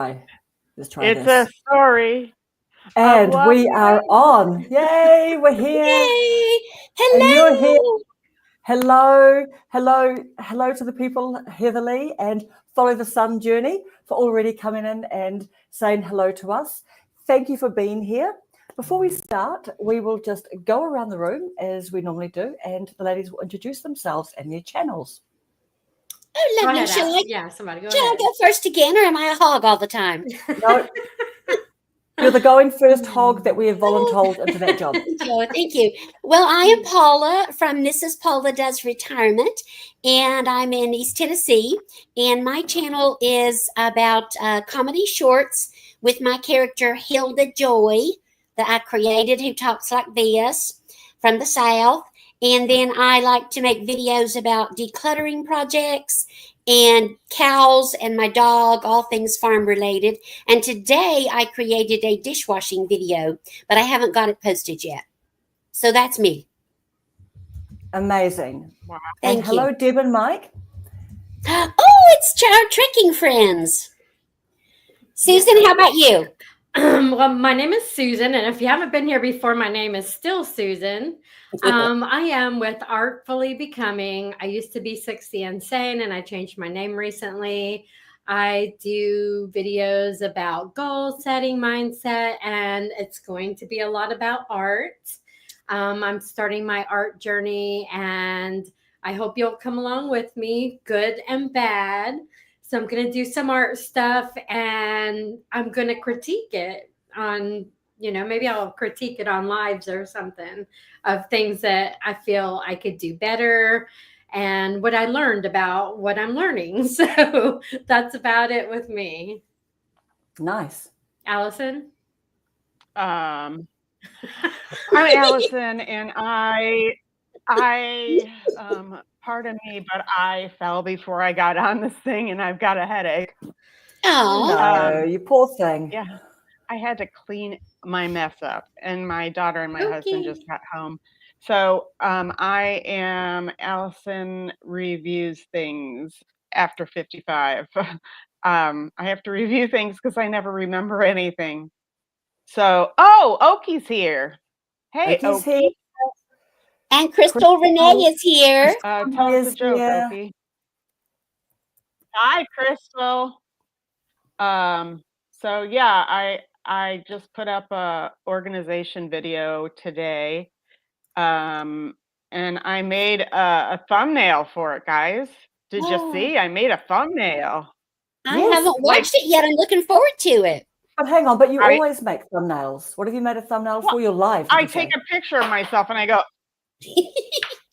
Let's try It's this. a story. And we are on. Yay, we're here. Yay! And Hello. you're here. Hello to the people, Heather Lee and Follow the Sun Journey, for already coming in and saying hello to us. Thank you for being here. Before we start, we will just go around the room as we normally do, and the ladies will introduce themselves and their channels. Oh, lovely. Shall I go first again, or am I a hog all the time? No. You're the going first hog that we have volunteered into that job. Oh, thank you. Well, I am Paula from Mrs. Paula Does Retirement, and I'm in East Tennessee. And my channel is about comedy shorts with my character Hilda Joy that I created, who talks like this, from the South. And then I like to make videos about decluttering projects and cows and my dog, all things farm related. And today I created a dishwashing video, but I haven't got it posted yet. So that's me. Amazing. Wow. And hello, Deb and Mike. Oh, it's our trekking friends. Susan, how about you? Well, my name is Susan, and if you haven't been here before, my name is still Susan. I am with Artfully Becoming. I used to be 60 Insane, and I changed my name recently. I do videos about goal setting, mindset, and it's going to be a lot about art. I'm starting my art journey, and I hope you'll come along with me, good and bad. So I'm going to do some art stuff, and I'm going to critique it on, maybe I'll critique it on lives or something of things that I feel I could do better and what I learned about what I'm learning. So that's about it with me. Nice. Allison? I'm Allison, and I pardon me, but I fell before I got on this thing, and I've got a headache. Oh, no, you poor thing. Yeah, I had to clean my mess up, and my daughter and my husband just got home. So I am Allison Reviews Things after 55. I have to review things because I never remember anything. So, Oki's here. Hey, Oki's Oki. here. And Crystal Renee is here. Tell us a joke, Oki. Hi, Crystal. So yeah, I just put up a organization video today, and I made a thumbnail for it, guys. Did you see? I made a thumbnail. I haven't watched it yet. I'm looking forward to it. But hang on, but you always make thumbnails. What have you made a thumbnail for your live? I take a picture of myself and I go,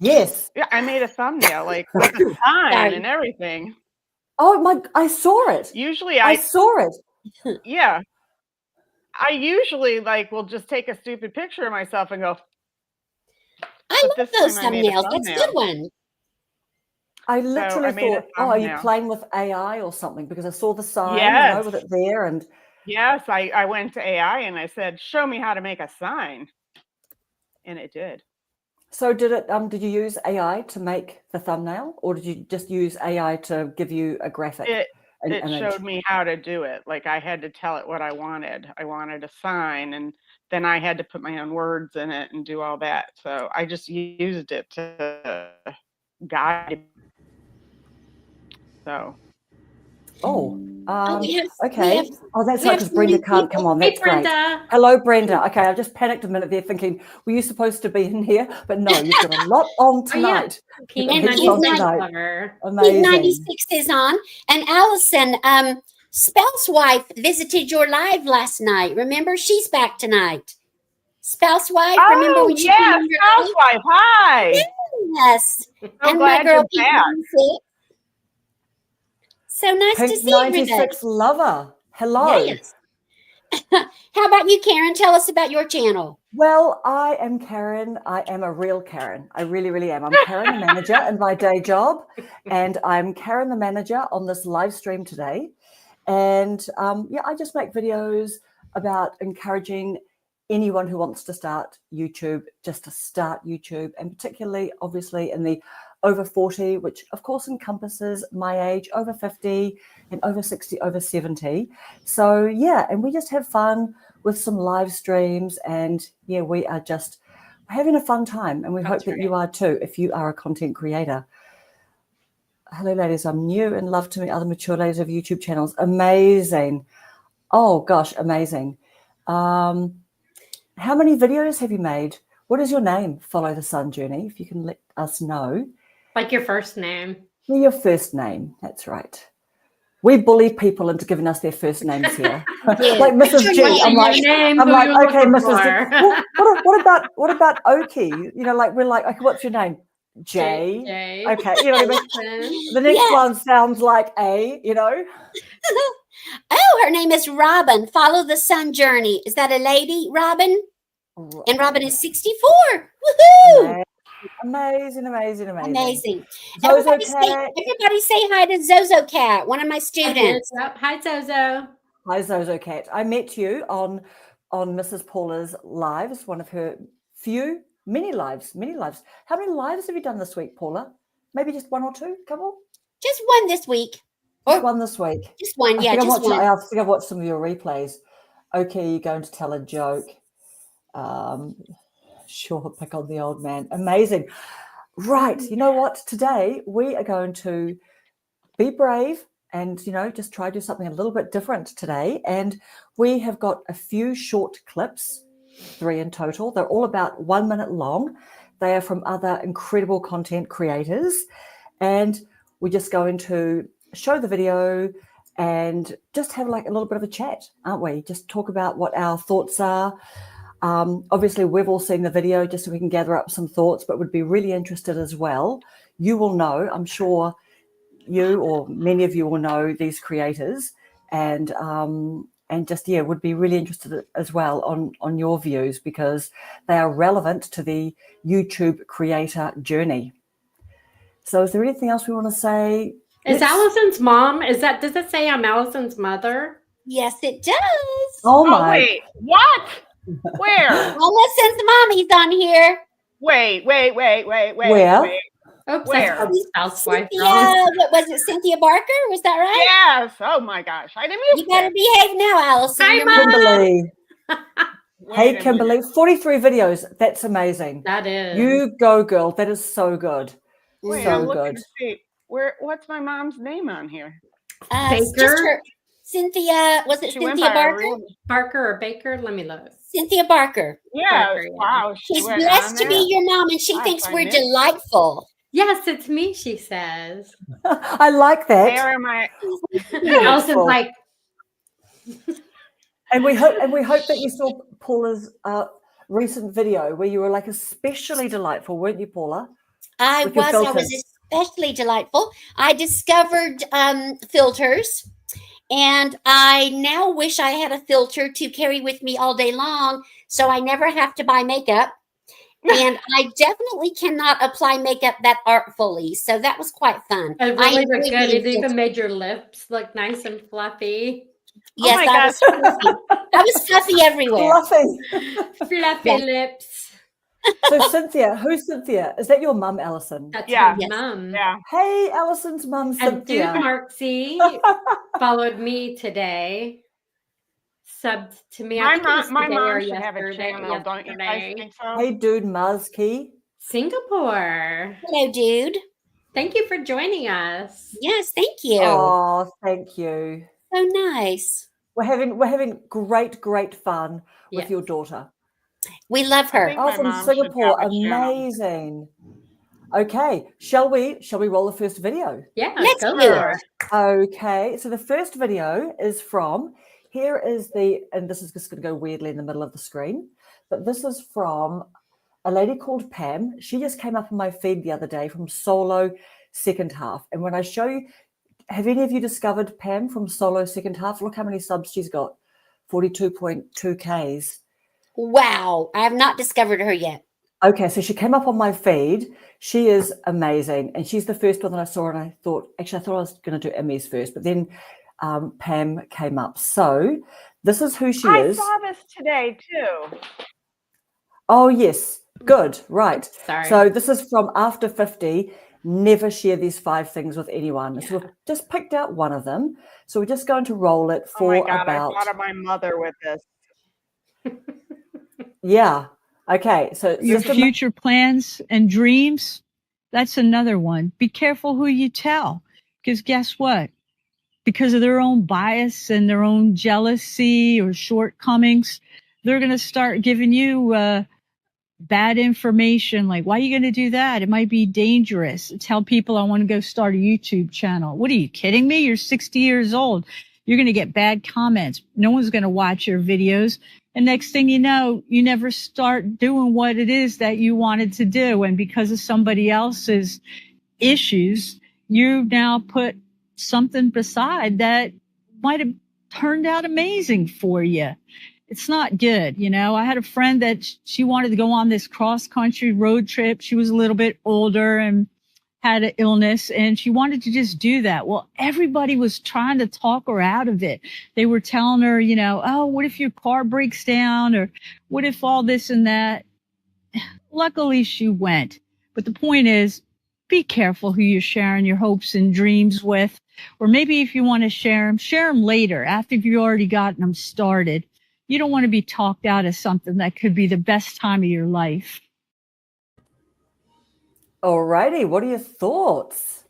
yes. Yeah, I made a thumbnail, like with a sign and everything. Oh my, I saw it. Usually I saw it. Yeah. I usually will just take a stupid picture of myself and go. I love those thumbnails. That's a good one. I literally thought, are you playing with AI or something? Because I saw the sign, with it there, and yes, I went to AI and I said, "Show me how to make a sign," and it did. So did it? Did you use AI to make the thumbnail, or did you just use AI to give you a graphic? It showed me how to do it. Like I had to tell it what I wanted. I wanted a sign, and then I had to put my own words in it and do all that. So I just used it to guide. So. Okay. That's right, because Brenda can't come on. That's great. Hello, Brenda. Okay, I just panicked a minute there thinking, were you supposed to be in here? But no, you've got a lot on tonight. Amazing. 96 is on. And Allison, Spouse Wife visited your live last night. Remember, she's back tonight. Spouse Wife, remember when she came on your Spouse Wife, hi. Yes. I'm glad you're back. So nice Pink to see 96 lover. Hello. Yes. How about you, Karen? Tell us about your channel. Well, I am Karen. I am a real Karen. I really, really am. I'm Karen, the manager in my day job. And I'm Karen, the manager on this live stream today. And I just make videos about encouraging anyone who wants to start YouTube, just to start YouTube, and particularly, obviously, in the over 40, which of course encompasses my age, over 50, and over 60, over 70. So yeah, and we just have fun with some live streams, and yeah, we are just having a fun time, and we hope that you are too if you are a content creator. Hello ladies, I'm new and love to meet other mature ladies of YouTube channels. Amazing. Oh gosh, amazing. How many videos have you made? What is your name? Follow the Sun Journey, if you can let us know. Like your first name. Your first name, that's right. We bully people into giving us their first names here. Like Mrs. G. I'm like, okay, Mrs. G. Well, what about Oki? You know, like we're like, okay, what's your name? J. Okay, you know what I mean? The next one sounds like A, you know. Oh, her name is Robin. Follow the Sun Journey. Is that a lady, Robin? And Robin is 64. Woohoo! Amazing. Everybody say hi to Zozo Cat, one of my students. Hi, Zozo. Hi, Zozo Cat. I met you on Mrs. Paula's lives, one of her few mini lives. How many lives have you done this week, Paula? Maybe just one or two, couple? Just one this week. Just one this week. Just one, yeah, just one. I think I've watched some of your replays. Okay, you're going to tell a joke. Sure, pick on the old man. Amazing. Right. You know what? Today we are going to be brave and, you know, just try to do something a little bit different today. And we have got a few short clips, 3 in total. They're all about 1 minute long. They are from other incredible content creators. And we're just going to show the video and just have like a little bit of a chat, aren't we? Just talk about what our thoughts are. Obviously, we've all seen the video just so we can gather up some thoughts, but would be really interested as well. You will know, I'm sure you or many of you will know these creators, and just, yeah, would be really interested as well on your views because they are relevant to the YouTube creator journey. So is there anything else we want to say? Is Allison's mom, does it say I'm Allison's mother? Yes, it does. Oh my. Wait, what? Where? Allison's mommy's on here. Wait. Where? Oops, Where? Housewife. What was it, Cynthia Barker? Was that right? Yes. Oh my gosh. I didn't You better behave now, Allison. Hi, Your Mom. Kimberly. Hey, Wait a Kimberly, minute. 43 videos. That's amazing. That is. You go, girl. That is so good. Wait, So I'm looking good. to see what's my mom's name on here? Just her, Cynthia. Was it She went Cynthia by her Barker? real- Barker or Baker? Let me look. Cynthia Barker. Yeah. Barker, yeah. Wow. She She's went blessed on to there? be your mom, and she Gosh, thinks I we're missed it. delightful. Yes, it's me, she says. I like that. There am I. Allison's like, And we hope that you saw Paula's recent video where you were like especially delightful, weren't you, Paula? I With your was filters. especially delightful. I discovered filters, and I now wish I had a filter to carry with me all day long, so I never have to buy makeup. And I definitely cannot apply makeup that artfully, so that was quite fun. it really enjoyed looked good. being It even filtered. made your lips look nice and fluffy. Yes, my I was fluffy. I was fluffy everywhere. Fluffy. Fluffy Yeah. lips. So Cynthia, who's Cynthia? Is that your mum, Allison? That's Yeah. her Yes. mom. Yeah. Hey, Allison's mum, And Dude Cynthia. Marksy followed me today. Subbed to me. I think it was My today or mom should have a yesterday. channel, don't you guys think so? Hey, dude, Mazki. Singapore. Hello, dude. Thank you for joining us. Yes, thank you. Oh, thank you. So nice. We're having great fun with Yes. your daughter. We love her. think Oh, my from mom should Singapore. have a channel. Amazing. Okay, shall we roll the first video? Yeah, Let's go do for it. it. Okay, so the first video is from, here is and this is just going to go weirdly in the middle of the screen, but this is from a lady called Pam. She just came up on my feed the other day from Solo Second Half. And when I show you, have any of you discovered Pam from Solo Second Half? Look how many subs she's got, 42.2Ks. Wow. I have not discovered her yet. Okay, so she came up on my feed. She is amazing. And she's the first one that I saw. And I thought I was going to do Emmy's first, but then Pam came up. So this is who she is. I saw this today too. Oh, yes. Good. Right. Sorry. So this is from After 50. never share these 5 things with anyone. So we've just picked out one of them. So we're just going to roll it Oh my for God, about. I thought of my mother with this. Yeah. Okay. So it's Your just future plans and dreams, that's another one. Be careful who you tell, because guess what? Because of their own bias and their own jealousy or shortcomings, they're going to start giving you bad information. Like, why are you going to do that? It might be dangerous. Tell people I want to go start a YouTube channel. What are you kidding me? You're 60 years old. You're going to get bad comments. No one's going to watch your videos. And next thing you know, you never start doing what it is that you wanted to do. And because of somebody else's issues, you now put something beside that might have turned out amazing for you. It's not good. You know, I had a friend that she wanted to go on this cross country road trip. She was a little bit older and had an illness, and she wanted to just do that. Well, everybody was trying to talk her out of it. They were telling her, you know, oh, what if your car breaks down, or what if all this and that? Luckily, she went. But the point is, be careful who you're sharing your hopes and dreams with. Or maybe if you want to share them later, after you've already gotten them started. You don't want to be talked out of something that could be the best time of your life. Alrighty, what are your thoughts?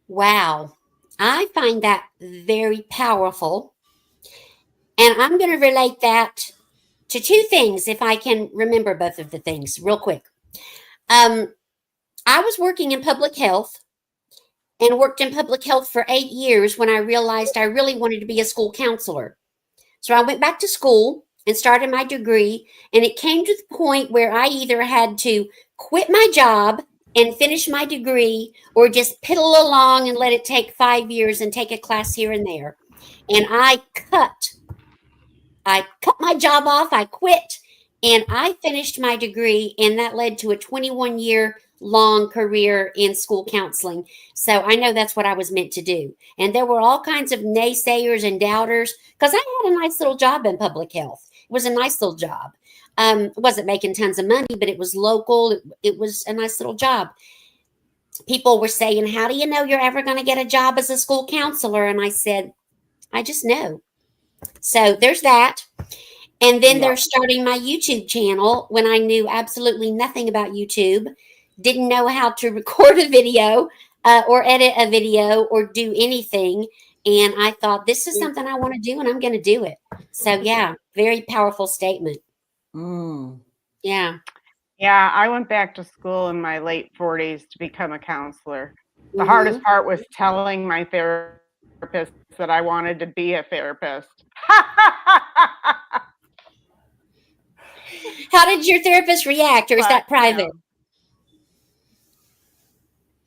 Wow. I find that very powerful. And I'm going to relate that to 2 things, if I can remember both of the things real quick. I was working in public health and worked in public health for 8 years when I realized I really wanted to be a school counselor. So I went back to school and started my degree, and it came to the point where I either had to quit my job and finish my degree or just piddle along and let it take 5 years and take a class here and there. And I cut my job off, I quit, and I finished my degree, and that led to a 21-year long career in school counseling. So I know that's what I was meant to do. And there were all kinds of naysayers and doubters because I had a nice little job in public health. It was a nice little job. It wasn't making tons of money, but it was local. It was a nice little job. People were saying, how do you know you're ever going to get a job as a school counselor? And I said, I just know. So there's that. And then they're starting my YouTube channel when I knew absolutely nothing about YouTube, didn't know how to record a video or edit a video or do anything. And I thought, this is something I want to do, and I'm going to do it. So, yeah, very powerful statement. Yeah. Yeah, I went back to school in my late 40s to become a counselor. The hardest part was telling my therapist that I wanted to be a therapist. How did your therapist react, or is that private?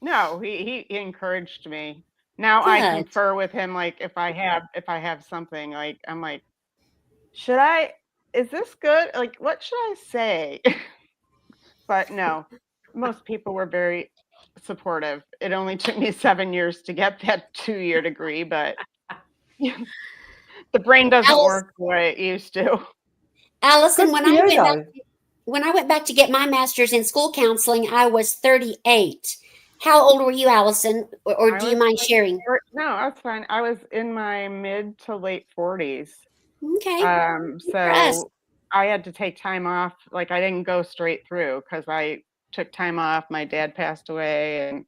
No, he encouraged me. Now I confer with him, like if I have something, like I'm like, is this good? Like, what should I say? But no, most people were very supportive. It only took me 7 years to get that 2-year degree, but the brain doesn't work the way it used to. Allison, when I went back to get my master's in school counseling, I was 38. How old were you, Allison? Or do you mind sharing? No, that's fine. I was in my mid to late 40s. Okay. So I had to take time off. Like, I didn't go straight through because I took time off. My dad passed away, and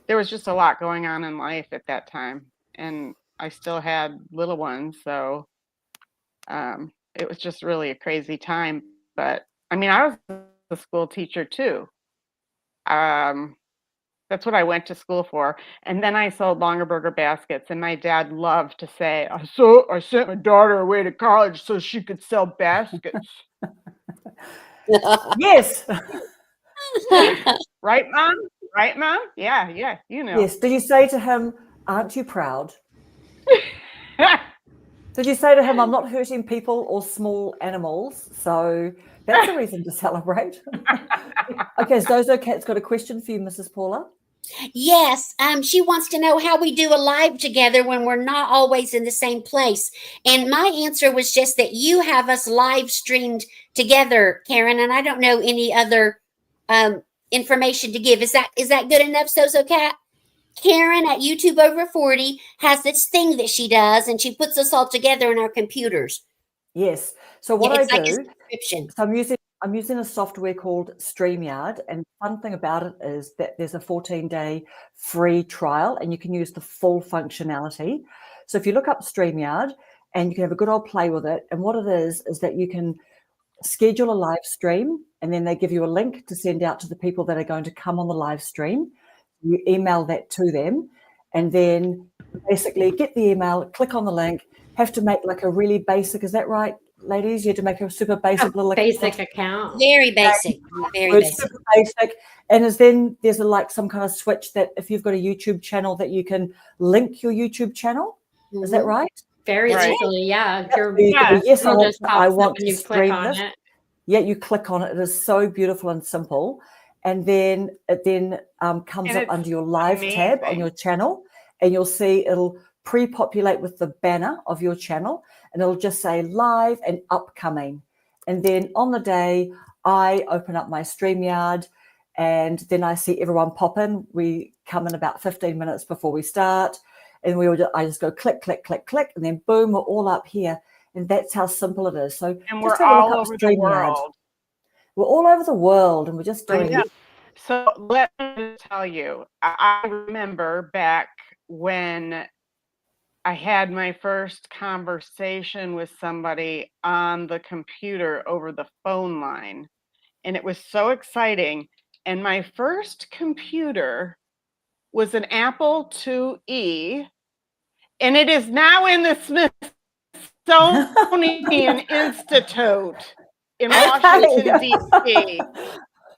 there was just a lot going on in life at that time. And I still had little ones. So it was just really a crazy time. But I mean, I was a school teacher too. That's what I went to school for. And then I sold longer burger baskets. And my dad loved to say, I sent my daughter away to college so she could sell baskets. Yes. Right, Mom? Right, Mom? Yeah, you know. Yes. Did you say to him, aren't you proud? Did you say to him, I'm not hurting people or small animals, so that's a reason to celebrate? Okay, Zozo Cat's got a question for you, Mrs. Paula. Yes, she wants to know how we do a live together when we're not always in the same place. And my answer was just that you have us live streamed together, Karen, and I don't know any other information to give. Is that good enough, Sozo Cat? Karen at YouTube Over 40 has this thing that she does, and she puts us all together in our computers. Yes. So what I it's like a do, subscription. so I'm using a software called StreamYard, and the fun thing about it is that there's a 14-day free trial, and you can use the full functionality. So if you look up StreamYard, and you can have a good old play with it, and what it is that you can schedule a live stream, and then they give you a link to send out to the people that are going to come on the live stream. You email that to them, and then basically get the email, click on the link, have to make like a really basic, is that right, ladies? You had to make a super basic little account. Very basic. Very basic. Super basic. And there's like some kind of switch that if you've got a YouTube channel that you can link your YouTube channel. Mm-hmm. Is that right? Very easily, yeah. Yes, I want to you stream click on this. it. Yeah, you click on it. It is so beautiful and simple. And then it comes up under your live tab on your channel, and you'll see it'll pre-populate with the banner of your channel, and it'll just say live and upcoming. And then on the day, I open up my StreamYard, and then I see everyone pop in. We come in about 15 minutes before we start, and I just go click, click, click, click, and then boom, we're all up here. And that's how simple it is. So and we're all over the world. We're all over the world, and we're just doing it. So let me tell you, I remember back when I had my first conversation with somebody on the computer over the phone line, and it was so exciting. And my first computer was an Apple IIe, and it is now in the Smithsonian Institute in Washington, D.C.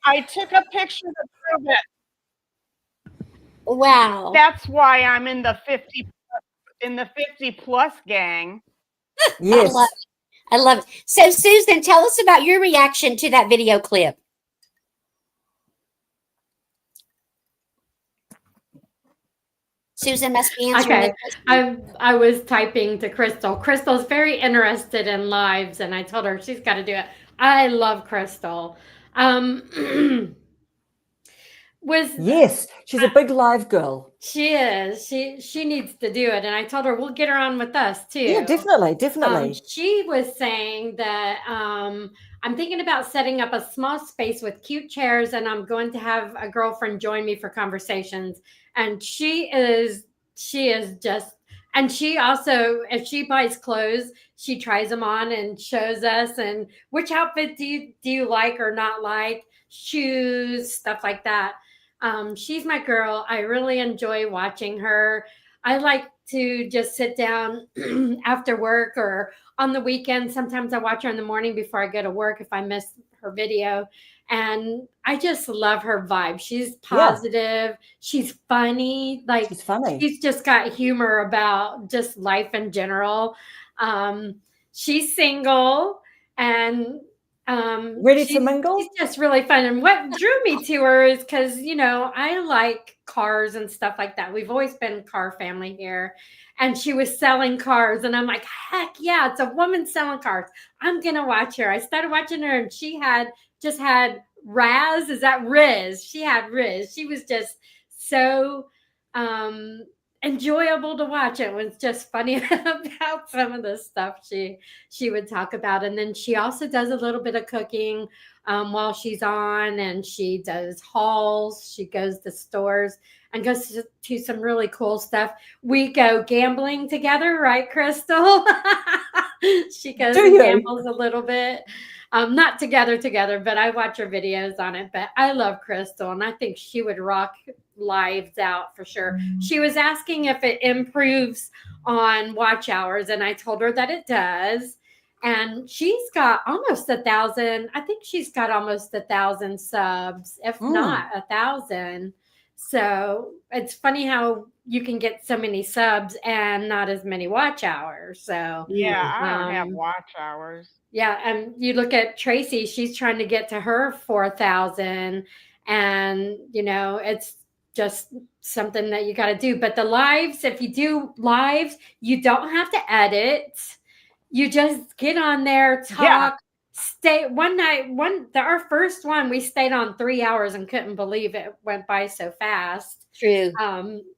I took a picture to prove it. Wow. That's why I'm in the 50 plus gang. Yes. I love it. So Susan, tell us about your reaction to that video clip. Susan must be answering. Okay. I was typing to Crystal. Crystal's very interested in lives, and I told her she's got to do it. I love Crystal. Yes, she's a big live girl. She is. She needs to do it, and I told her we'll get her on with us too. Yeah, definitely. She was saying that I'm thinking about setting up a small space with cute chairs, and I'm going to have a girlfriend join me for conversations. And she is just. And she also, if she buys clothes, she tries them on and shows us. And which outfit do you like or not like? Shoes, stuff like that. She's my girl. I really enjoy watching her. I like to just sit down after work or on the weekend. Sometimes I watch her in the morning before I go to work if I miss her video. And I just love her vibe. She's positive. Yeah. She's funny. She's funny. She's just got humor about just life in general. She's single and ready to mingle. She's just really fun. And what drew me to her is because, I like cars and stuff like that. We've always been a car family here. And she was selling cars. And I'm like, heck yeah, it's a woman selling cars. I'm going to watch her. I started watching her, and she had Raz. Is that Riz? She had Riz. She was just so enjoyable to watch. It was just funny about some of the stuff she would talk about. And then she also does a little bit of cooking while she's on, and she does hauls. She goes to stores and goes to some really cool stuff. We go gambling together, right, Crystal? She goes and gambles a little bit. Not together, but I watch her videos on it. But I love Crystal, and I think she would rock lives out for sure. She was asking if it improves on watch hours, and I told her that it does. And she's got almost 1,000. I think she's got almost 1,000 subs, if not 1,000. So it's funny how you can get so many subs and not as many watch hours. So yeah, I don't have watch hours. Yeah, and you look at Tracy, she's trying to get to her 4,000, and it's just something that you got to do. But the lives, if you do lives, you don't have to edit. You just get on there, talk, one night, our first one, we stayed on 3 hours and couldn't believe it went by so fast. True.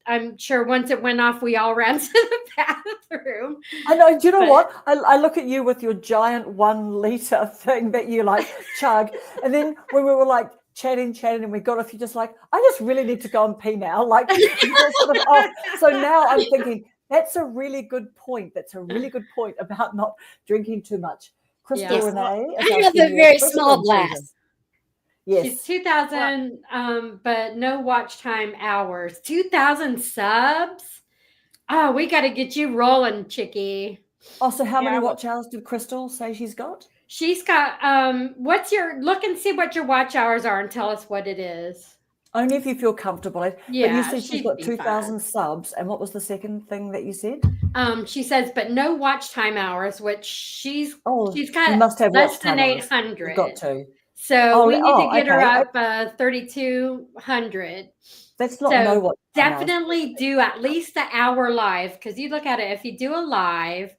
I'm sure once it went off, we all ran to the bathroom. I know. Do you know what? I look at you with your giant 1 liter thing that you like chug. And then when we were like chatting, and we got off, you just like, I just really need to go and pee now. Like, sort of off. So now I'm thinking, that's a really good point. That's a really good point about not drinking too much. Crystal Renee. I have a very small glass. Yes. She's 2,000, but no watch time hours. 2,000 subs. Oh, we got to get you rolling, Chickie. Oh, so how many watch hours did Crystal say she's got? She's got, look and see what your watch hours are and tell us what it is. Only if you feel comable. Yeah, but you said she's got 2,000 subs. And what was the second thing that you said? She says, but no watch time hours, which she's got you must have less watch time than hours. 800. You've got to. So we need to get her up 3,200. That's not no watch time definitely hours. Do at least an hour live, because you look at it, if you do a live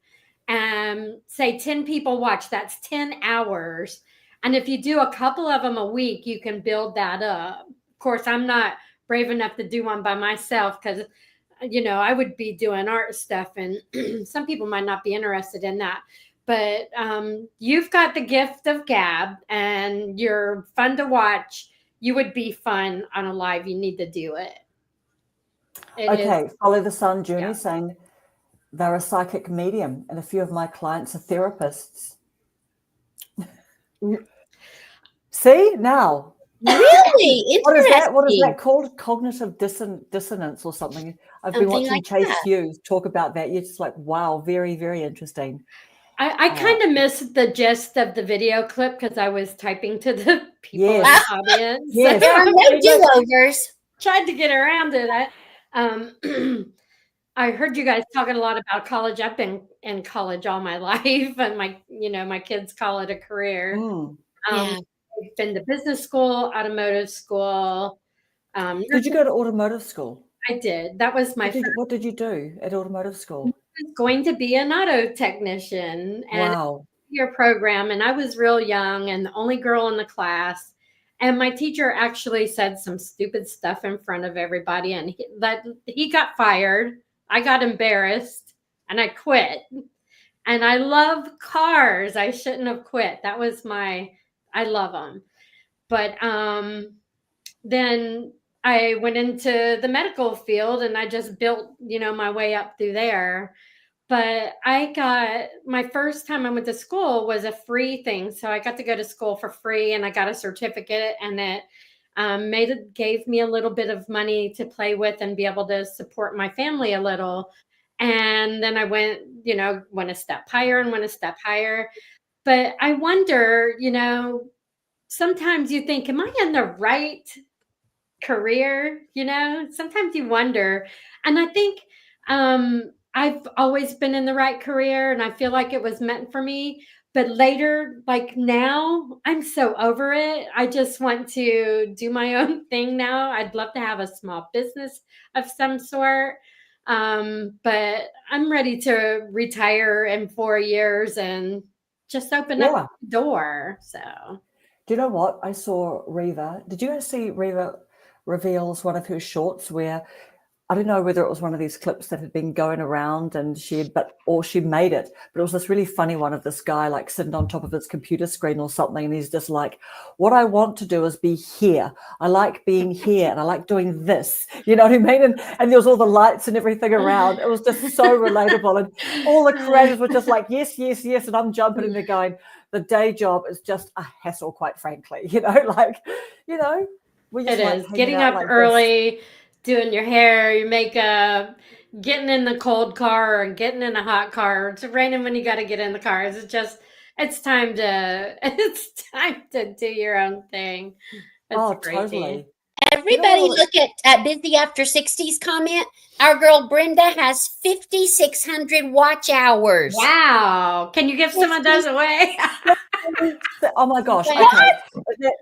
and say 10 people watch, that's 10 hours. And if you do a couple of them a week, you can build that up. Of course, I'm not brave enough to do one by myself because, I would be doing art stuff and some people might not be interested in that. But you've got the gift of gab and you're fun to watch. You would be fun on a live. You need to do it. Follow the Sun Journey saying they're a psychic medium and a few of my clients are therapists. See, now. Really? Interesting. What is that called? Cognitive dissonance or something. I've been watching like Chase Hughes talk about that. You're just like, wow, very, very interesting. I kind of missed the gist of the video clip because I was typing to the people in the audience. Yes. There are no do-overs. Tried to get around it. I heard you guys talking a lot about college. I've been in college all my life, and my kids call it a career. I've been to business school, automotive school. Did you go to automotive school? I did. That was my first. What did you do at automotive school? I was going to be an auto technician and your program. And I was real young and the only girl in the class. And my teacher actually said some stupid stuff in front of everybody. And he got fired. I got embarrassed and I quit. And I love cars. I shouldn't have quit. That was I love them. But then I went into the medical field and I just built, my way up through there. But I got my first time I went to school was a free thing. So I got to go to school for free and I got a certificate and it gave me a little bit of money to play with and be able to support my family a little. And then I went a step higher. But I wonder, sometimes you think, am I in the right career? Sometimes you wonder. And I think I've always been in the right career and I feel like it was meant for me. But later, like now, I'm so over it. I just want to do my own thing now. I'd love to have a small business of some sort. But I'm ready to retire in 4 years and just open up the door. So, do you know what? I saw Reva. Did you guys see Reva reveals one of her shorts where I don't know whether it was one of these clips that had been going around and she made it, but it was this really funny one of this guy like sitting on top of his computer screen or something. And he's just like, what I want to do is be here. I like being here and I like doing this. You know what I mean? And there was all the lights and everything around. It was just so relatable. And all the creators were just like, yes, yes, yes. And I'm jumping in there going, the day job is just a hassle, quite frankly. We just it is getting up like early, doing your hair, your makeup, getting in the cold car or getting in a hot car. It's raining when you got to get in the car. It's time to do your own thing. It's crazy. Totally. Everybody look at Busy After 60's comment. Our girl Brenda has 5,600 watch hours. Wow. Can you give some of those away? Oh my gosh.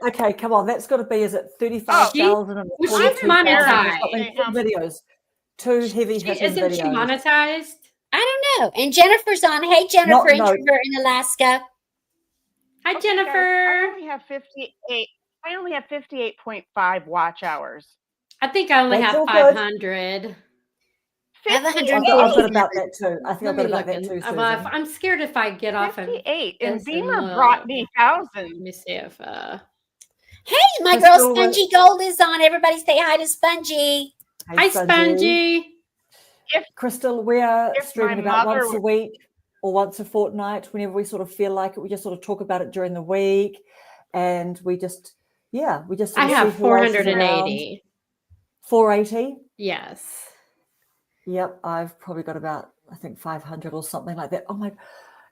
Okay, come on. That's got to be, is it 35,000 and she's monetized. Videos. 2 heavy hitting videos. Isn't she monetized? I don't know. And Jennifer's on. Hey, Jennifer, introvert in Alaska. Hi, Okay, guys, Jennifer. I only have 58.5 watch hours. I think I only That's have all good. 500. I have 58. I've got 180. about that too. I think Let I've got me about look that in. too, Well, Susan. I'm scared if I get off of 58. And this and Beamer brought look. me Let thousands. me see if Hey, my girl Crystal, Spongy Gold is on. Everybody say hi to Spongy. Hi, Spongy. Crystal, we are If streaming my about mother once a week or once a fortnight, whenever we sort of feel like it. We just sort of talk about it during the week, and we just sort I of have see who else is around. 480. 480. Yes. Yep, I've probably got about, I think, 500 or something like that. Oh my!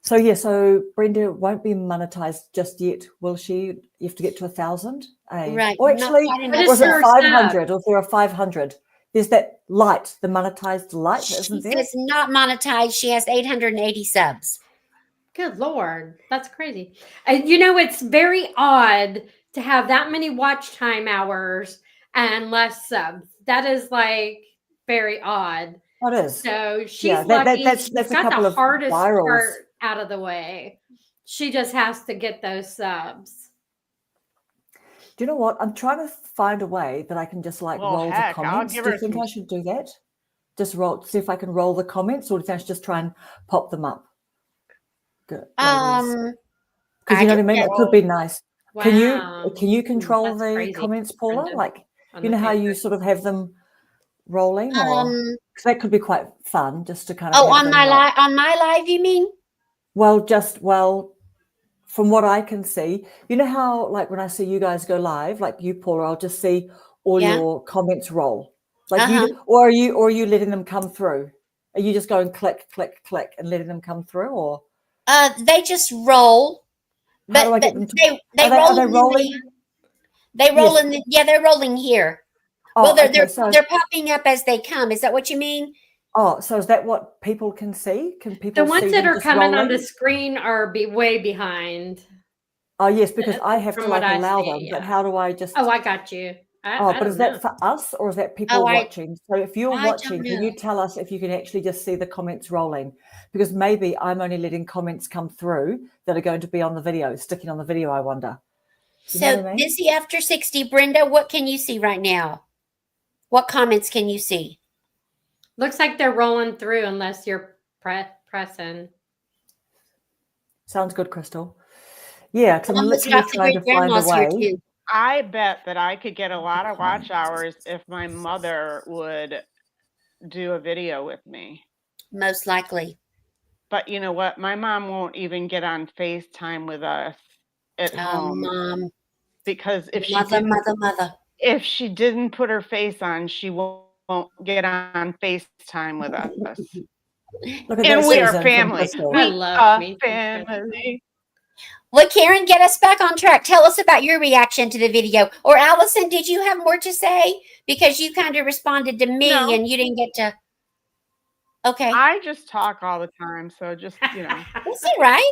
So Brenda won't be monetized just yet, will she? You have to get to 1,000. Right. Or Not actually, quite What enough. is was it her 500? Or is there a 500? There's that light, the monetized light, She isn't there? says not monetized. She has 880 subs. Good Lord. That's crazy. It's very odd to have that many watch time hours and less subs. That is like very odd. It is. So she's Yeah, lucky. that's She's a got couple the of hardest virals. part out of the way. She just has to get those subs. Do you know what? I'm trying to find a way that I can just like Well, roll the heck, I'll comments. give Do you her think some. I should do that? Just see if I can roll the comments, or do you think I should just try and pop them up? Good, ladies. Because you know what I mean? It could be nice. Wow. Can you control That's the crazy, comments, Paula? Brenda, Like, on you the know how you paper. sort of have them rolling, or because that could be quite fun, just to kind of Oh, have on them like, on my live, you mean? from what I can see, you know how like when I see you guys go live, like you, Paula, I'll just see all Yeah. your comments roll. Like Uh-huh. or are you letting them come through? Are you just going click, click, click and letting them come through, or They just roll. how do I But get them to they are roll they in rolling? they roll Yes. in they're rolling here. Oh, Well, okay. So they're popping up as they come. Is that what you mean? so is that what people can see? Can The people ones see that them are just coming on rolling? the screen are way behind. Oh yes, because I have From to what like I allow see, them. But yeah. how do I just? Oh, I got you. Oh, I but is don't know. that for us or is that people Oh, watching? So if you're I don't watching, can you know. tell us if you can actually just see the comments rolling? Because maybe I'm only letting comments come through that are going to be on the video, sticking on the video, I wonder. You know So what I mean? Busy After 60, Brenda, what can you see right now? What comments can you see? Looks like they're rolling through unless you're pressing. Sounds good, Crystal. Yeah, because I'm Almost literally got the trying great to find a grandmas here way. too. I bet that I could get a lot of watch hours if my mother would do a video with me. Most likely. But you know what? My mom won't even get on FaceTime with us at home Mom. because if she didn't put her face on, she won't get on FaceTime with us. Look at And that, we are Susan, from family. Crystal. I We love are me. family. Well, Karen, get us back on track. Tell us about your reaction to the video. Or Allison, did you have more to say? Because you kind of responded to me No. and you didn't get to. Okay. I just talk all the time, so just, That's all right.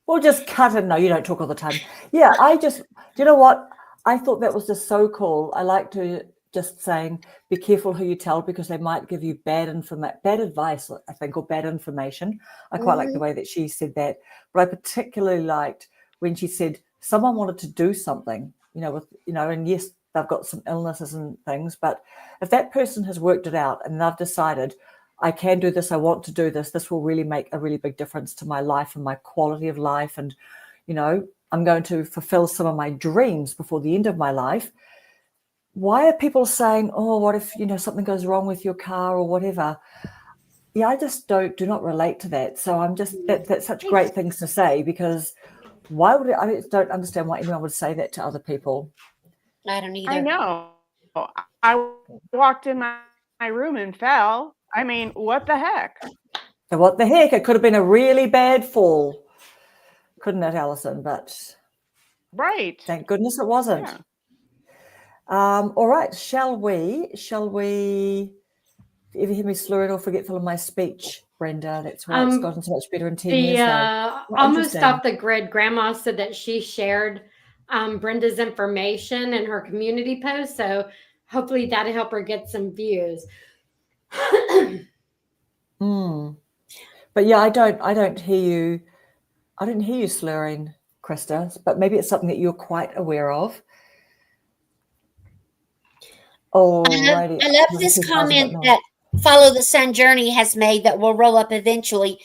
We'll just cut it. No, you don't talk all the time. Yeah, do you know what? I thought that was just so cool. I like to just saying, be careful who you tell because they might give you bad advice, I think, or bad information. I quite like the way that she said that. But I particularly liked when she said someone wanted to do something, and yes, they've got some illnesses and things, but if that person has worked it out and they've decided, I can do this, I want to do this, this will really make a really big difference to my life and my quality of life. And, I'm going to fulfill some of my dreams before the end of my life. Why are people saying, oh, what if, something goes wrong with your car or whatever? Yeah, I just do not relate to that. So I'm just, that's such great things to say because I just don't understand why anyone would say that to other people. I don't either. I know. I walked in my room and fell. I mean, what the heck? So what the heck? It could have been a really bad fall. Couldn't it, Allison? But right. Thank goodness it wasn't. Yeah. All right. Shall we? You ever hear me slurring or forgetful of my speech, Brenda? That's why it's gotten so much better in 10 years now. Almost off the grid, Grandma said that she shared Brenda's information in her community post. So hopefully that'll help her get some views. But yeah, I don't hear you slurring, Krista, but maybe it's something that you're quite aware of. Alrighty. I love this comment that Follow the Sun Journey has made that will roll up eventually.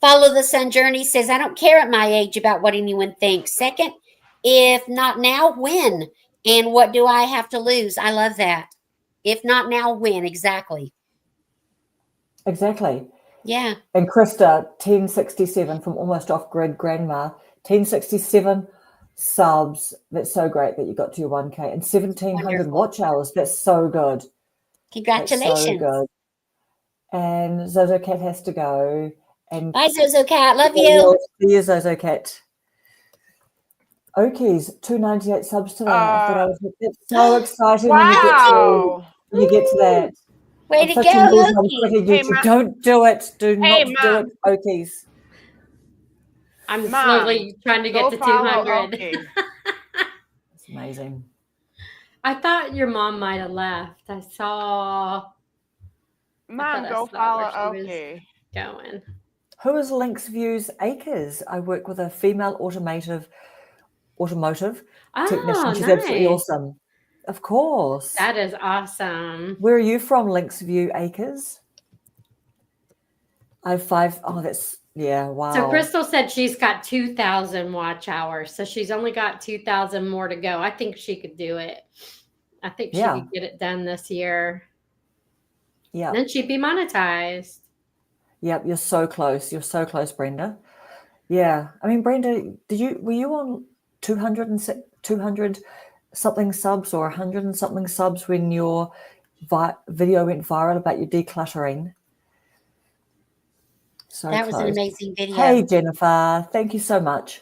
Follow the Sun Journey says, I don't care at my age about what anyone thinks. Second, if not now, when? And what do I have to lose? I love that. If not now, when? Exactly. Exactly. Yeah. And Krista, 1067 from Almost Off Grid Grandma, 1067 subs. That's so great that you got to your 1K and 1,700 Wonderful. watch hours. That's so good. Congratulations. That's so good. And Zozo Cat has to go. And bye, Zozo Cat. Love you. See you, Zozo Cat. Okies, 298 subs today. I thought I was it's so exciting Wow. when you get to that. Way I'm to such go, a loser on Okie. Twitter, Hey, YouTube. Mom. Don't do it. Do Hey, not do it, Mom. Okies. I'm Mom, slowly trying to get go to follow 200. Okie. It's amazing. I thought your mom might have left. I thought Mom, I go saw follow where she was Okie. going. Who is Links Views Acres? I work with a female automotive technician. She's absolutely nice. awesome. Of course. That is awesome. Where are you from, Links View Acres? I have 5. Oh, that's, yeah, wow. So Crystal said she's got 2,000 watch hours. So she's only got 2,000 more to go. I think she could do it. I think she could get it done this year. Yeah. Then she'd be monetized. Yep, you're so close. You're so close, Brenda. Yeah. I mean, Brenda, were you on 200 something subs or 100 and something subs when your video went viral about your decluttering? So that close. was an amazing video. Hey, Jennifer. Thank you so much.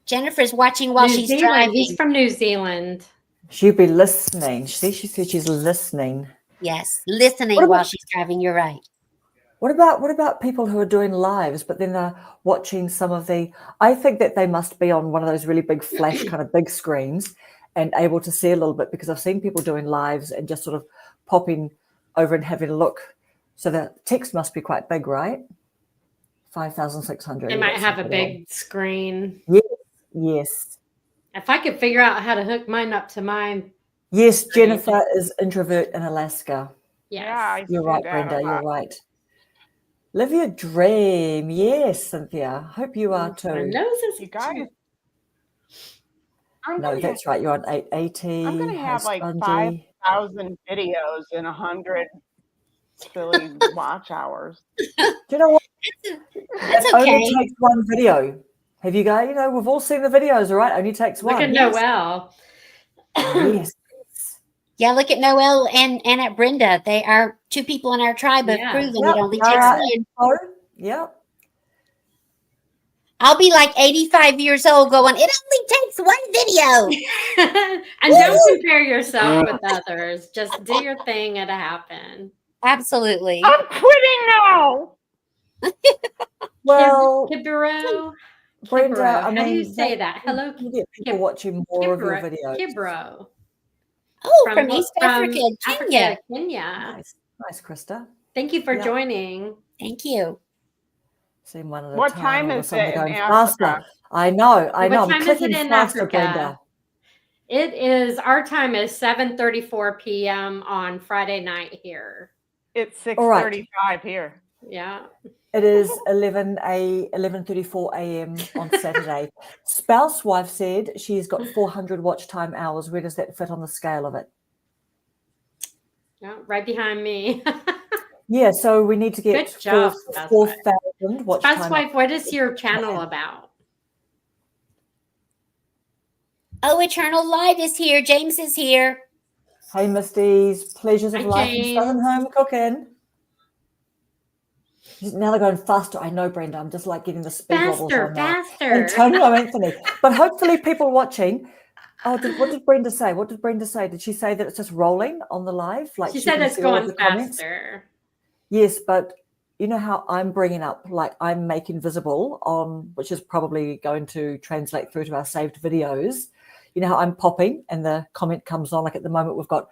Jennifer's watching while she's driving. He's from New Zealand. She'll be listening. See, she said she's listening. Yes, listening while she's driving. You're right. What about people who are doing lives, but then are watching some of the? I think that they must be on one of those really big flash kind of big screens and able to see a little bit, because I've seen people doing lives and just sort of popping over and having a look. So the text must be quite big, right? 5,600. They might have a big screen. Yes. If I could figure out how to hook mine up to mine. Yes, Jennifer is introvert in Alaska. Yes. Yeah, You're right, Brenda. You're right. Live your dream. Yes, Cynthia. Hope you are too. My nose is You guys. No, that's right. You're on 880. I'm going to have like Spongy. 5,000 videos and 100 silly watch hours. Do you know what? That's It okay. only takes one video. Have you guys, we've all seen the videos, all right? Only takes one. Look at Noelle. Yes. Yeah, look at Noelle and at Brenda. They are two people in our tribe have proven it only takes one. Yeah. I'll be like 85 years old going, it only takes one video. And don't compare yourself with others. Just do your thing. It'll happen. Absolutely. I'm quitting now. Well, Kibro. Brenda, Kibro. I mean, How do you say that? Hello, you get people watching more of your videos. Kibro. Oh, from East Africa, Kenya. Kenya. Nice, Krista. Thank you for joining. Thank you. Seen one at a What time. time is it in going Africa? faster. I know. What I'm time is clicking it in faster, Africa? Brenda. It is, our time is 7:34 p.m. on Friday night here. It's 6:35 here. Yeah. It is 11:34 a.m. on Saturday. Spouse wife said she's got 400 watch time hours. Where does that fit on the scale of it? Yeah, right behind me. Yeah, so we need to get Good job, 4,000 watch time. Spouse wife, what is your channel about? Oh, Eternal Light is here. James is here. Hey, Misty's Pleasures of Hi, Life in James. Southern Home Cooking. Now they're going faster. I know, Brenda. I'm just like getting the speed wobbles on now. Faster. Antonio Anthony. But hopefully people watching. Oh, what did Brenda say? What did Brenda say? Did she say that it's just rolling on the live? Like She said can it's see all of going the comments? faster. Yes, but you know how I'm bringing up, like I'm making visible on, which is probably going to translate through to our saved videos. You know how I'm popping and the comment comes on, like at the moment we've got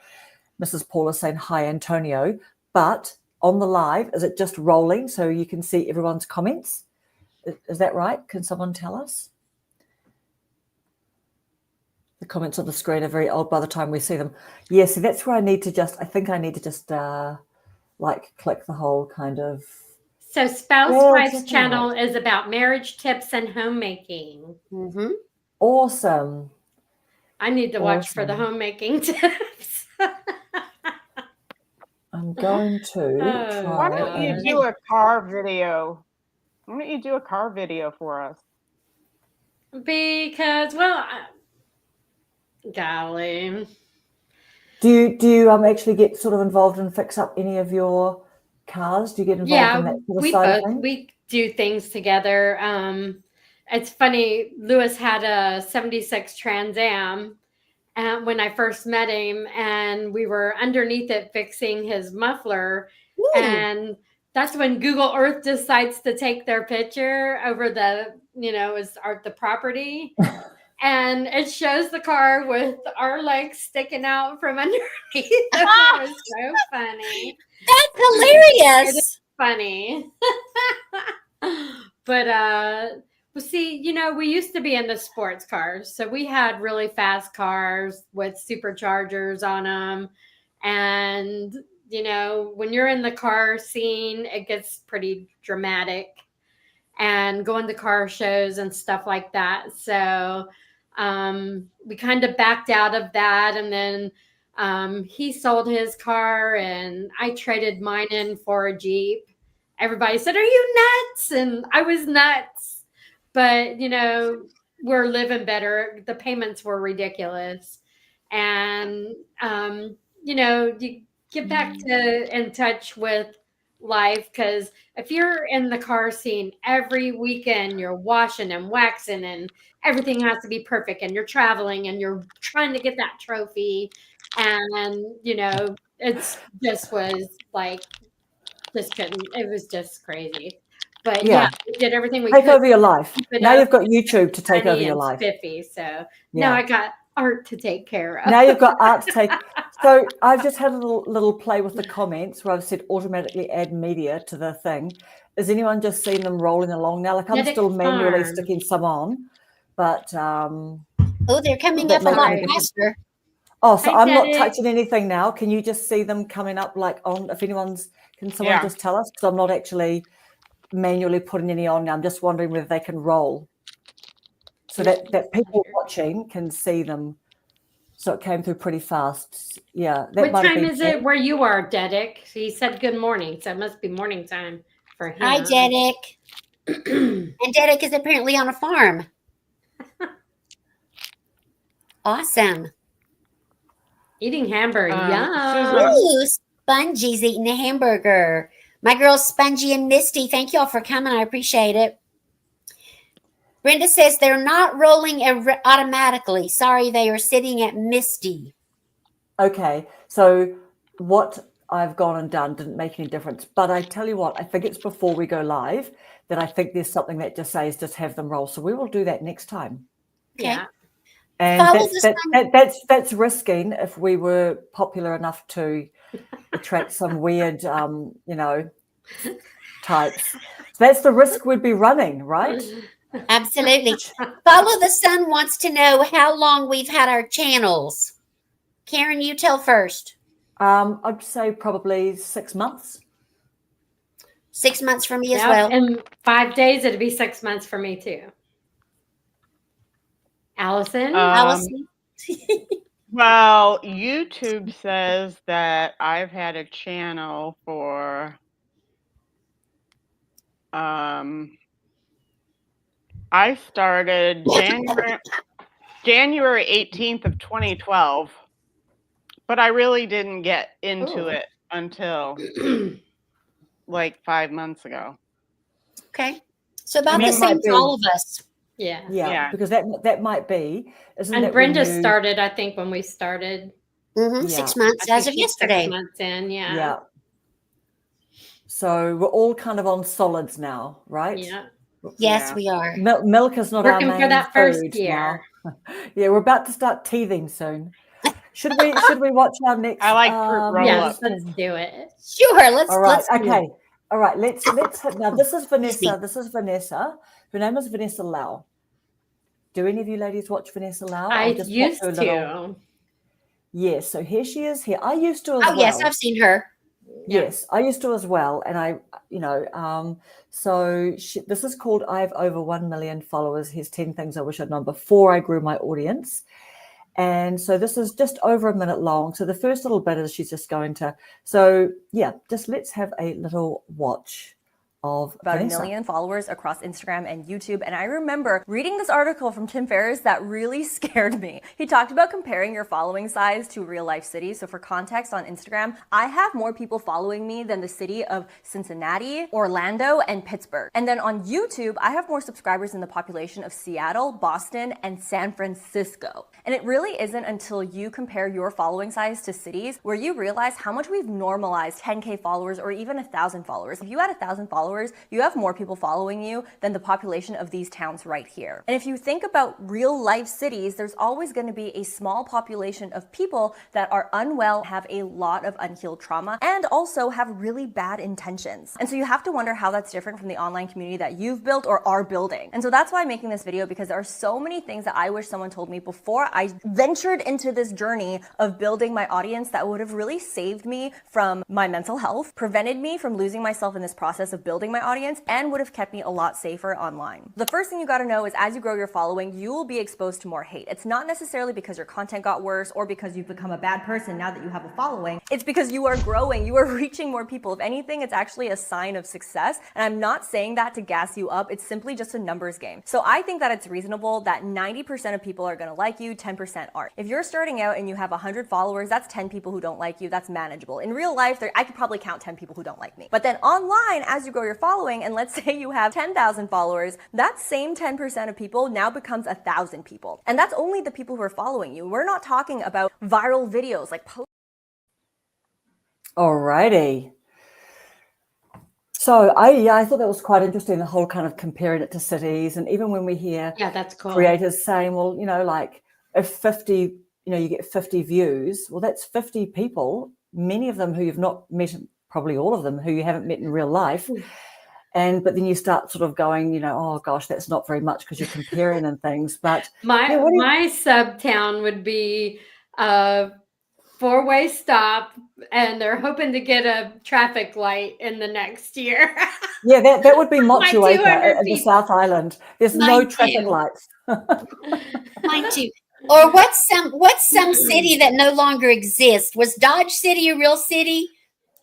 Mrs. Paula saying, hi, Antonio. But on the live, is it just rolling so you can see everyone's comments? Is that right? Can someone tell us? The comments on the screen are very old by the time we see them. Yeah, see, that's where I think I need to just like click the whole kind of. So Spouse Yeah, Wife's exactly channel right. is about marriage tips and homemaking. Mm-hmm. Awesome. I need to watch for the Awesome. homemaking tips. I'm going to Oh, try. Why don't you and do a car video? Why don't you do a car video for us? Because, well, golly. Do you actually get sort of involved and fix up any of your cars? Do you get involved in that sort of side of things? We do things together. It's funny. Lewis had a '76 Trans Am when I first met him, and we were underneath it fixing his muffler. Ooh. And that's when Google Earth decides to take their picture over the, the property. And it shows the car with our legs sticking out from underneath. It was so funny. That's hilarious. Funny. But well, see, we used to be into sports cars. So we had really fast cars with superchargers on them. And, when you're in the car scene, it gets pretty dramatic. And going to car shows and stuff like that. So we kind of backed out of that. And then he sold his car and I traded mine in for a Jeep. Everybody said, "Are you nuts?" And I was nuts. But, we're living better. The payments were ridiculous. And, you get back in touch with life, because if you're in the car scene every weekend, you're washing and waxing and everything has to be perfect, and you're traveling and you're trying to get that trophy, and it's just was like it was just just crazy. But yeah, we did everything we take could over your life. keep it Now up, you've got YouTube to take funny over your and life. spiffy. So now I got art to take care of. Now you've got art to take. So I've just had a little play with the comments where I've said automatically add media to the thing. Is anyone just seeing them rolling along now? Like I'm Medic still manually Farm. sticking some on, but Oh, they're coming that up a lot might be faster. oh, so Hi, I'm not Medic. touching anything now. Can you just see them coming up like on? If anyone's, can someone just tell us? Because I'm not actually manually putting any on now. I'm just wondering whether they can roll, so that people watching can see them. So it came through pretty fast. Yeah. That What might have time been is it where you are, Dedic? He said good morning, so it must be morning time for him. Hi, Dedic. And Dedic is apparently on a farm. Awesome. Eating hamburger. Susan. Ooh, Spongy's eating a hamburger. My girls Spongy and Misty, thank y'all for coming. I appreciate it. Brenda says they're not rolling automatically. Sorry, they are sitting at Misty. Okay. So what I've gone and done didn't make any difference. But I tell you what, I think it's before we go live that I think there's something that just says just have them roll. So we will do that next time. Okay. Yeah. And that's risking if we were popular enough to attract some weird, types. So that's the risk we'd be running, right? Absolutely. Follow the Sun wants to know how long we've had our channels. Karen, you tell first. I'd say probably 6 months. 6 months for me as well. In 5 days, it'd be 6 months for me too. Allison? Allison? Well, YouTube says that I've had a channel for I started January 18th of 2012, but I really didn't get into it until like 5 months ago. Okay. So about the same as all of us. Yeah. Because that might be. And Brenda started, I think, when we started. 6 months as of yesterday. 6 months in, Yeah. So we're all kind of on solids now, right? Yeah. Yes, we are. Milk is not working our main for that first food year. Now. Yeah, we're about to start teething soon. Should we watch our next? I like fruit roll Yes, up. let's do it. Sure. Let's. All right. Let's do Okay. it. All right. Let's now. This is Vanessa. This is Vanessa. Her name is Vanessa Lau. do any of you ladies watch Vanessa Lau? I I'll just pop used her a to. little. Yes, so here she is here. I used to as well. Yes, I've seen her. Yes, I used to as well. And I, this is called I Have Over 1 million followers. Here's 10 things I wish I'd known before I grew my audience. And so this is just over a minute long. So the first little bit is she's just going to, just let's have a little watch of about Vanessa. 1 million followers across Instagram and YouTube. And I remember reading this article from Tim Ferriss that really scared me. He talked about comparing your following size to real life cities. So for context, on Instagram, I have more people following me than the city of Cincinnati, Orlando, and Pittsburgh. And then on YouTube, I have more subscribers than the population of Seattle, Boston, and San Francisco. And it really isn't until you compare your following size to cities where you realize how much we've normalized 10K followers or even 1,000 followers. If you had 1,000 followers, you have more people following you than the population of these towns right here. And if you think about real life cities, there's always going to be a small population of people that are unwell, have a lot of unhealed trauma, and also have really bad intentions. And so you have to wonder how that's different from the online community that you've built or are building. And so that's why I'm making this video, because there are so many things that I wish someone told me before I ventured into this journey of building my audience that would have really saved me from my mental health, prevented me from losing myself in this process of building my audience, and would have kept me a lot safer online. The first thing you got to know is as you grow your following, you will be exposed to more hate. It's not necessarily because your content got worse or because you've become a bad person now that you have a following. It's because you are growing, you are reaching more people. If anything, it's actually a sign of success. And I'm not saying that to gas you up. It's simply just a numbers game. So I think that it's reasonable that 90% of people are going to like you, 10% aren't. If you're starting out and you have 100 followers, that's 10 people who don't like you. That's manageable. In real life, I could probably count 10 people who don't like me. But then online, as you grow your following, and let's say you have 10,000 followers, that same 10% of people now becomes 1,000 people. And that's only the people who are following you. We're not talking about viral videos like Alrighty. So I thought that was quite interesting, the whole kind of comparing it to cities. And even when we hear that's cool. creators saying, well, like if 50, you get 50 views, well, that's 50 people, many of them who you've not met, probably all of them who you haven't met in real life. But then you start sort of going, oh gosh, that's not very much because you're comparing and things. But my sub town would be a 4-way stop, and they're hoping to get a traffic light in the next year. Yeah, that would be Motueka at the people. South Island. There's no traffic lights. Mine too. Or what's some city that no longer exists? Was Dodge City a real city?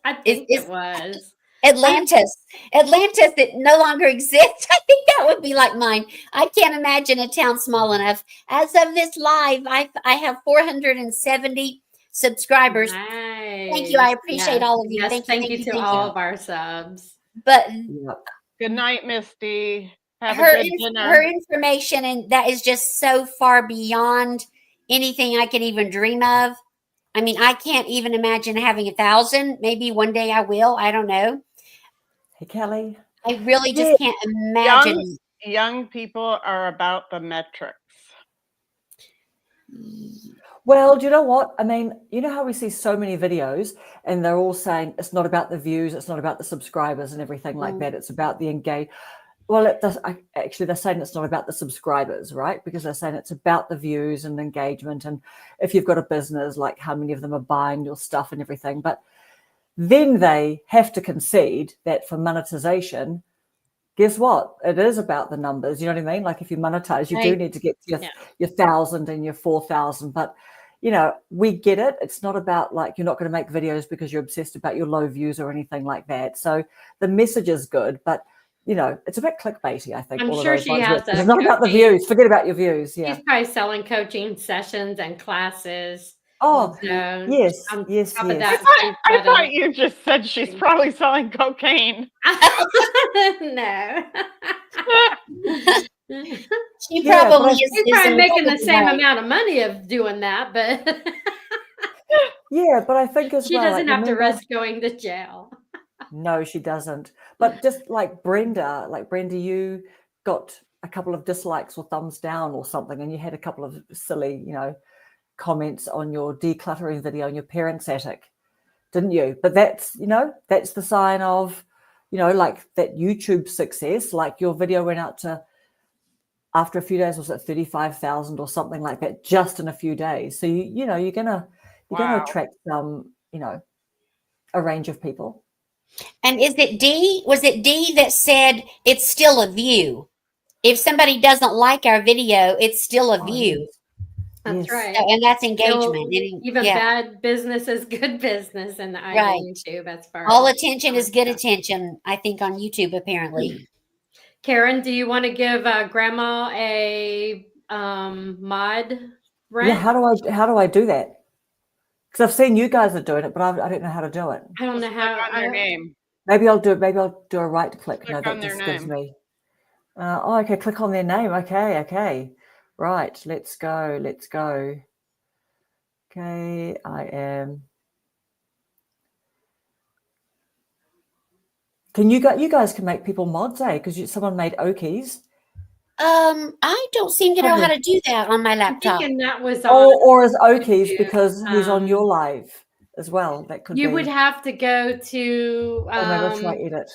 I think it was. Atlantis that no longer exists. I think that would be like mine. I can't imagine a town small enough. As of this live, I have 470 subscribers. Nice. Thank you. I appreciate all of you. Yes, thank you to all of our subs. But Good night, Misty. Have her a good dinner. her information, and that is just so far beyond anything I could even dream of. I mean, I can't even imagine having 1,000. Maybe one day I will. I don't know. Hey, Kelly. I really just can't imagine. Young people are about the metrics. Well, do you know what? I mean, you know how we see so many videos and they're all saying it's not about the views, it's not about the subscribers and everything like that. It's about the engage. Well, actually, they're saying it's not about the subscribers, right? Because they're saying it's about the views and engagement. And if you've got a business, like how many of them are buying your stuff and everything. But then they have to concede that for monetization, guess what? It is about the numbers. You know what I mean? Like if you monetize, you do need to get to your 1,000 and your 4,000. But, we get it. It's not about like you're not going to make videos because you're obsessed about your low views or anything like that. So the message is good, but it's a bit clickbaity, I think. I'm all sure of those she ones. has It's not about the views. Forget about your views. Yeah. She's probably selling coaching sessions and classes. Oh, So yes. I thought you just said she's probably selling cocaine. No. She probably is. She's probably making the same amount of money of doing that, but yeah, but I think as she well, doesn't have to risk going to jail. No, she doesn't. But just like Brenda, you got a couple of dislikes or thumbs down or something, and you had a couple of silly, comments on your decluttering video in your parents' attic, didn't you? But that's, that's the sign of, like that YouTube success. Like your video went out to after a few days, was it 35,000 or something like that, just in a few days. So you know, you're gonna attract a range of people. And is it Dee? Was it Dee that said it's still a view? If somebody doesn't like our video, it's still a Oh, view. That's yes. right. So, and that's Still, engagement. even Yeah. bad business is good business in the eye Right. of YouTube as far All as attention is good attention, I think, on YouTube, apparently. Karen, do you want to give Grandma a mod rent? Yeah, how do I do that? Because I've seen you guys are doing it, but I don't know how to do it. I don't know Just how. click on their name. Maybe I'll do a right click. No, Click that on their just gives name. me. Okay, click on their name. Okay. Right, let's go. Okay, I am. You guys can make people mods, eh? Because someone made Okies. I don't seem to know how to do that on my I'm laptop. thinking that was on. Or as Okies YouTube. because he's on your live as well. That could be. You would have to go to. Maybe I'll try edit.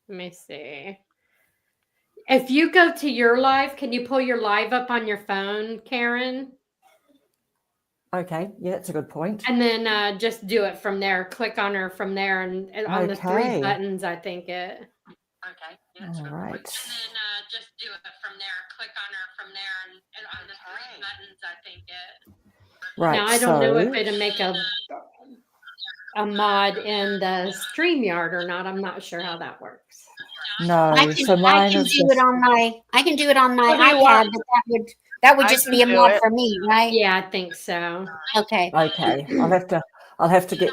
Let me see. If you go to your live, can you pull your live up on your phone, Karen? Okay, yeah, that's a good point. And then just do it from there. Click on her from there, and on the three Okay. buttons, I think it. Okay. All right. And then just do it from there. Click on her from there, and on the three buttons, I think it. Right. Now I don't know if it'll make a mod in the StreamYard or not. I'm not sure how that works. No, I can do it on my iPad, but that would just be a mod for me, right? Yeah, I think so. Okay. Okay. I'll have to get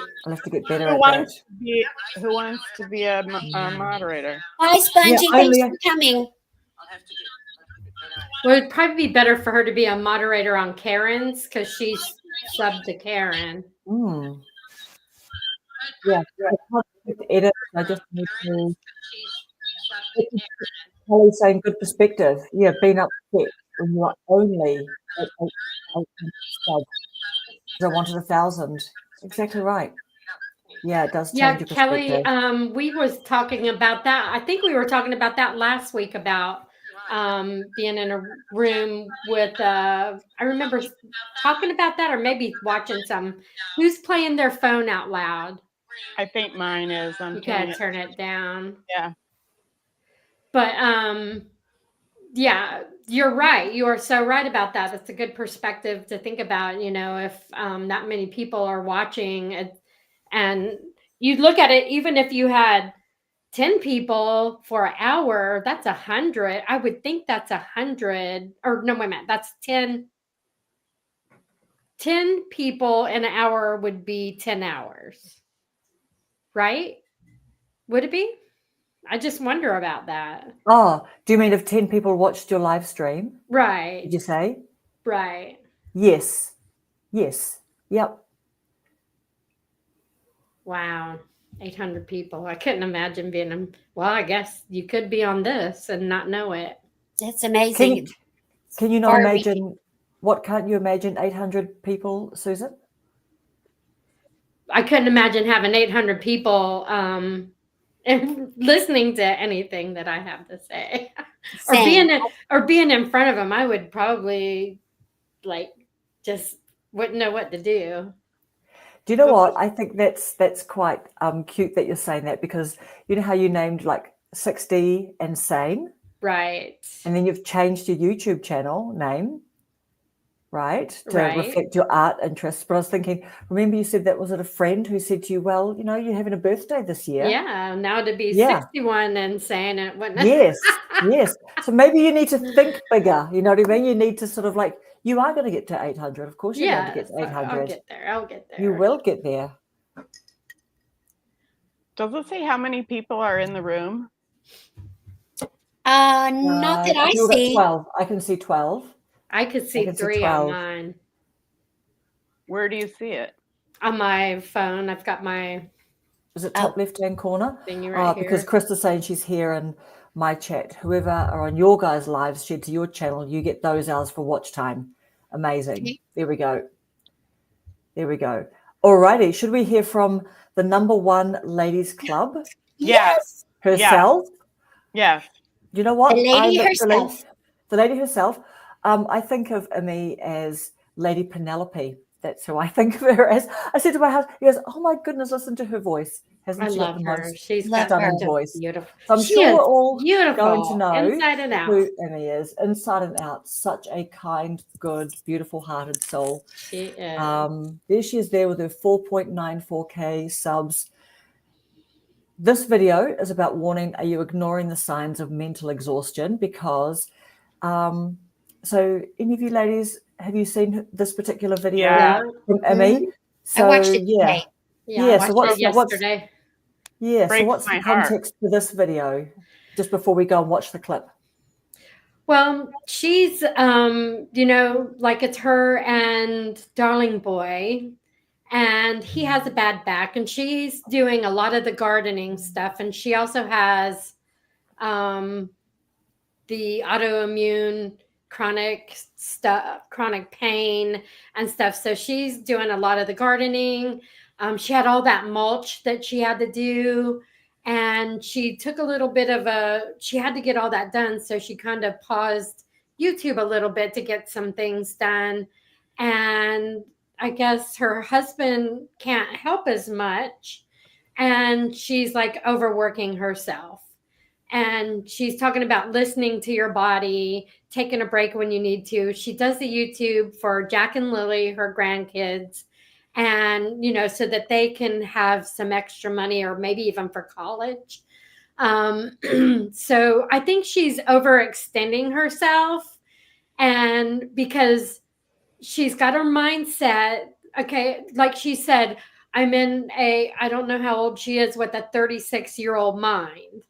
better Who at wants that. who wants to be a moderator? Bye, Spongy. Yeah, Thanks only- for coming. Well, it'd probably be better for her to be a moderator on Karen's because she's subbed to Karen. Yeah. I can't click edit. I just need to. Kelly saying good perspective. Yeah, being upset when you are only at 800 subs. I wanted 1,000. Exactly right. Yeah, it does change Yeah, your Kelly, perspective. we was talking about that. I think we were talking about that last week about being in a room with I remember talking about that or maybe watching who's playing their phone out loud. I think mine is. You gotta turn it down. Yeah. But yeah, you're right. You are so right about that. That's a good perspective to think about, if that many people are watching and you look at it, even if you had 10 people for an hour, that's 100. I would think that's 100 or no, wait a minute. That's 10 people in an hour would be 10 hours, right? Would it be? I just wonder about that. Oh, do you mean if 10 people watched your live stream? Right. Did you say? Right. Yes. Yep. Wow. 800 people. I couldn't imagine being well, I guess you could be on this and not know it. That's amazing. Can you not imagine can't you imagine 800 people, Susan? I couldn't imagine having 800 people and listening to anything that I have to say. or being in front of them. I would probably just wouldn't know what to do. Do you know what? I think that's quite cute that you're saying that, because you know how you named 60 and Sane? Right. And then you've changed your YouTube channel name, right? To reflect your art interests. But I was thinking, remember you said was it a friend who said to you, well, you're having a birthday this year. Yeah, now to be 61 and Sane and whatnot. Yes. So maybe you need to think bigger. You know what I mean? You need to sort of you are going to get to 800. Of course you're going to get to 800. I'll get there. You will get there. Does it say how many people are in the room? Not that I see. 12. I can see 12. I could see 3 on mine. Where do you see it? On my phone. I've got my... Is it top left-hand corner? Thingy right here. Because Krista's saying she's here in my chat. Whoever are on your guys' lives shared to your channel, you get those hours for watch time. Amazing. Okay. There we go. Alrighty. Should we hear from the #1 ladies club? Yes. Herself? Yes. You know what? The lady herself. the lady herself. I think of Emmy as Lady Penelope. That's who I think of her as. I said to my husband, he goes, "Oh my goodness, listen to her voice. Hasn't I she got love the her. most She's Love got her. stunning such a voice?" beautiful. So I'm She sure is we're all beautiful, going to know inside and out. who Emmy is, inside and out. Such a kind, good, beautiful-hearted soul. She is. There she is there with her 4.94K subs. This video is about warning, are you ignoring the signs of mental exhaustion? Because, so any of you ladies, have you seen this particular video Yeah. from Emmy? So, I watched it yeah. today. Yeah, Yeah, I so watched it what's yesterday. so Breaks what's the my heart. context for this video? Just before we go and watch the clip. Well, she's, like it's her and Darling Boy, and he has a bad back, and she's doing a lot of the gardening stuff, and she also has the autoimmune chronic stuff, chronic pain and stuff. So she's doing a lot of the gardening. She had all that mulch that she had to do. And she took a little bit of she had to get all that done. So she kind of paused YouTube a little bit to get some things done. And I guess her husband can't help as much. And she's like overworking herself. And she's talking about listening to your body, taking a break when you need to. She does the YouTube for Jack and Lily, her grandkids, and so that they can have some extra money or maybe even for college. So I think she's overextending herself, and because she's got her mindset, okay, like she said, I'm in I don't know how old she is, with a 36-year-old mind.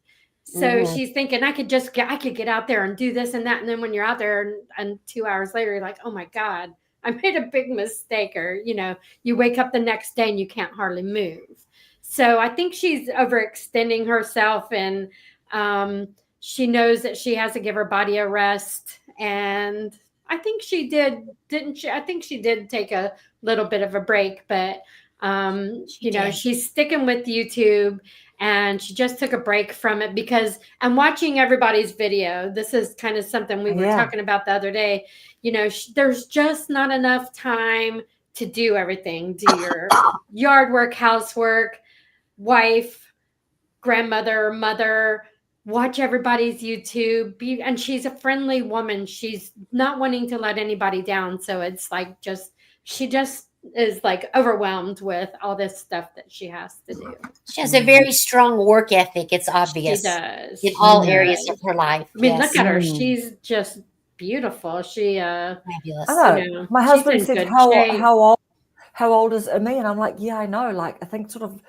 So she's thinking, I could get out there and do this and that. And then when you're out there and 2 hours later, you're like, oh my God, I made a big mistake. Or, you wake up the next day and you can't hardly move. So I think she's overextending herself, and she knows that she has to give her body a rest. And I think she did, didn't she? I think she did take a little bit of a break, but she's sticking with YouTube. And she just took a break from it because I'm watching everybody's video. This is kind of something we were talking about the other day. There's just not enough time to do everything. Do your yard work, housework, wife, grandmother, mother, watch everybody's YouTube. And she's a friendly woman. She's not wanting to let anybody down. So it's like she just is like overwhelmed with all this stuff that she has to do. She has a very strong work ethic. It's obvious. She does. In all areas of her life. I mean, look at her. She's just beautiful. She fabulous. I know. My husband said, how old is Emmy? And I'm like, yeah, I know. Like, I think sort of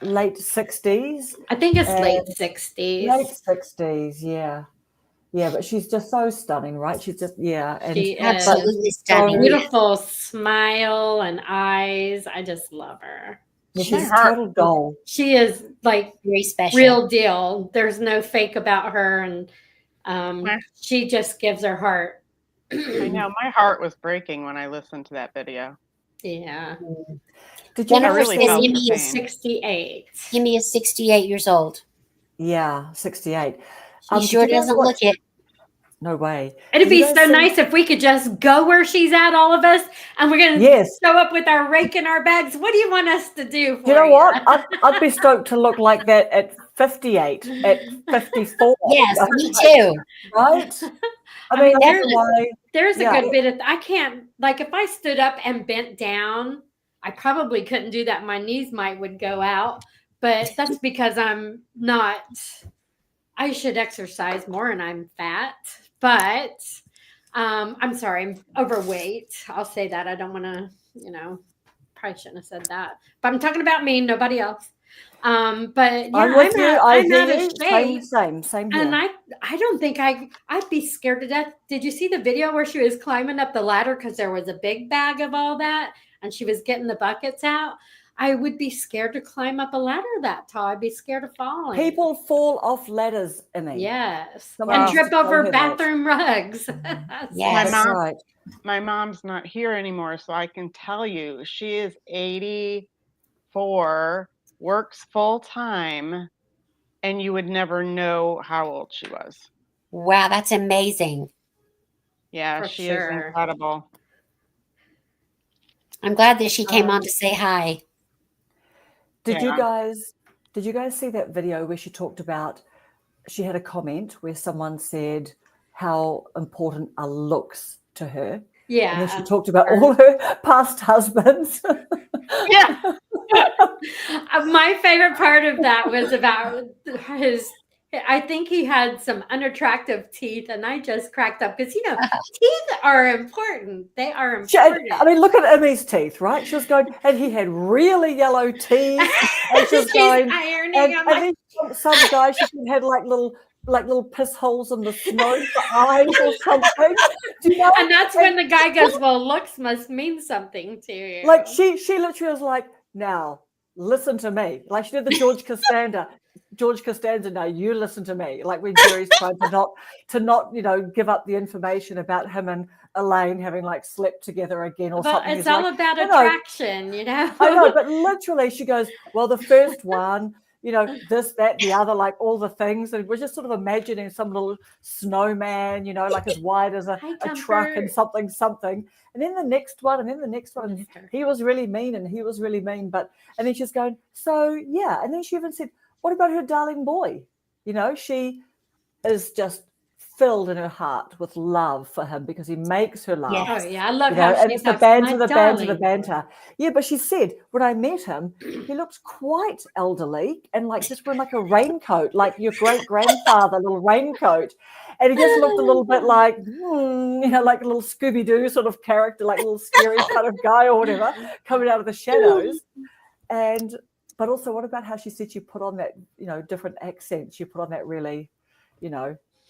late 60s. I think it's late 60s. Late 60s, yeah. Yeah, but she's just so stunning, right? She's just, and she absolutely stunning. Beautiful smile and eyes. I just love her. Yeah, she's total gold. She is like very special, real deal. There's no fake about her, and she just gives her heart. I know, my heart was breaking when I listened to that video. Yeah. Did you really felt Emmy the is same. 68? Emmy is 68 years old. Yeah, 68. She sure doesn't look it. No way. It'd be so nice if we could just go where she's at, all of us, and we're going to show up with our rake in our bags. What do you want us to do for you? Know what? I'd be stoked to look like that at 58, at 54. Yes, me too. Right? I mean, there's a good bit of, I can't, like if I stood up and bent down, I probably couldn't do that. My knees would go out, but that's because I'm not, I should exercise more and I'm fat, but I'm sorry, I'm overweight. I'll say that. I don't want to, probably shouldn't have said that, but I'm talking about me, nobody else. But yeah, I'm with you. I'm out of shape. Same here. And I don't think I'd be scared to death. Did you see the video where she was climbing up the ladder because there was a big bag of all that and she was getting the buckets out? I would be scared to climb up a ladder that tall. I'd be scared of falling. People fall off ladders, Emmy. Yes. And trip over bathroom rugs. Yes. My mom's not here anymore, so I can tell you she is 84, works full time, and you would never know how old she was. Wow, that's amazing. Yeah, For she is sure. incredible. I'm glad that she came on to say hi. Did you Yeah. guys see that video where she talked about, she had a comment where someone said how important are looks to her? And then she Yeah. talked about all her past husbands. Yeah. My favorite part of that was about his. I think he had some unattractive teeth, and I just cracked up because teeth are important. They are important. I mean, look at Emmy's teeth, right? She was going, and he had really yellow teeth, and she was She's going, ironing. and I'm like, then some guy she had like little piss holes in the snow for eyes or something. Do you know? and that's when the guy goes, "Well, looks must mean something to you." Like she literally was like, now listen to me. Like she did the George Costanza, now you listen to me. Like when Jerry's trying to not give up the information about him and Elaine having like slept together again or Well, something. it's He's all like, about no, attraction, I know, but literally she goes, well, the first one, this, that, the other, like all the things. And we're just sort of imagining some little snowman, like as wide as a truck and something. And then the next one, and he was really mean and he was really mean. And then she's going, so yeah. And then she even said, what about her darling boy? She is just filled in her heart with love for him because he makes her laugh. Yes. Oh yeah, I love how and she it's the talks, banter, "My the banter, the darling." banter. Yeah, but she said when I met him, he looked quite elderly and like just wearing like a raincoat, like your great grandfather, little raincoat, and he just looked a little bit like, like a little Scooby Doo sort of character, like a little scary kind of guy or whatever, coming out of the shadows. But also, what about how she said she put on that, different accent? She put on that really,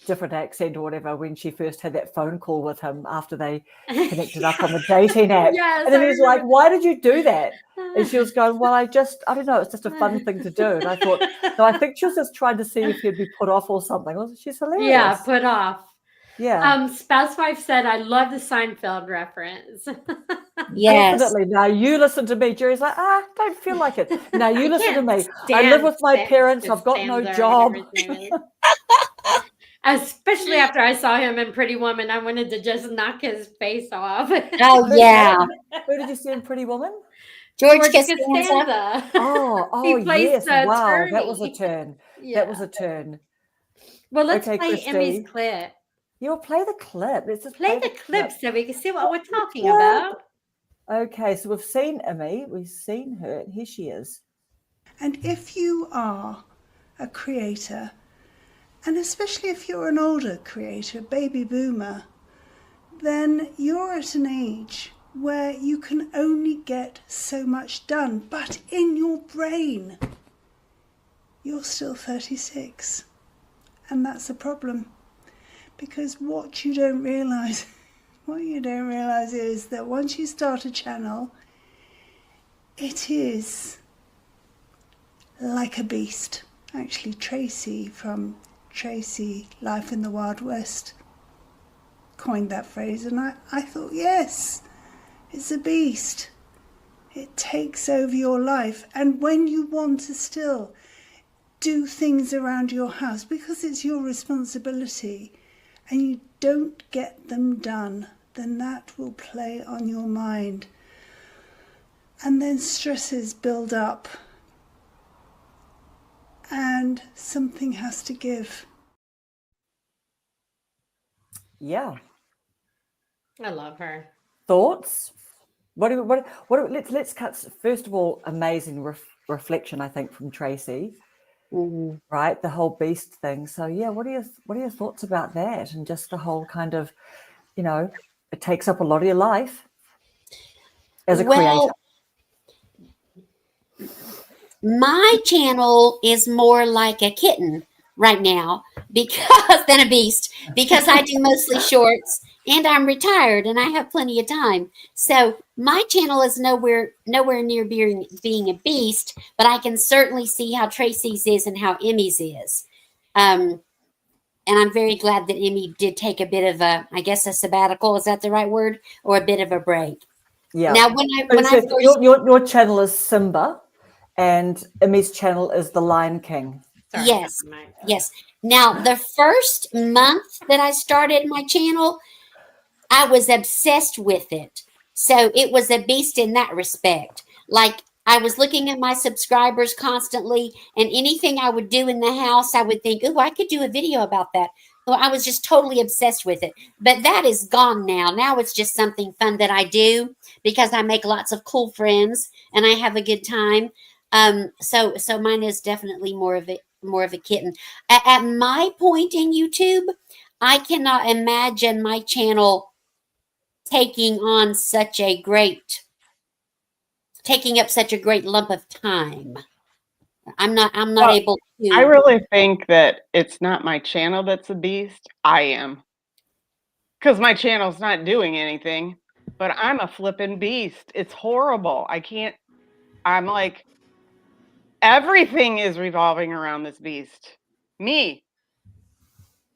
different accent or whatever when she first had that phone call with him after they connected up on the dating app. Yes, and then I he's like, remember why did you do that? And she was going, well, I don't know, it's just a fun thing to do. And I thought, no, I think she was just trying to see if he'd be put off or something. She's hilarious. Yeah, put off. Yeah. Spouse Wife said, I love the Seinfeld reference. Yes. Definitely. Now you listen to me. Jerry's like, don't feel like it. Now you listen to me. I live with my parents. I've got no job. Especially after I saw him in Pretty Woman, I wanted to just knock his face off. Oh, yeah. Who did you see in Pretty Woman? George Costanza. Oh, He plays yes. the Wow, attorney. that was a turn. Yeah. That was a turn. Well, let's Okay, play Christy. Emmy's clip. You'll play the clip. Let's just Play the clip so we can see what we're talking about. Okay, so we've seen Emmy. We've seen her. And here she is. And if you are a creator, and especially if you're an older creator, baby boomer, then you're at an age where you can only get so much done. But in your brain, you're still 36. And that's a problem. Because what you don't realize is that once you start a channel, it is like a beast. Actually, Tracy from Tracy Life in the Wild West coined that phrase, and I thought, yes, it's a beast. It takes over your life, and when you want to still do things around your house because it's your responsibility and you don't get them done, then that will play on your mind, and then stresses build up and something has to give. Yeah. I love her. Thoughts? Let's cut. First of all, amazing reflection, I think, from Tracy. Mm-hmm. Right, the whole beast thing. So yeah, what are your thoughts about that? And just the whole kind of, it takes up a lot of your life as a creator. My channel is more like a kitten right now than a beast, because I do mostly shorts and I'm retired and I have plenty of time. So my channel is nowhere near being a beast, but I can certainly see how Tracy's is and how Emmy's is. And I'm very glad that Emmy did take a bit of a sabbatical. Is that the right word? Or a bit of a break. Yeah. Now, your channel is Simba, and Emmy's channel is The Lion King. Sorry, yes. Now, the first month that I started my channel, I was obsessed with it. So it was a beast in that respect. Like I was looking at my subscribers constantly, and anything I would do in the house, I would think, oh, I could do a video about that. Well, I was just totally obsessed with it. But that is gone now. Now it's just something fun that I do because I make lots of cool friends and I have a good time. So mine is definitely more of a kitten. At my point in YouTube, I cannot imagine my channel taking up such a great lump of time. I'm not Well, able to. I really think that it's not my channel that's a beast. I am. Because my channel's not doing anything, but I'm a flippin' beast. It's horrible. I'm like, everything is revolving around this beast. Me.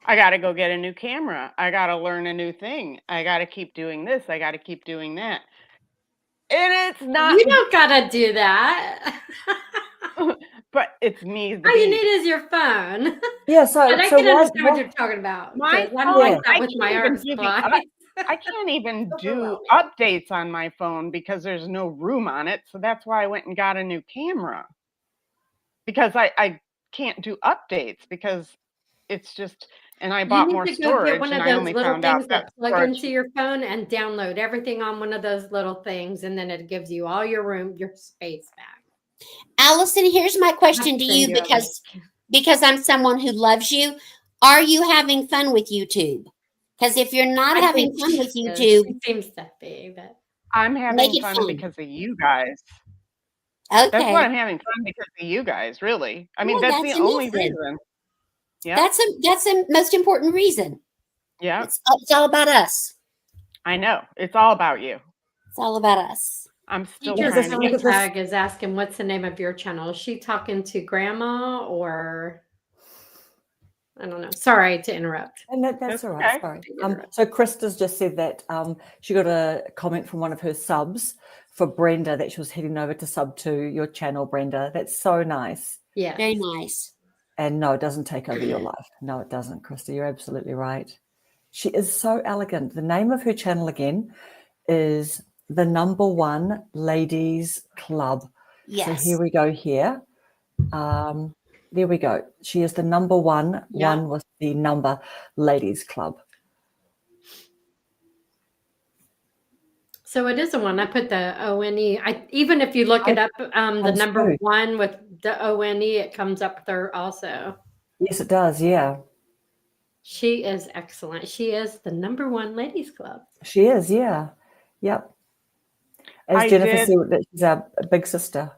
I got to go get a new camera. I got to learn a new thing. I got to keep doing this. I got to keep doing that. And it's not. You don't gotta do that. But it's me. All you need is your phone. Yeah, so And I so can why, understand what you're talking about. My Because I'm phone, like that I with my can't art even do supplies. I can't even do updates on my phone because there's no room on it. So that's why I went and got a new camera. Because I can't do updates because it's just, and I You bought need more to go get storage one and of I those only little found out things that that plug storage. into your phone and download everything on one of those little things, and then it gives you all your room, your space back. Allison, here's my question to you because I'm someone who loves you. Are you having fun with YouTube? Because if you're not having fun with YouTube, she seems to be, but I'm make having it fun fun. because of you guys. Okay. That's why I'm having fun, because of you guys, really. I mean, Well, that's the that's only enough then. reason. Yeah. That's the most important reason. Yeah. It's all about us. I know. It's all about you. It's all about us. I'm still Teacher trying to Silly get Tag is asking, what's the name of your channel? Is she talking to grandma or I don't know. Sorry to interrupt. And that's all right. okay. Sorry. So Krista's just said that she got a comment from one of her subs for Brenda that she was heading over to sub to your channel, Brenda. That's so nice. Yeah. Very nice. And no, it doesn't take over your life. No, it doesn't, Krista. You're absolutely right. She is so elegant. The name of her channel again is the #1 Ladies Club. Yes. So here we go here. There we go. She is the #1 one with the number Ladies Club. So it is a one. I put the ONE. Even if you look it up, the #1 with the ONE, it comes up there also. Yes, it does. Yeah. She is excellent. She is the #1 Ladies Club. She is. Yeah. Yep. As Jennifer said, that she's a big sister.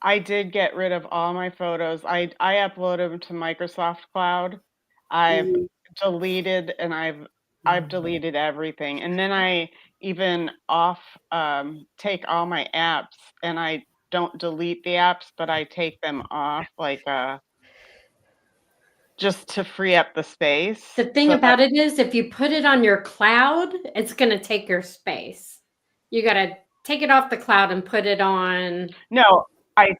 I did get rid of all my photos. I uploaded them to Microsoft Cloud. I've deleted and I've deleted everything. And then I even take all my apps, and I don't delete the apps, but I take them off just to free up the space. The thing about it is, if you put it on your cloud, it's going to take your space. You got to take it off the cloud and put it on. No, I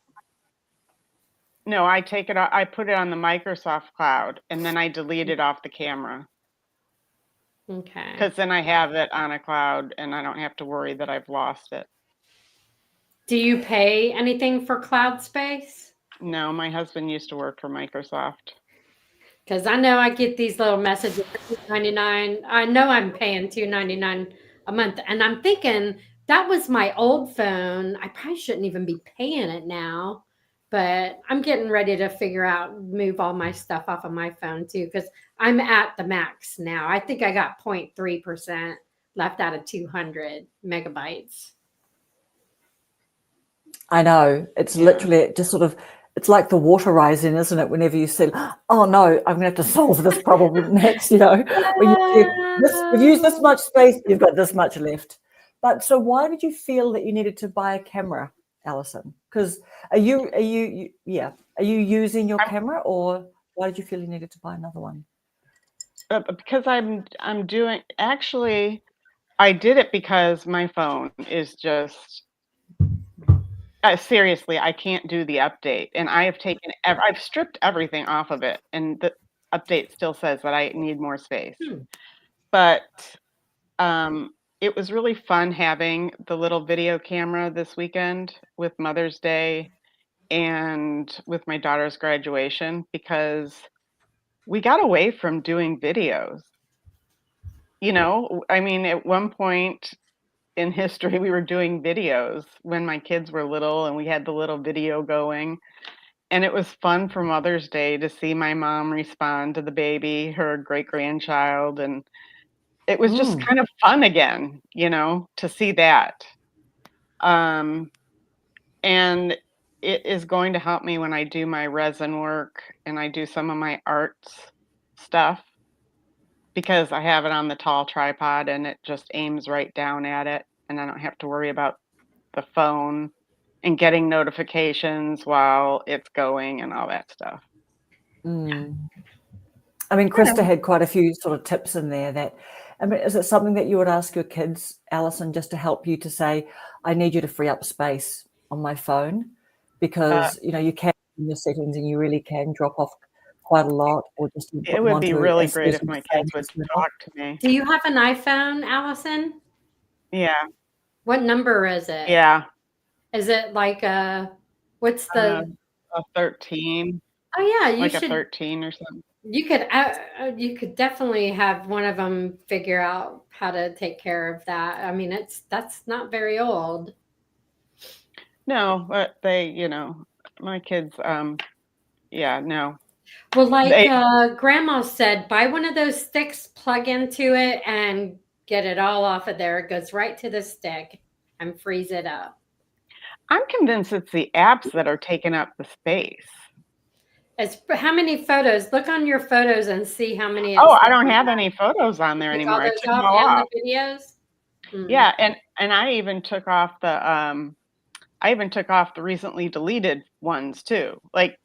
take it. I put it on the Microsoft Cloud, and then I delete it off the camera. Okay. Because then I have it on a cloud, and I don't have to worry that I've lost it. Do you pay anything for cloud space? No, my husband used to work for Microsoft. Because I know I get these little messages for $2.99. I know I'm paying $2.99 a month, and I'm thinking that was my old phone. I probably shouldn't even be paying it now. But I'm getting ready to move all my stuff off of my phone too, because I'm at the max now. I think I got 0.3% left out of 200 megabytes. I know. It's literally just sort of, it's like the water rising, isn't it? Whenever you say, oh no, I'm going to have to solve this problem next, when you've used this much space, you've got this much left. But so why did you feel that you needed to buy a camera, Allison? Because are you using your camera, or why did you feel you needed to buy another one? Because I'm doing, actually, I did it because my phone is just, seriously, I can't do the update, and I've stripped everything off of it, and the update still says that I need more space. But it was really fun having the little video camera this weekend with Mother's Day and with my daughter's graduation, because we got away from doing videos. I mean, at one point in history, we were doing videos when my kids were little and we had the little video going. And it was fun for Mother's Day to see my mom respond to the baby, her great grandchild. And it was just kind of fun again, to see that. And it is going to help me when I do my resin work and I do some of my arts stuff, because I have it on the tall tripod and it just aims right down at it. And I don't have to worry about the phone and getting notifications while it's going and all that stuff. I mean, Krista had quite a few sort of tips in there is it something that you would ask your kids, Allison, just to help you to say, I need you to free up space on my phone? Because, you can in your settings and you really can drop off quite a lot, or just it would be really great if my kids would talk to me. Do you have an iPhone, Allison? Yeah. What number is it? Yeah. Is it like what's the a 13? Oh yeah, like a 13 or something. You could definitely have one of them figure out how to take care of that. I mean, that's not very old. No, but they, my kids, yeah, no. Well, Grandma said, buy one of those sticks, plug into it, and get it all off of there. It goes right to the stick and freeze it up. I'm convinced it's the apps that are taking up the space. It's how many photos? Look on your photos and see how many. Oh, I don't have any photos on there anymore. I took them all off. The videos. Yeah, and I even took off the recently deleted ones too. Like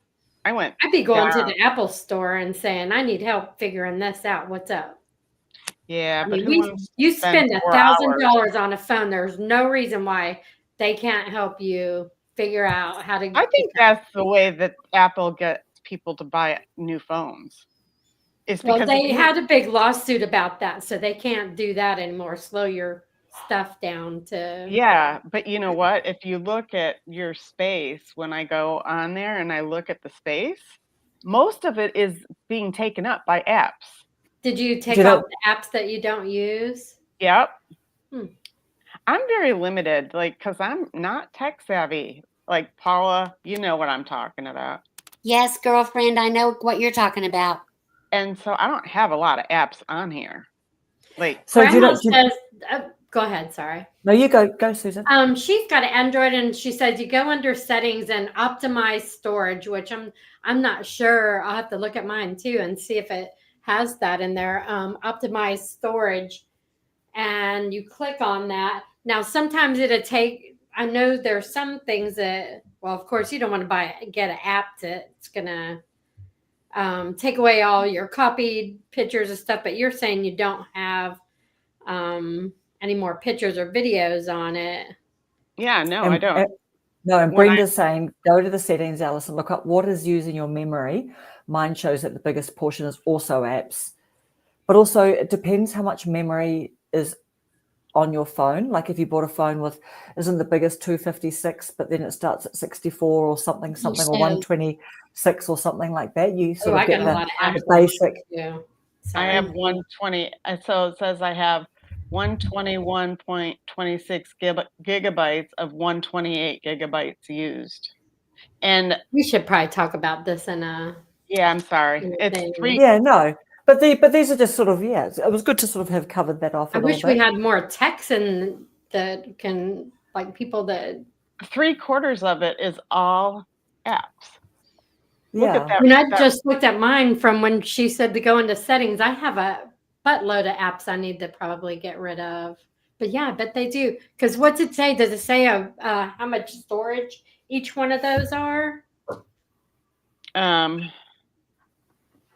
I'd be going to the Apple store and saying, I need help figuring this out. What's up? Yeah, I mean, you spend $1,000 on a phone. There's no reason why they can't help you figure out how to. I think that's the way that Apple gets people to buy new phones. Well, they had a big lawsuit about that, so they can't do that anymore. Slow your stuff down to. Yeah, but you know what? If you look at your space, when I go on there and I look at the space, most of it is being taken up by apps. Did you take off the apps that you don't use? Yep. I'm very limited, because I'm not tech savvy. Like Paula, you know what I'm talking about. Yes, girlfriend, I know what you're talking about. And so I don't have a lot of apps on here. So Grandma says, go ahead, sorry. No, you go, Susan. She's got an Android, and she says you go under settings and optimize storage, which I'm not sure. I'll have to look at mine too and see if it has that in there. Optimize storage, and you click on that. Now, sometimes it'll take. I know there's some things that, well, of course, you don't want to get an app it's gonna take away all your copied pictures and stuff. But you're saying you don't have any more pictures or videos on it. Yeah, no, I don't. No, and Brenda's saying, go to the settings, Allison, look up what is using your memory. Mine shows that the biggest portion is also apps. But also, it depends how much memory is on your phone. Like if you bought a phone isn't the biggest 256, but then it starts at 64 or something, or 126 or something like that. You sort of get the basic. Yeah. I have 120. So it says I have 121.26 gigabytes of 128 gigabytes used. And we should probably talk about this in a. Yeah, I'm sorry. It's 3. Yeah, no. But these are just sort of, it was good to sort of have covered that off. I wish we had more text in that can, people that. 3/4 of it is all apps. Yeah. Look at that. When I just looked at mine from when she said to go into settings, I have a buttload of apps I need to probably get rid of. But yeah, I bet they do. Because what's it say? Does it say how much storage each one of those are?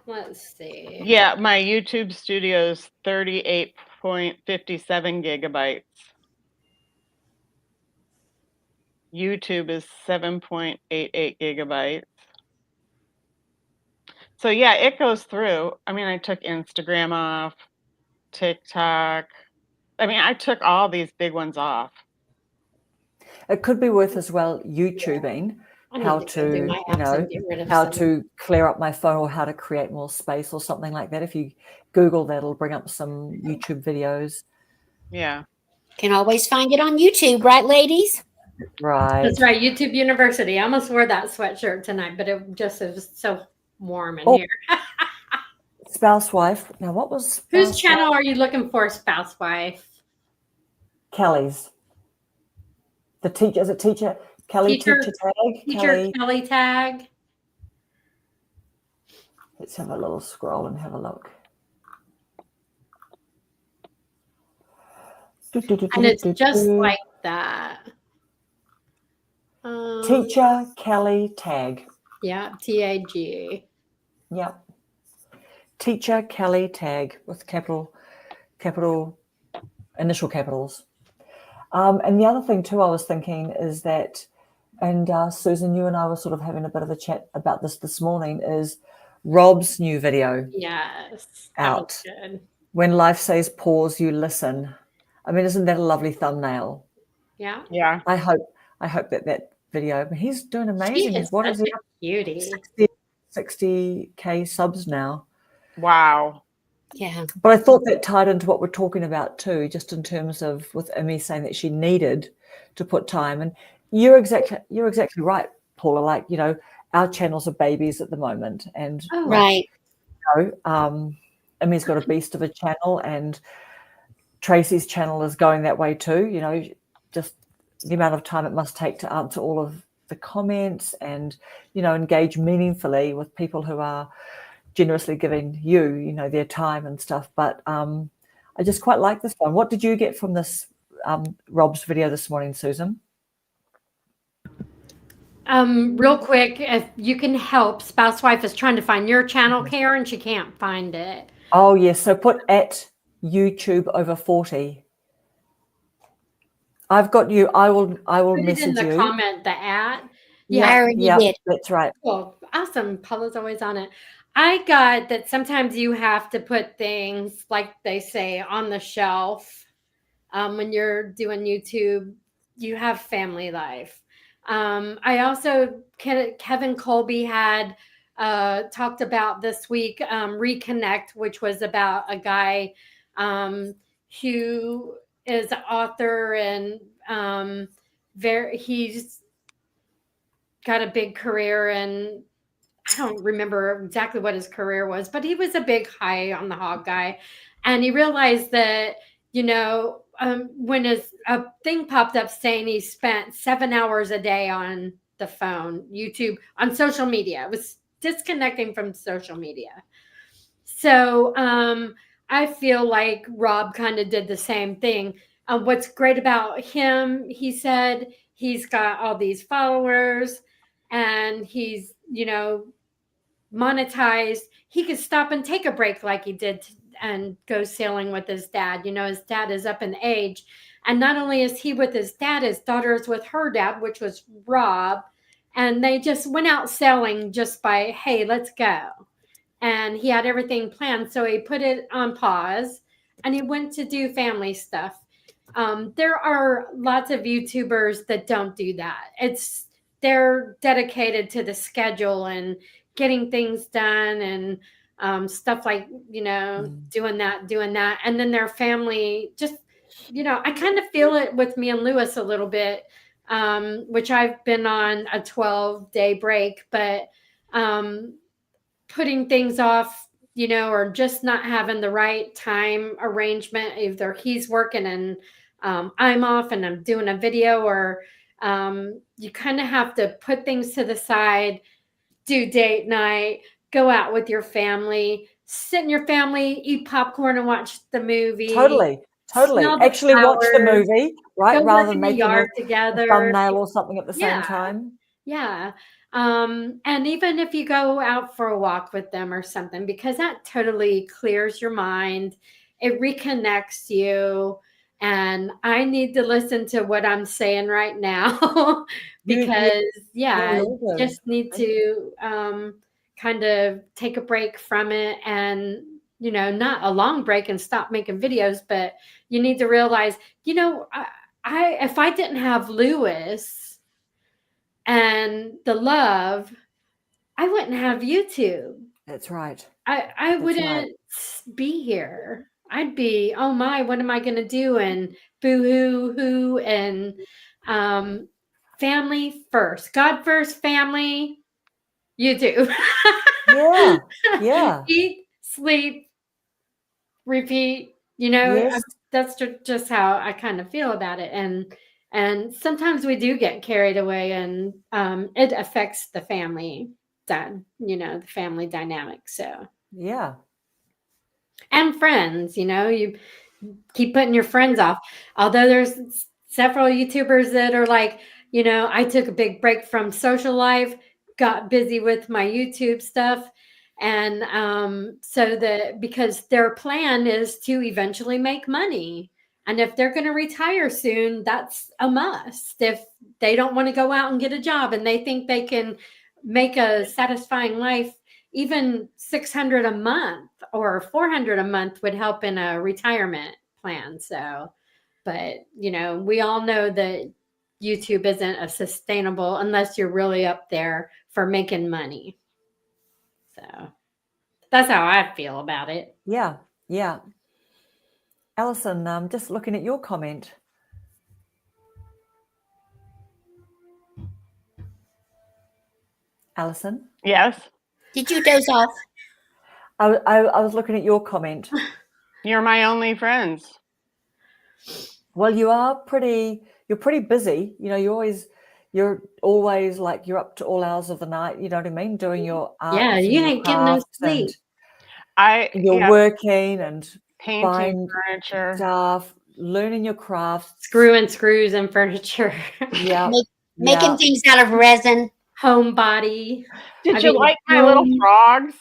Let's see. Yeah, my YouTube studio is 38.57 gigabytes. YouTube is 7.88 gigabytes. So yeah, it goes through. I mean, I took Instagram off, TikTok, I mean, I took all these big ones off. It could be worth as well YouTubing I need how to go do to, my you apps and know, get rid of how some. to clear up my phone or how to create more space or something like that. If you Google that, it'll bring up some YouTube videos. Yeah. Can always find it on YouTube, right, ladies? Right. That's right, YouTube University. I almost wore that sweatshirt tonight, but it just is so warm in Oh. here. Spouse wife. Now, what was Whose spouse channel wife? are you looking for, spouse wife? Kelly's. The teacher, is it teacher Kelly? Teacher Tag? Teacher Kelly tag. Let's have a little scroll and have a look. And it's just like that. Teacher Kelly Tag. Yeah, TAG. Yep. Teacher Kelly Tag with capital initial capitals. And the other thing too, I was thinking is that, and Susan, you and I were sort of having a bit of a chat about this morning, is Rob's new video Yes. out. That was good. When life says pause, you listen. I mean, isn't that a lovely thumbnail? Yeah. Yeah. I hope that video, but he's doing amazing. She is What is such he? a cutie. 60K subs now. Wow. Yeah. But I thought that tied into what we're talking about too, just in terms of with Emmy saying that she needed to put time. And you're exactly right, Paula. Like, you know, our channels are babies at the moment, and Oh, Right. you know, Emmy's got a beast of a channel, and Tracy's channel is going that way too. You know, just the amount of time it must take to answer all of the comments and, you know, engage meaningfully with people who are generously giving you know, their time and stuff. But I just quite like this one. What did you get from this Rob's video this morning, Susan? Real quick, if you can help, spouse wife is trying to find your channel, Karen. She can't find it. Oh yes, so put at YouTube over 40. I've got you. I will Put it message in the you. comment, the at. Yeah, I already did. that's right. Cool. Awesome. Paula's always on it. I got that sometimes you have to put things, like they say, on the shelf. When you're doing YouTube, you have family life. I also, Kevin Colby had talked about this week, Reconnect, which was about a guy who is an author and he's got a big career, and I don't remember exactly what his career was, but he was a big high on the hog guy. And he realized that, you know, when a thing popped up saying he spent 7 hours a day on the phone, YouTube, on social media, it was disconnecting from social media. So I feel like Rob kind of did the same thing. What's great about him, he said he's got all these followers and he's, you know, monetized. He could stop and take a break like he did and go sailing with his dad. You know, his dad is up in age. And not only is he with his dad, his daughter is with her dad, which was Rob. And they just went out sailing just by, hey, let's go. And he had everything planned. So he put it on pause and he went to do family stuff. There are lots of YouTubers that don't do that. They're dedicated to the schedule and getting things done and stuff like, you know, doing that. And then their family just, you know, I kind of feel it with me and Lewis a little bit, which I've been on a 12-day break, but putting things off, you know, or just not having the right time arrangement. Either he's working and I'm off and I'm doing a video, or you kind of have to put things to the side, do date night, go out with your family, sit in your family, eat popcorn and watch the movie. Totally. Smell the Actually watch the flowers, movie, right? go Rather work than in the making yard a together. thumbnail or something at the same Yeah. time. Yeah. And even if you go out for a walk with them or something, because that totally clears your mind, it reconnects you. And I need to listen to what I'm saying right now because, I just need to kind of take a break from it and not a long break and stop making videos, but you need to realize, if I didn't have Lewis and the love, I wouldn't have YouTube. That's right. I wouldn't be here. I'd be, oh my, what am I going to do? And boo hoo, and family first, God first, family, YouTube. Yeah. Eat, sleep, repeat. Yes. That's just how I kind of feel about it. And sometimes we do get carried away, and it affects the family, the family dynamic. So Yeah. and friends, you keep putting your friends off. Although there's several YouTubers that are like, I took a big break from social life, got busy with my YouTube stuff. And because their plan is to eventually make money. And if they're going to retire soon, that's a must. If they don't want to go out and get a job and they think they can make a satisfying life, even $600 a month or $400 a month would help in a retirement plan. So, but we all know that YouTube isn't a sustainable unless you're really up there for making money. So that's how I feel about it. Yeah. Allison, just looking at your comment. Allison? Yes. Did you doze off? I was looking at your comment. You're my only friends. Well, you're pretty busy. You're always like you're up to all hours of the night. You know what I mean? Doing your art. Yeah, you ain't getting no sleep. You're working and painting buying furniture, stuff, learning your craft, screwing screws and furniture. Yeah, making things out of resin. Homebody. Did you like my little frogs?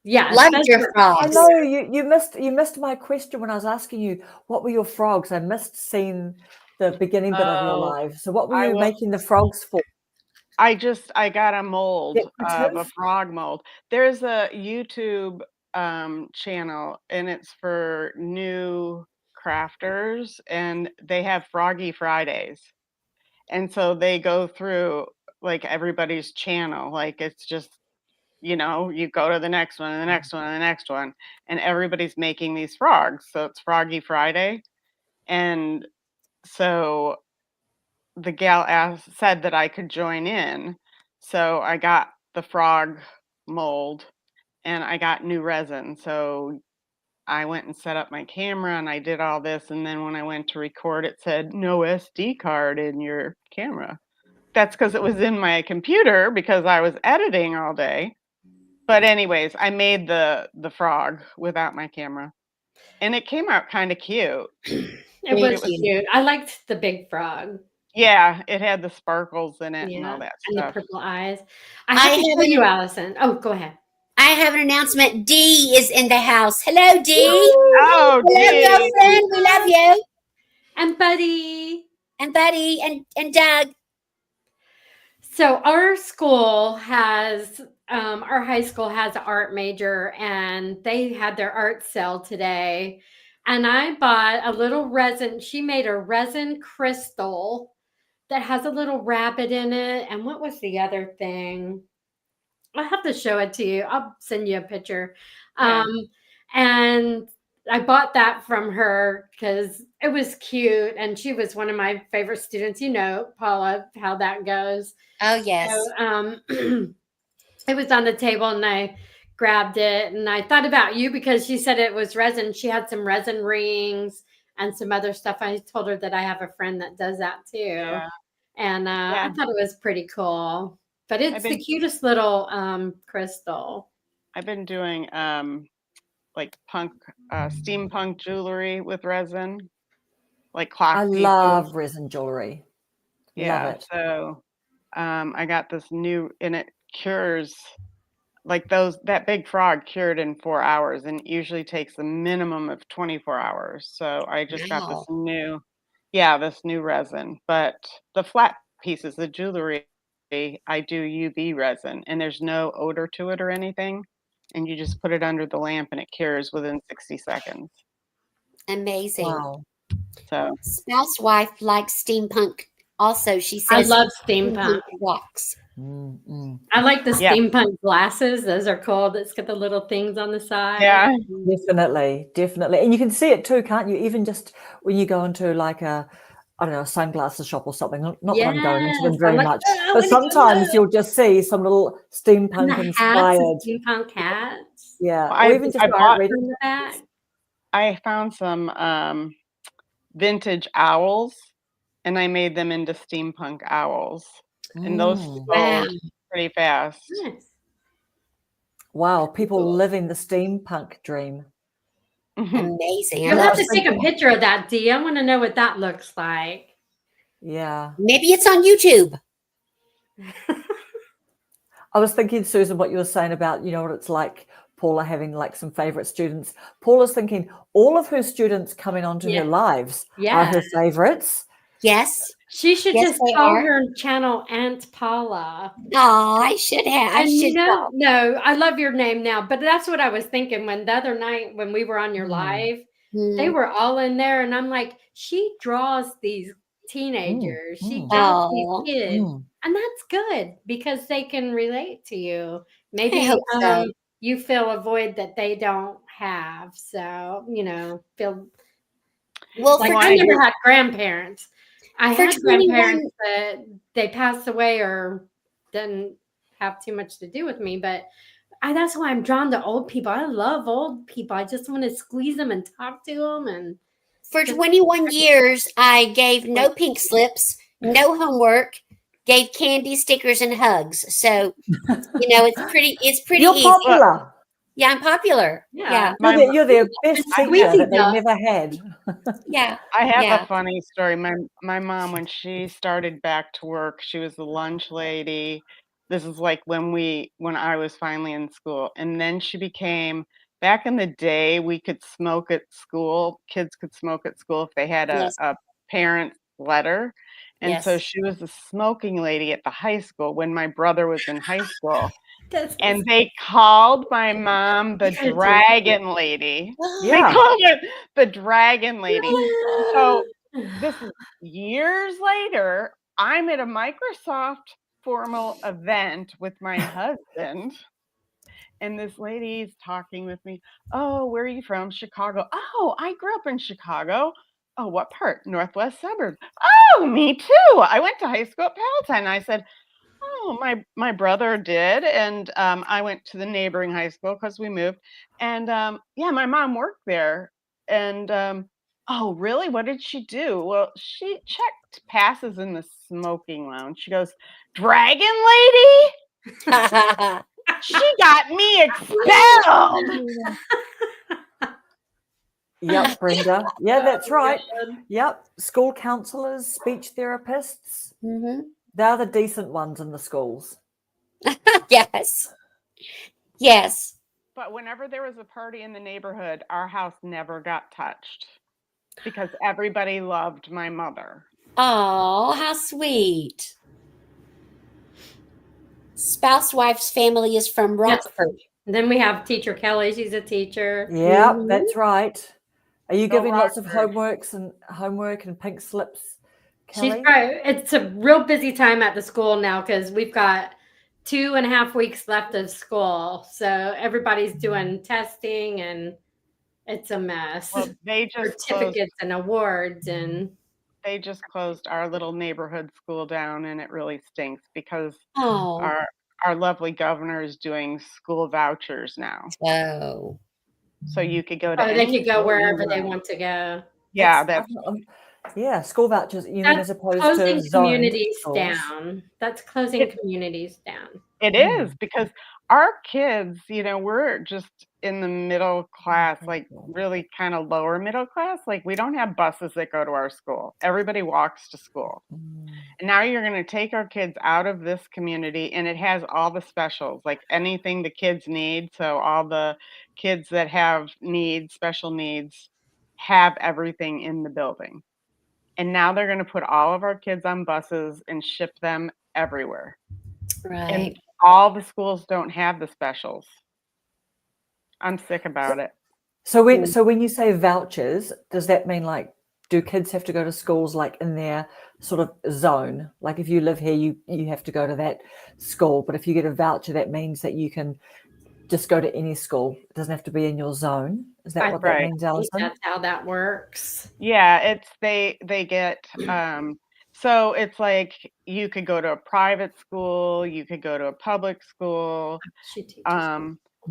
Yeah, loved your frogs. I know you missed my question when I was asking you what were your frogs. I missed seeing the beginning bit of your live. So what were you making the frogs for? I got a mold of a frog mold. There's a YouTube channel, and it's for new crafters, and they have Froggy Fridays. And so they go through like everybody's channel. Like it's just, you go to the next one and the next one and the next one, and everybody's making these frogs. So it's Froggy Friday. And so the gal said that I could join in. So I got the frog mold and I got new resin. So I went and set up my camera and I did all this. And then when I went to record, it said no SD card in your camera. That's because it was in my computer because I was editing all day. But anyways, I made the frog without my camera. And it came out kind of cute. It was cute. I liked the big frog. Yeah, it had the sparkles in it and all that stuff. And the purple eyes. I have to show you, Allison. Oh, go ahead. I have an announcement. Dee is in the house. Hello, Dee. Oh, Dee. Hello, girlfriend. We love you. And Buddy. And Doug. So our school has, our high school has an art major, and they had their art sale today. And I bought a little resin. She made a resin crystal that has a little rabbit in it. And what was the other thing? I'll have to show it to you. I'll send you a picture. Yeah. And I bought that from her because it was cute. And she was one of my favorite students. You know, Paula, how that goes. Oh, yes. So, it was on the table and I grabbed it. And I thought about you because she said it was resin. She had some resin rings and some other stuff. I told her that I have a friend that does that too. Yeah. And I thought it was pretty cool. But it's the cutest little crystal. I've been doing like steampunk jewelry with resin, like clock I pieces. love resin jewelry. Yeah, Love it. so I got this new, and it cures like that big frog cured in 4 hours, and it usually takes a minimum of 24 hours. So I just got this new resin. But the flat pieces, the jewelry, I do UV resin, and there's no odor to it or anything. and you just put it under the lamp and it cures within 60 seconds. Amazing. Wow. So Spouse wife likes steampunk. Also, she I says love steampunk. rocks. I like the Yeah. steampunk glasses. Those are cool. It's got the little things on the side. yeah, Definitely. And you can see it too, can't you? Even just when you go into like a sunglasses shop or something. Not that I'm going into them Yes, very I'm like, much, "Oh, I but wanna go sometimes look." you'll just see some little And steampunk the hats, inspired. and steampunk hats Yeah. I- Or even just I bought- reading. in the back. I found some vintage owls, and I made them into steampunk owls, and those Wow. sold pretty fast. Yes. Wow, people living the steampunk dream. Amazing. I You'll love have to it. take a picture of that, Dee. I want to know what that looks like. Yeah. Maybe it's on YouTube. I was thinking, Susan, what you were saying about, what it's like, Paula having like some favorite students. Paula's thinking all of her students coming onto Yeah. her lives are Yeah. her favorites. Yes. She should Yes, just they call are. her channel Aunt Paula. Oh, I should have. I And should know. no, I love your name now, but that's what I was thinking when the other night when we were on your Mm. live, they were all in there, and I'm like, she draws these teenagers, she draws Oh. these kids, Mm. and that's good because they can relate to you. Maybe hope so. you fill a void that they don't have, so feel Well, like for I never had grandparents. I For had 21 grandparents, but they passed away or didn't have too much to do with me. But that's why I'm drawn to old people. I love old people. I just want to squeeze them and talk to them. And for 21 years, I gave no pink slips, no homework, gave candy, stickers, and hugs. So, it's pretty You're easy. popular. Yeah, I'm popular. Yeah. Yeah. You're their best I teacher really that they love- never had. Yeah. I have Yeah. a funny story. My mom, when she started back to work, she was the lunch lady. This is like when I was finally in school, and then she became. Back in the day, we could smoke at school. Kids could smoke at school if they had Yes. a parent letter, and so Yes. she was the smoking lady at the high school when my brother was in high school. That's And they called my mom the Because- dragon lady. They Yeah. called her the dragon lady. So this is years later. I'm at a Microsoft formal event with my husband, and this lady's talking with me. Oh, where are you from? Chicago. Oh, I grew up in Chicago. Oh, what part? Northwest suburbs. Oh, me too. I went to high school at Palatine. I said, oh, my brother did, and I went to the neighboring high school because we moved. And yeah, my mom worked there. And oh, really? What did she do? Well, she checked passes in the smoking lounge. She goes, dragon lady? She got me expelled. Yep, Brenda. Yeah, that's right. Yep. School counselors, speech therapists. Mhm. They're the decent ones in the schools. Yes. Yes. But whenever there was a party in the neighborhood, our house never got touched because everybody loved my mother. Oh, how sweet. Spouse wife's family is from Yes. Rockford. And then we have teacher Kelly. She's a teacher. Yeah, Mhm. that's right. Are you Go giving lots of Rockford. homework and pink slips, Kelly? It's a real busy time at the school now because we've got 2.5 weeks left of school. So everybody's doing testing and it's a mess. Well, they just closed, Certificates and awards and our little neighborhood school down, and it really stinks because Oh. our lovely governor is doing school vouchers now, Oh. so you could go to they any could go school you wherever they want. want to go. Yeah, that's Yeah, school vouchers. You mean That's as opposed to closing zoned communities schools? down. That's closing communities down. it is because our kids, we're just in the middle class, like really kind of lower middle class. Like we don't have buses that go to our school. Everybody walks to school. And now you're going to take our kids out of this community, and it has all the specials, like anything the kids need. So all the kids that have needs, special needs, have everything in the building. And now they're going to put all of our kids on buses and ship them everywhere. Right. And all the schools don't have the specials. I'm sick about it. So when you say vouchers, does that mean like, do kids have to go to schools like in their sort of zone? Like if you live here, you have to go to that school. But if you get a voucher, that means that you can just go to any school. It doesn't have to be in your zone. Is that what that Right. means, I think Allison? that's how that works. Yeah, it's they get so it's like you could go to a private school, you could go to a public school. She teaches.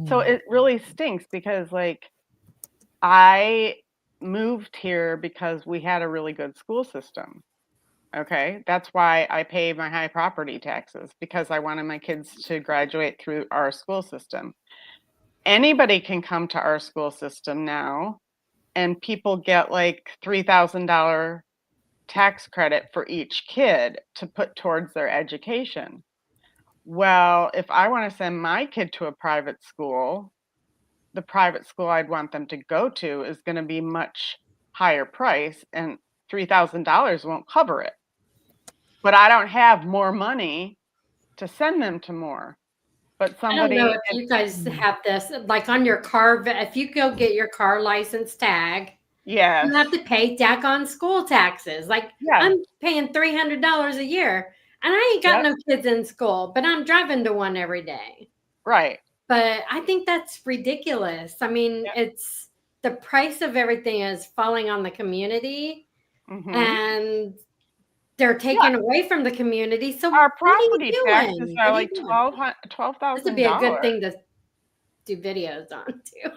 So it really stinks because like I moved here because we had a really good school system. Okay, that's why I pay my high property taxes, because I wanted my kids to graduate through our school system. Anybody can come to our school system now, and people get like $3,000 tax credit for each kid to put towards their education. Well, if I want to send my kid to a private school, the private school I'd want them to go to is going to be much higher price, and $3,000 won't cover it. But I don't have more money to send them to more. But I don't somebody, know if you guys have this, like on your car, if you go get your car license tag, yes, you have to pay daggone school taxes. Like yeah, I'm paying $300 a year and I ain't got Yep. no kids in school, but I'm driving to one every day. right. But I think that's ridiculous. I mean, Yep. it's the price of everything is falling on the community Mhm. and they're taking away from the community. So Our what are you property doing? taxes are What are like you doing? This would be a good $12,000. thing to do videos on too.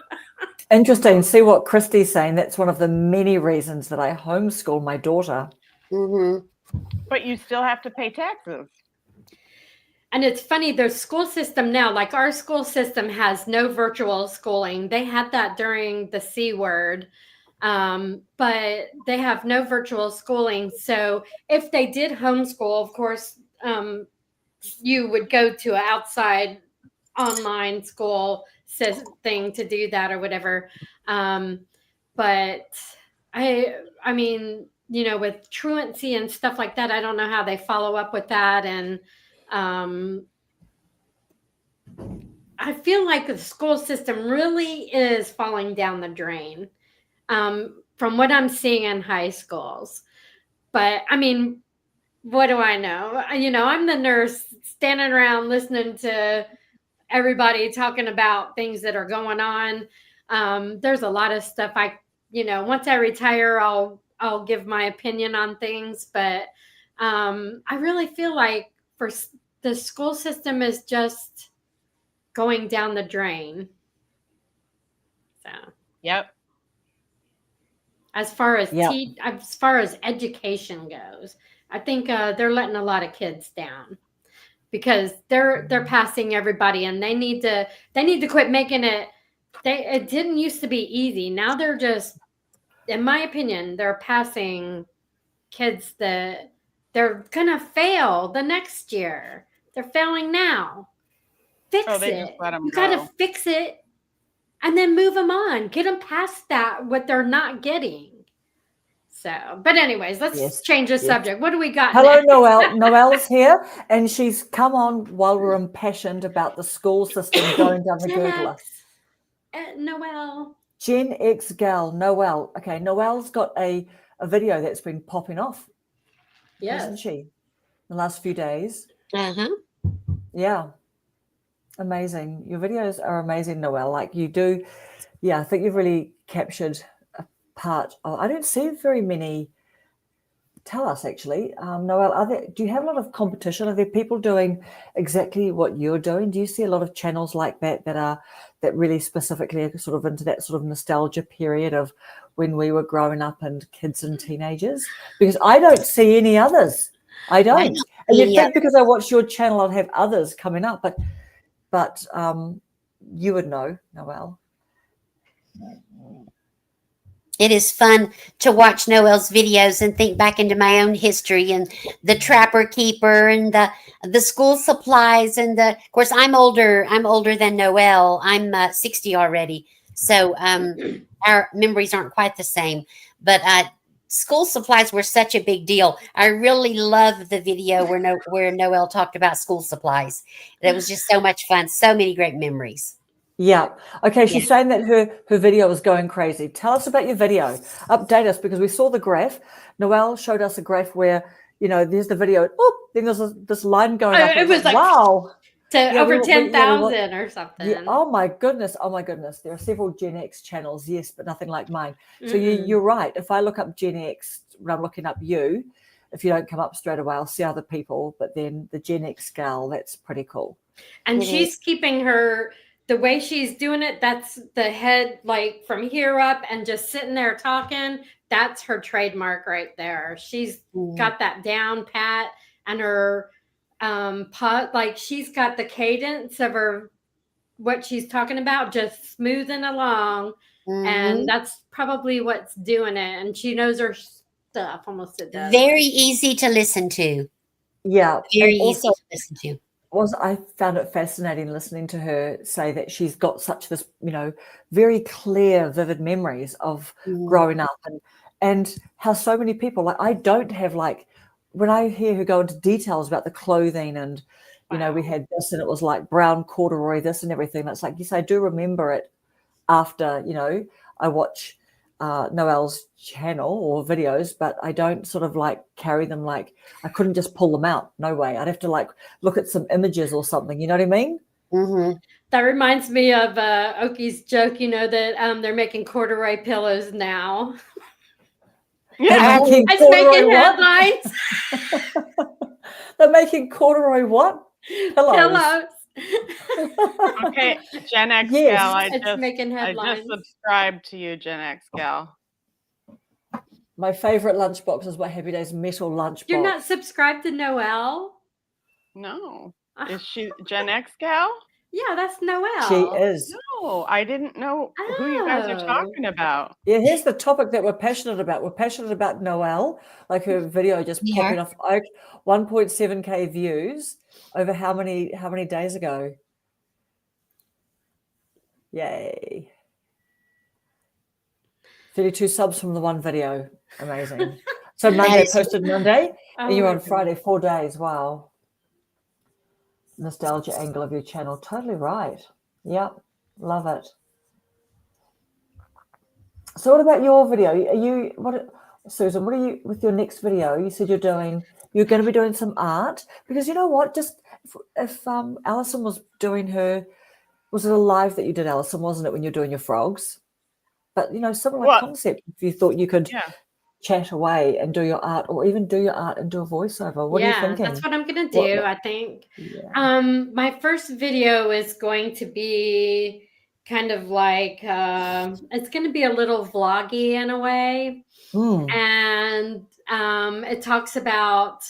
Interesting. See what Christy's saying. That's one of the many reasons that I homeschool my daughter. Mm-hmm. But you still have to pay taxes. And it's funny, their school system now, like our school system has no virtual schooling. They had that during the C word, but they have no virtual schooling. So if they did homeschool, of course, you would go to an outside online school thing to do that or whatever. But I mean, you know, with truancy and stuff like that, I don't know how they follow up with that. And I feel like the school system really is falling down the drain from what I'm seeing in high schools. But I mean, what do I know? You know, I'm the nurse standing around listening to everybody talking about things that are going on. There's a lot of stuff once I retire, I'll give my opinion on things. But I really feel like for the school system is just going down the drain. So, Yep. as far as Yep. as far as education goes, I think they're letting a lot of kids down because they're passing everybody, and they need to quit making it. It didn't used to be easy. Now they're just, in my opinion, they're passing kids that they're gonna fail the next year. They're failing now. Fix They it. just let 'em You gotta go. fix it and then move them on. Get them past that, what they're not getting. So, but anyways, let's change the subject. What do we got Hello, next? Noelle. Noelle's here, and she's come on while we're impassioned about the school system going down the Gen Googler. X, Noelle. Gen X gal, Noelle. Okay, Noelle's got a video that's been popping off, hasn't Yes. she? The last few days. Uh-huh. Yeah. Amazing. Your videos are amazing, Noelle. Like you do. Yeah, I think you've really captured a part of, I don't see very many. Tell us actually, Noelle, do you have a lot of competition? Are there people doing exactly what you're doing? Do you see a lot of channels like that that really specifically are sort of into that sort of nostalgia period of when we were growing up and kids and teenagers? Because I don't see any others. I don't. And you'd think because I watch your channel, I'd have others coming up, but you would know, Noelle. It is fun to watch Noelle's videos and think back into my own history and the Trapper Keeper and the school supplies and of course I'm older than Noelle. I'm 60 already, so our memories aren't quite the same. But school supplies were such a big deal. I really love the video where Noelle talked about school supplies. That was just so much fun. So many great memories. Yeah. Okay. She's Yeah. saying that her video is going crazy. Tell us about your video. Update us, because we saw the graph. Noelle showed us a graph where, there's the video. Oh, then there's this line going up. It was like wow. to Yeah, over we 10,000 or something. Yeah. Oh my goodness. Oh my goodness. There are several Gen X channels, yes, but nothing like mine. So Mm-mm. you're right. If I look up Gen X, when I'm looking up you, if you don't come up straight away, I'll see other people. But then the Gen X scale, that's pretty cool. And she's keeping the way she's doing it, that's the head like from here up and just sitting there talking. That's her trademark right there. She's got that down pat, and her like she's got the cadence of what she's talking about, just smoothing along. And that's probably what's doing it. And she knows her stuff almost to death. Very easy to listen to. Yeah. Very and easy also, to listen to. I found it fascinating listening to her say that she's got such this, very clear, vivid memories of growing up, and how so many people, like, I don't have, like, when I hear her go into details about the clothing and, we had this and it was like brown corduroy, this and everything. That's like, yes, I do remember it after, I watch Noelle's channel or videos, but I don't sort of like carry them. Like, I couldn't just pull them out. No way. I'd have to like look at some images or something. You know what I mean? Mm-hmm. That reminds me of Oki's joke, that they're making corduroy pillows now. Yeah, It's making headlines. They're making corduroy what? Pillows. Okay, Gen X Yes. gal, I just subscribed to you, Gen X gal. My favorite lunchbox is my Happy Days metal lunchbox. You're not subscribed to Noelle? No. Is she Gen X gal? Yeah, that's Noelle. She is. No, I didn't know who you guys are talking about. Yeah, here's the topic that we're passionate about. We're passionate about Noelle, like her video just popping off. 1.7K views over how many days ago? Yay. 32 subs from the one video. Amazing. So Monday, posted Monday, and you're on Friday, 4 days. Wow. Nostalgia angle of your channel. Totally right. Yep. Love it. So what about your video? Susan, what are you with your next video? You said you're going to be doing some art, because you know what? Just if Allison was doing was it a live that you did, Allison, wasn't it, when you're doing your frogs? But similar concept. If you thought you could chat away and do your art, or even do your art and do a voiceover. What are you thinking? That's what I'm gonna do. I think my first video is going to be kind of like it's going to be a little vloggy in a way, and it talks about,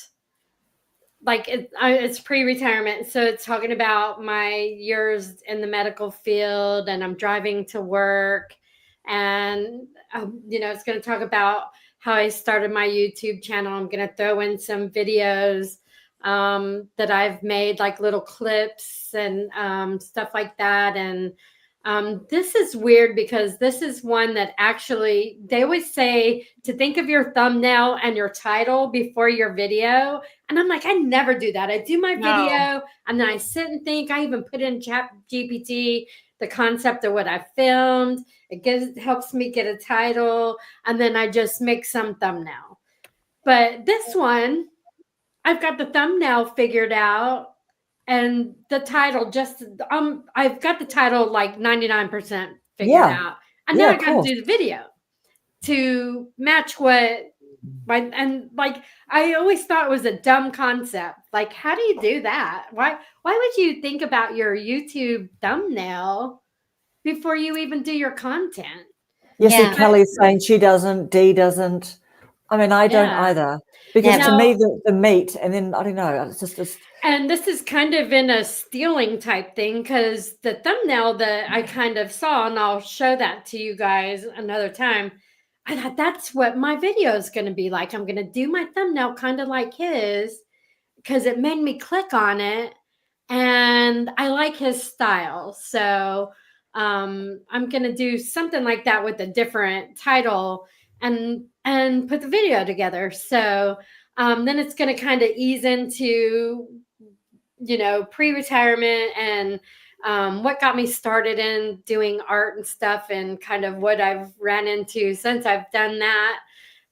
like, it's pre-retirement, so it's talking about my years in the medical field, and I'm driving to work, and it's going to talk about how I started my YouTube channel. I'm going to throw in some videos that I've made, like little clips and stuff like that. And this is weird, because this is one that actually, they always say to think of your thumbnail and your title before your video. And I'm like, I never do that. I do my video and then I sit and think. I even put in ChatGPT the concept of what I filmed. It helps me get a title, and then I just make some thumbnail. But this one, I've got the thumbnail figured out, and the title I've got the title like 99% figured out. And then I got to do the video to match I always thought it was a dumb concept. Like, how do you do that? Why would you think about your YouTube thumbnail before you even do your content? Yes, Kelly's saying she doesn't, Dee doesn't. I mean, I don't either. Because to me, the meat, and then, I don't know, it's just... And this is kind of in a stealing type thing, because the thumbnail that I kind of saw, and I'll show that to you guys another time, I thought that's what my video is going to be like. I'm going to do my thumbnail kind of like his, because it made me click on it, and I like his style. So I'm going to do something like that with a different title and put the video together. So then it's going to kind of ease into, pre-retirement and what got me started in doing art and stuff, and kind of what I've ran into since I've done that.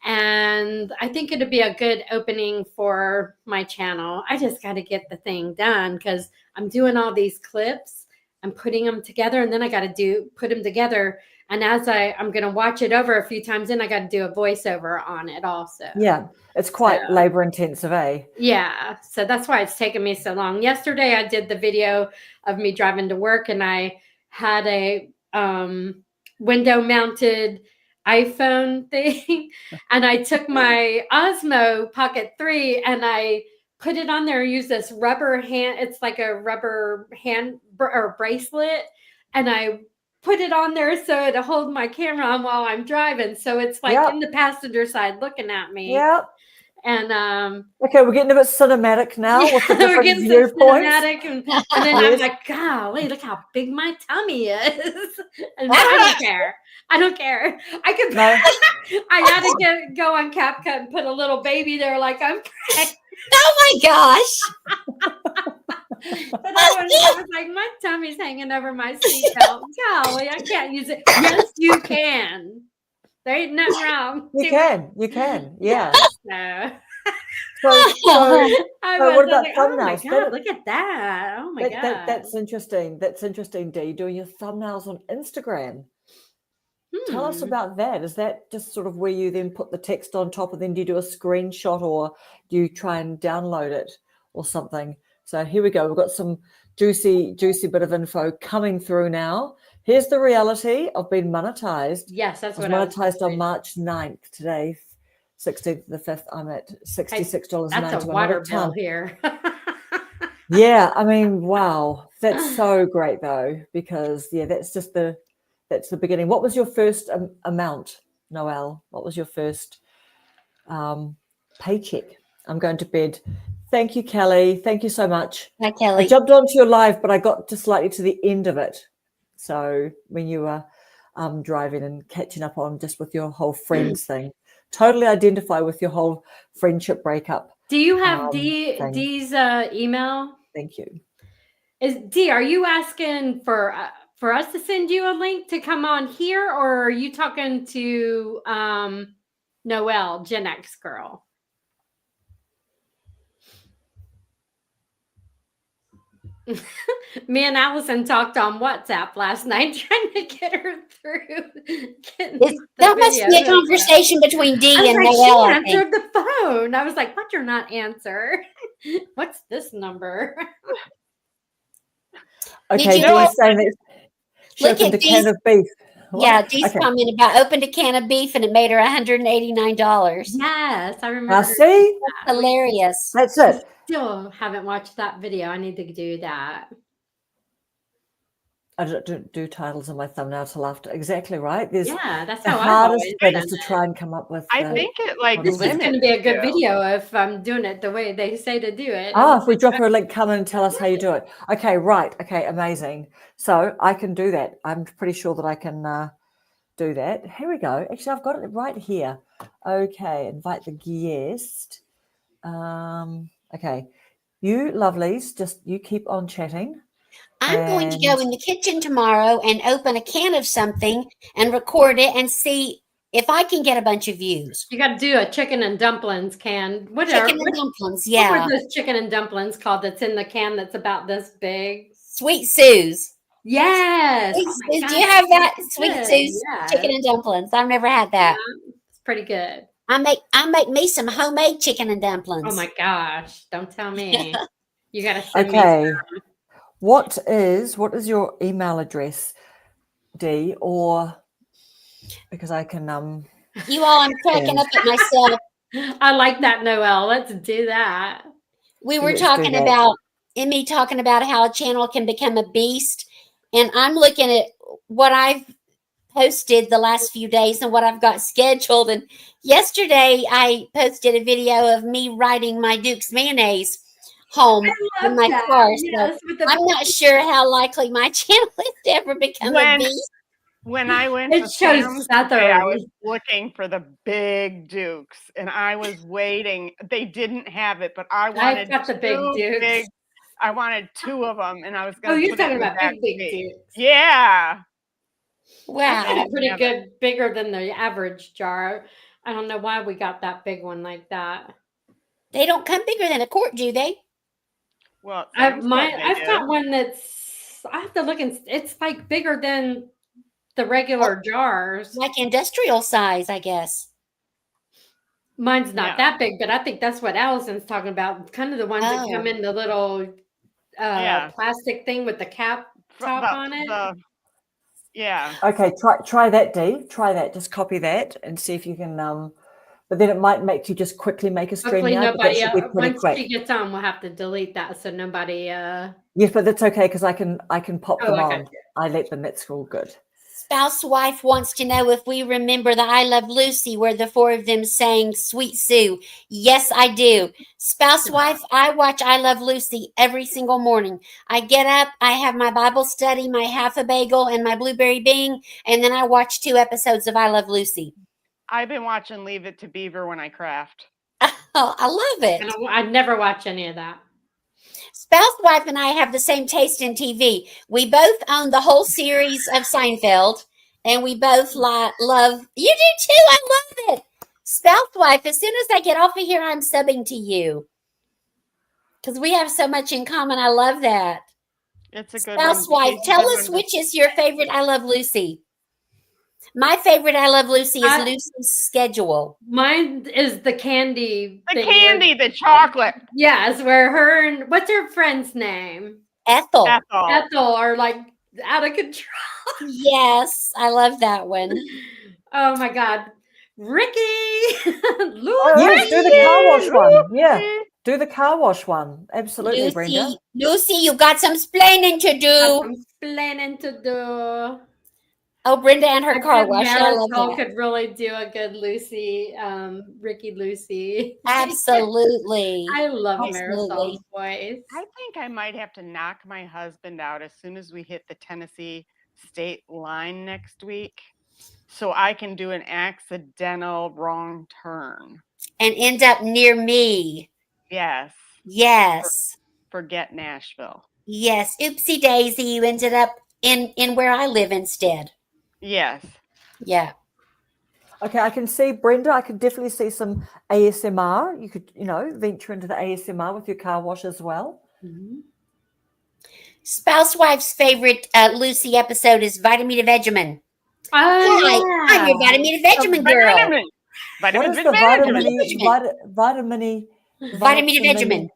And I think it'd be a good opening for my channel. I just got to get the thing done because I'm doing all these clips. I'm putting them together, and then I got to put them together. And as I'm going to watch it over a few times, then I got to do a voiceover on it also. Yeah, it's quite labor intensive, eh? Yeah, so that's why it's taken me so long. Yesterday, I did the video of me driving to work, and I had a window mounted iPhone thing, and I took my Osmo Pocket 3 and I put it on there and used this rubber hand. It's like a rubber hand or bracelet, and I put it on there so it'll hold my camera on while I'm driving. So it's like in the passenger side looking at me. Yep. And okay, we're getting a bit cinematic now with the we're different getting viewpoints. cinematic, and then I'm like, golly, look how big my tummy is. And I don't care. I don't care. I could. No. I got to go on CapCut and put a little baby there, like I'm pregnant. Oh my gosh! But I was like, my tummy's hanging over my seatbelt. Golly, I can't use it. Yes, you can. There ain't nothing wrong. You can, yeah. So what about like, thumbnails? oh my God, look at that. Oh my God. That's interesting. That's interesting, Dee, doing your thumbnails on Instagram. Tell us about that. Is that just sort of where you then put the text on top, and then do you do a screenshot, or do you try and download it or something? So here we go. We've got some juicy bit of info coming through now. Here's the reality of being monetized. Yes, that's what I was monetized on March 9th. Today, 16th the 5th, I'm at $66.91. That's a water bill here. Yeah, I mean, wow. That's so great though, because that's the beginning. What was your first amount, Noelle? What was your first paycheck? I'm going to bed. Thank you, Kelly. Thank you so much. Hi, Kelly. I jumped onto your live, but I got just slightly to the end of it. So when you were driving and catching up on just with your whole friends thing, totally identify with your whole friendship breakup. Do you have Dee's email? Thank you. Dee, are you asking for us to send you a link to come on here, or are you talking to Noelle, Gen X girl? Me and Allison talked on WhatsApp last night trying to get her through. That must be a conversation between Dee and Noelle. She answered the phone. I was like, "What? You're not answer? What's this number?" Okay, Dee's saying that she opened a can of beef. What? Yeah, Dee's commenting about opened a can of beef and it made her $189. Yes, I remember. Now see, that's hilarious. That's it. Still haven't watched that video. I need to do that. I don't do titles on my thumbnail till after. Exactly right. That's the hardest thing is to try and come up with. I think it this is going to be a good video if I'm doing it the way they say to do it. If we drop her a link, come and tell us how you do it. Okay, right. Okay, amazing. So I can do that. I'm pretty sure that I can do that. Here we go. Actually, I've got it right here. Okay, invite the guest. Okay, you lovelies, just you keep on chatting. I'm going to go in the kitchen tomorrow and open a can of something and record it and see if I can get a bunch of views. You got to do a chicken and dumplings can. Chicken and dumplings, yeah. What are those chicken and dumplings called that's in the can that's about this big? Sweet Sue's. Yes. Sweet Sue's. Do you have that? Sweet Sue's chicken and dumplings. I've never had that. Yeah, it's pretty good. I make me some homemade chicken and dumplings. Oh my gosh. Don't tell me. You got to send me some. What is your email address, Dee? Or because I can You all, I'm cracking up at myself. I like that, Noelle. Let's do that. We were talking about Emmy talking about how a channel can become a beast, and I'm looking at what I've posted the last few days and what I've got scheduled. And yesterday I posted a video of me riding my Duke's mayonnaise home in my car. So I'm not sure how likely my channel is to ever become a beast. When I went to Sam's today, I was looking for the big Dukes, and I was waiting. They didn't have it, but I wanted got the big Dukes. I wanted 2 of them, and I was Oh, going to you're put it talking in the about back big seat. dukes. Yeah. Wow. Pretty Yeah. good, bigger than the average jar. I don't know why we got that big one like that. They don't come bigger than a quart, do they? Well, Sam's Club, they I've do. got one that's, I have to look and it's like bigger than the regular jars. Like industrial size, I guess. Mine's not Yeah. that big, but I think that's what Allison's talking about. Kind of the ones that come Oh. in the little Yeah. plastic thing with the cap top on it. Yeah. Okay, try that, Dee. Try that. Just copy that and see if you can. But then it might make you just quickly make a Hopefully StreamYard, but that nobody should be pretty once quick. she gets on, we'll have to delete that so nobody Yes, but that's okay because I can pop Oh, them I on. got you. I let them. That's all good. Spouse wife wants to know if we remember the I Love Lucy where the 4 of them sang Sweet Sue. Yes, I do. Spouse wife, I watch I Love Lucy every single morning. I get up, I have my Bible study, my half a bagel, and my blueberry bing, and then I watch 2 episodes of I Love Lucy. I've been watching Leave It to Beaver when I craft. Oh, I love it. I never watch any of that. Spouse wife and I have the same taste in TV. We both own the whole series of Seinfeld, and we both love. You do too. I love it. Spouse wife, as soon as I get off of here, I'm subbing to you because we have so much in common. I love that. It's a good Spouse one. wife, She's a tell good us one. which is your favorite I Love Lucy. My favorite I Love Lucy is I- Lucy's Schedule. Mine is the candy. The thing candy, the chocolate. Yes, where her and what's her friend's name? Ethel. Ethel are like out of control. Yes, I love that one. Oh my God. Ricky! Yes, do the car wash one. Yeah, do the car wash one. Absolutely, Brenda. Lucy, you got some splaining to do. I'm planning to do. Oh, Brenda and her A car good wash. I love Marisol that. could really do a good Lucy, Ricky Lucy. Absolutely. I love Absolutely. Marisol's voice. I think I might have to knock my husband out as soon as we hit the Tennessee state line next week so I can do an accidental wrong turn. And end up near me. Yes. Yes. Forget Nashville. Yes. Oopsie daisy. You ended up in where I live instead. Yes. Yeah. Okay, I can see Brenda. I could definitely see some ASMR. You could, venture into the ASMR with your car wash as well. Mm-hmm. Spouse wife's favorite Lucy episode is Vitamin to Vegemin. Oh, Hi, I'm your Vitamin to Vegemin girl. What is the vitamin Vitamin to Vegemin.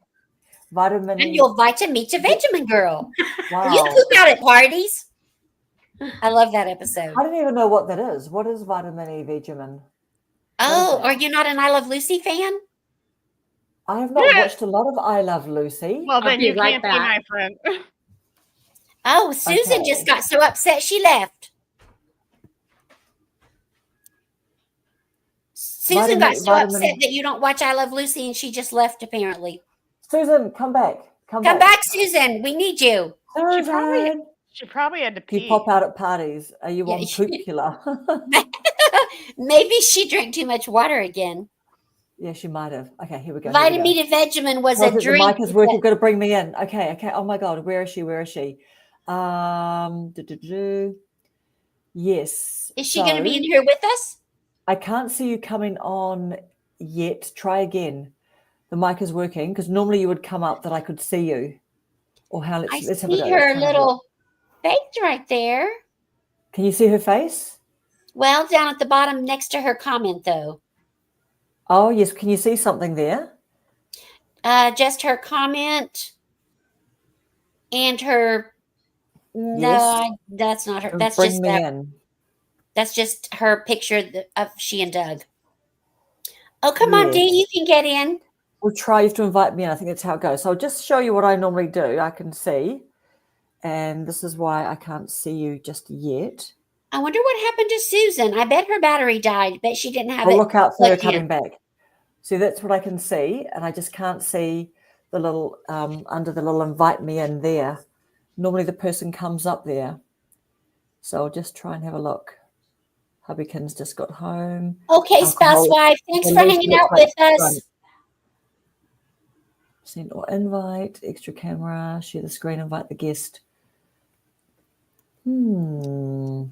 Vitamin. I'm your Vitamin to Vegemin girl. Wow. You poop out at parties. I love that episode. I don't even know what that is. What is vitamin E Vegemin? Oh, are you not an I Love Lucy fan? I have not watched a lot of I Love Lucy. Well, then you right can't be back. my friend. Oh, Susan Okay. just got so upset she left. Susan got so upset that you don't watch I Love Lucy and she just left apparently. Susan, come back. Come back, Susan. We need you. Susan. She probably had to pee. You pop out at parties. Are you on Poopula? Maybe she drank too much water again. Yeah, she might have. Okay, here we go. Vitamin to Vegemin was a drink. The mic is working. Got to bring me in. Okay. Oh my God, where is she? Yes. Is she going to be in here with us? I can't see you coming on yet. Try again. The mic is working because normally you would come up that I could see you. Or how? Let's have a go. I see her little face right there. Can you see her face? Well, down at the bottom next to her comment, though. Oh, yes. Can you see something there? Just her comment and her. No, Yes. that's not her. That's just her picture of she and Doug. Oh, come on, Dee. You can get in. We'll try. You have to invite me in. I think that's how it goes. So I'll just show you what I normally do. I can see. And this is why I can't see you just yet. I wonder what happened to Susan. I bet her battery died. Bet she didn't have it. Look out for her coming back. See, that's what I can see. And I just can't see the little, under the little invite me in there. Normally the person comes up there. So I'll just try and have a look. Hubbykins just got home. Okay, spouse wife. Thanks for hanging out with us. Send or invite, extra camera, share the screen, invite the guest. Or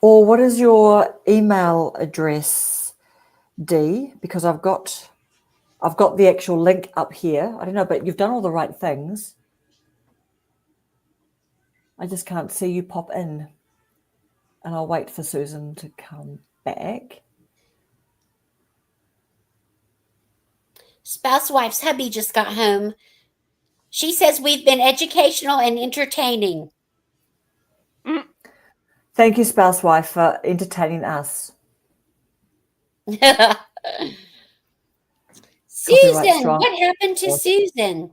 what is your email address, Dee? Because I've got the actual link up here. I don't know, but you've done all the right things. I just can't see you pop in. And I'll wait for Susan to come back. Spouse wife's hubby just got home. She says we've been educational and entertaining. Thank you, spouse wife, for entertaining us. Susan, what happened to Susan?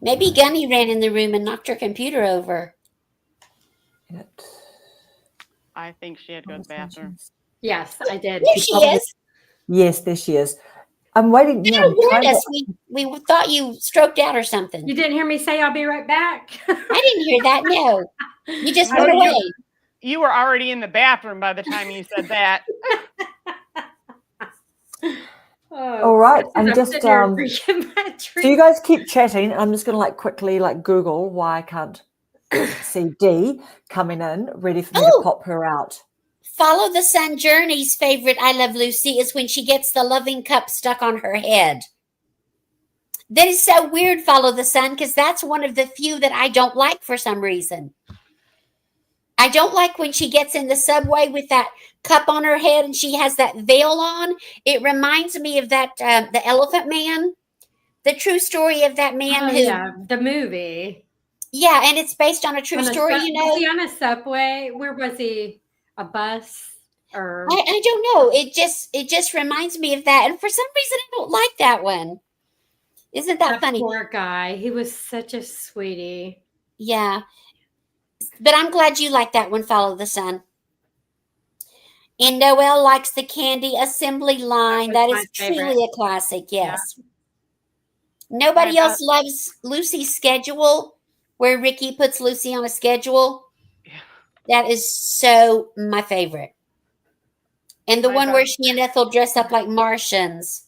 Maybe Gunny ran in the room and knocked her computer over. I think she had to go to the bathroom. Yes, I did. There she is. Yes, there she is. I'm waiting. You warned us. We thought you stroked out or something. You didn't hear me say I'll be right back? I didn't hear that. No. You just went away. You were already in the bathroom by the time you said that. All right. I'm just so you guys keep chatting. I'm just going to quickly Google why I can't see Dee coming in, ready for me to pop her out. Follow the Sun Journey's favorite I Love Lucy is when she gets the loving cup stuck on her head. That is so weird, Follow the Sun, because that's one of the few that I don't like for some reason. I don't like when she gets in the subway with that cup on her head and she has that veil on. It reminds me of that, the Elephant Man, the true story of that man the movie. Yeah, and it's based on a true story, Was he on a subway? Where was he? A bus? Or I don't know. It just reminds me of that. And for some reason I don't like that one. Isn't that funny? Poor guy. He was such a sweetie. Yeah. But I'm glad you like that one, Follow the Sun. And Noelle likes the candy assembly line. That is truly a classic, yes. Yeah. Nobody else loves Lucy's schedule, where Ricky puts Lucy on a schedule. Yeah. That is so my favorite. And the one where she and Ethel dress up like Martians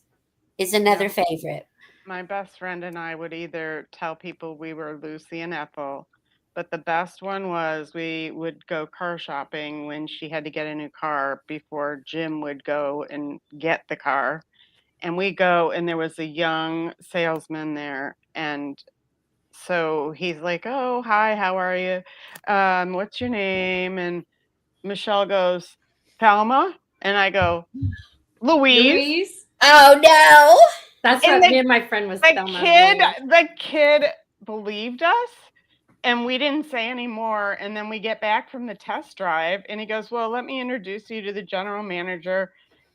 is another favorite. My best friend and I would either tell people we were Lucy and Ethel, but the best one was we would go car shopping when she had to get a new car before Jim would go and get the car. And we go, and there was a young salesman there. And so he's like, oh, hi, how are you? What's your name? And Michelle goes, Thelma. And I go, Louise. Oh, no. That's what me and my friend was Thelma. The kid believed us. And we didn't say any more. And then we get back from the test drive. And he goes, well, let me introduce you to the general manager.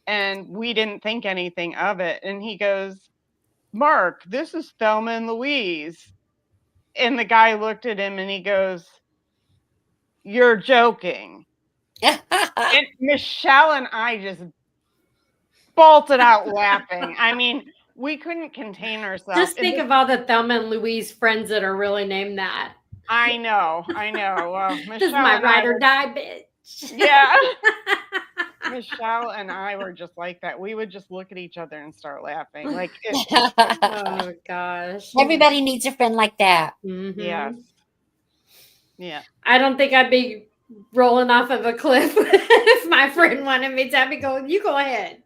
And we didn't think anything of it. And he goes, Mark, this is Thelma and Louise. And the guy looked at him and he goes, you're joking. And Michelle and I just bolted out laughing. I mean, we couldn't contain ourselves. Just think of all the Thelma and Louise friends that are really named that. I know. Well, Michelle, this is my ride or die bitch. Yeah. Michelle and I were just like that. We would just look at each other and start laughing. Oh gosh. Everybody needs a friend like that. Mm-hmm. Yes. Yeah. I don't think I'd be rolling off of a cliff if my friend wanted me to. I'd be going, you go ahead.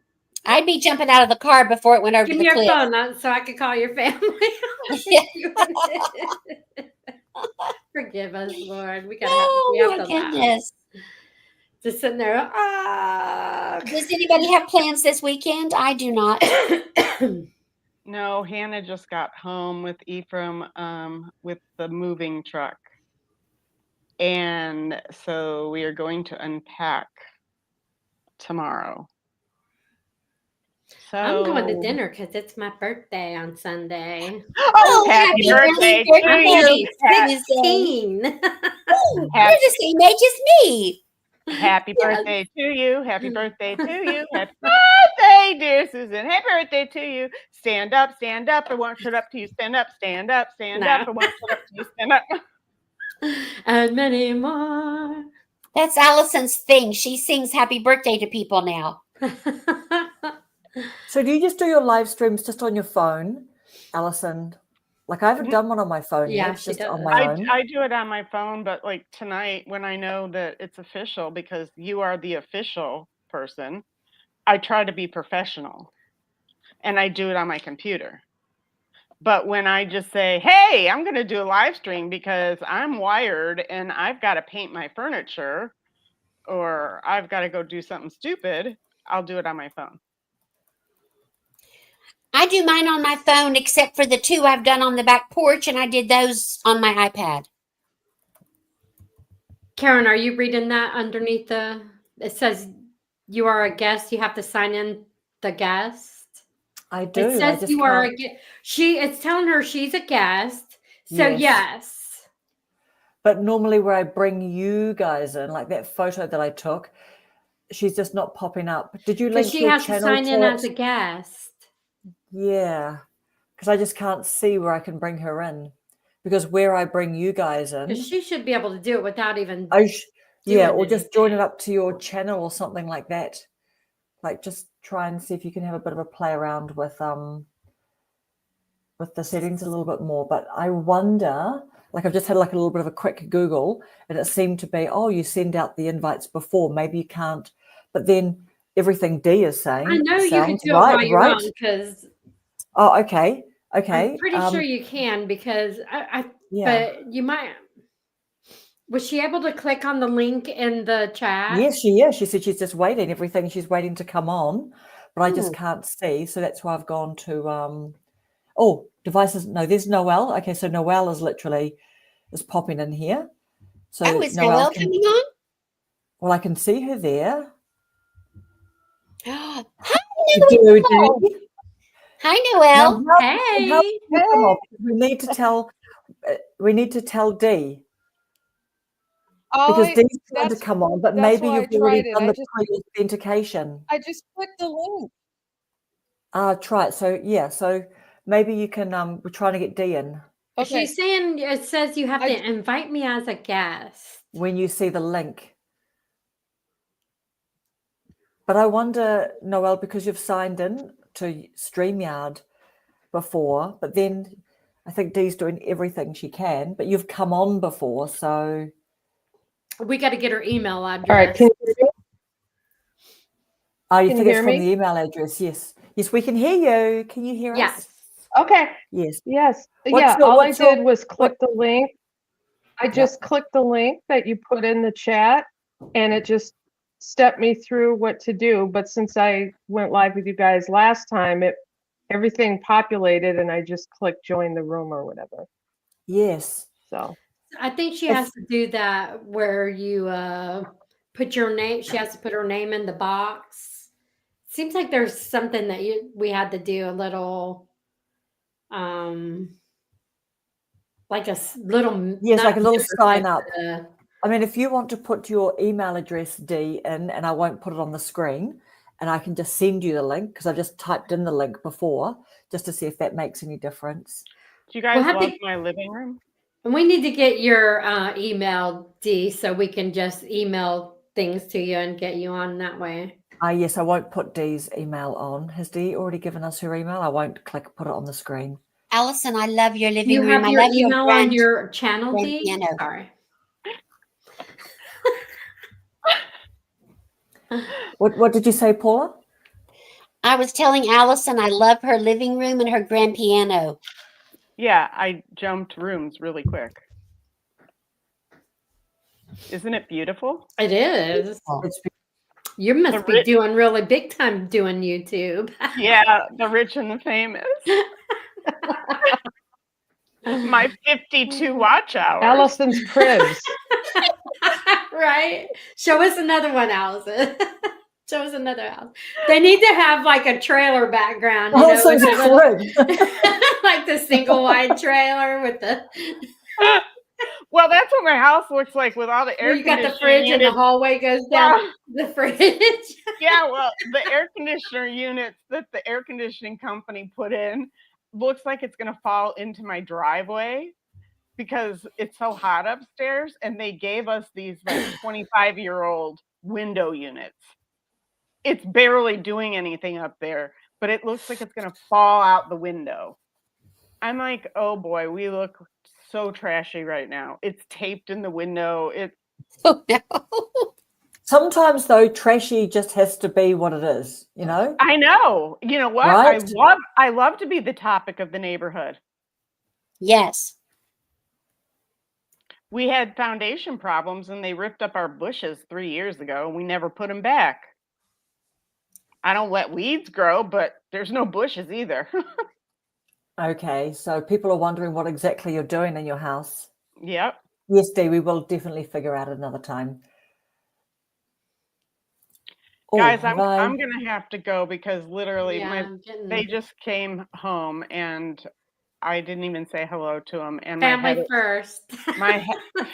I'd be jumping out of the car before it went over the cliff. Give me your phone so I could call your family. Forgive us, Lord. We have to laugh. Just sitting there. Does anybody have plans this weekend? I do not. No, Hannah just got home with Ephraim with the moving truck. And so we are going to unpack tomorrow. So I'm going to dinner because it's my birthday on Sunday. Oh, happy birthday to you. 16. You're the same age as me. Happy birthday to you. Happy birthday to you. Happy birthday, dear Susan. Happy birthday to you. Stand up, stand up. I won't shut up till you stand up. Stand up, stand up. I won't shut up till you stand up. And many more. That's Allison's thing. She sings happy birthday to people now. So do you just do your live streams just on your phone, Allison? Like I haven't done one on my phone Yeah, yet, she just on does. my own. I do it on my phone, but like tonight when I know that it's official because you are the official person, I try to be professional and I do it on my computer. But when I just say, hey, I'm going to do a live stream because I'm wired and I've got to paint my furniture or I've got to go do something stupid, I'll do it on my phone. I do mine on my phone, except for the 2 I've done on the back porch, and I did those on my iPad. Karen, are you reading that underneath the? It says you are a guest. You have to sign in the guest. I do. It I says just you are can't. a guest. It's telling her she's a guest. So Yes. yes. But normally where I bring you guys in, like that photo that I took, she's just not popping up. Did you Because link she your has to channel sign in to as a it? guest. Yeah, because I just can't see where I can bring her in. Because where I bring you guys in, Because she should be able to do it without even. yeah, doing or just join it anything. up to your channel or something like that. Like just try and see if you can have a bit of a play around with the settings a little bit more. But I wonder, like I've just had like a little bit of a quick Google, and it seemed to be, oh, you send out the invites before, maybe you can't. But then everything Dee is saying I know you can sounds do it while right, you're right? on because Oh, okay. I'm pretty sure you can because yeah. but you might. Was she able to click on the link in the chat? Yes, she said she's just waiting. Everything she's waiting to come on, but I just Ooh. can't see. So that's why I've gone to oh, devices. No, there's Noelle. Okay, so Noelle is popping in here. So Oh, is Noelle Noelle coming on? well, I can see her there. Hi, You do, Noelle. Dee. Hi, Now, Noelle. how Hey. you come on? We need to tell Dee because Dee's trying to come on, but maybe why I you've already tried it. done the pre-authentication. I just clicked the link. Try it. So yeah, so maybe you can we're trying to get Dee in. Okay. She's saying it says you have to invite me as a guest. When you see the link. But I wonder, Noelle, because you've signed in to StreamYard before, but then I think Dee's doing everything she can, but you've come on before, so We got to get her email address. All right. Can you hear me? you Can think you it's hear from me? the email address? Yes. Yes, we can hear you. Can you hear Yes. us? Okay. Yes. Yes. What's All I what's your- did was click the link. I just clicked the link that you put in the chat, and it just stepped me through what to do. But since I went live with you guys last time, everything populated, and I just clicked join the room or whatever. Yes. So I think she has to do that where you put your name. She has to put her name in the box. Seems like there's something that we had to do a little, like a little. Yes, like a little sign up. To, I mean, if you want to put your email address, Dee, in, and I won't put it on the screen, and I can just send you the link because I've just typed in the link before just to see if that makes any difference. Do you guys love my living room? And we need to get your email, Dee, so we can just email things to you and get you on that way. Yes, I won't put Dee's email on. Has Dee already given us her email? I won't put it on the screen. Allison, I love your living You room. have your I love email your on your channel, grand Dee? piano. Sorry. What did you say, Paula? I was telling Allison I love her living room and her grand piano. Yeah, I jumped rooms really quick. Isn't it beautiful? It is. It's You must be doing really big time doing YouTube. Yeah, the rich and the famous. My 52 watch hours. Allison's cribs. Right? Show us another one, Allison. Show us another house. They need to have like a trailer background, you know, with like the single wide trailer with the. Well, that's what my house looks like with all the air conditioning. You got the fridge and the hallway goes down the fridge. Yeah, well, the air conditioner units that the air conditioning company put in looks like it's going to fall into my driveway because it's so hot upstairs, and they gave us these like 25-year-old window units. it's barely doing anything up there, but it looks like it's going to fall out the window. I'm like, oh boy, we look so trashy right now. It's taped in the window. Oh, no. Sometimes though, trashy just has to be what it is, you know? I know. You know what? Right? I love to be the topic of the neighborhood. Yes. We had foundation problems and they ripped up our bushes 3 years ago and we never put them back. I don't let weeds grow, but there's no bushes either. Okay, so people are wondering what exactly you're doing in your house. Yep. Yes, Dee, we will definitely figure out another time. Guys, I'm gonna have to go because literally Yeah, they just came home and I didn't even say hello to them. And family first. My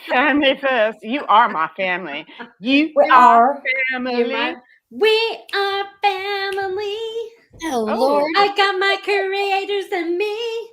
family first. You are my family. We are family. We are family. Oh, Lord. I got my creators and me.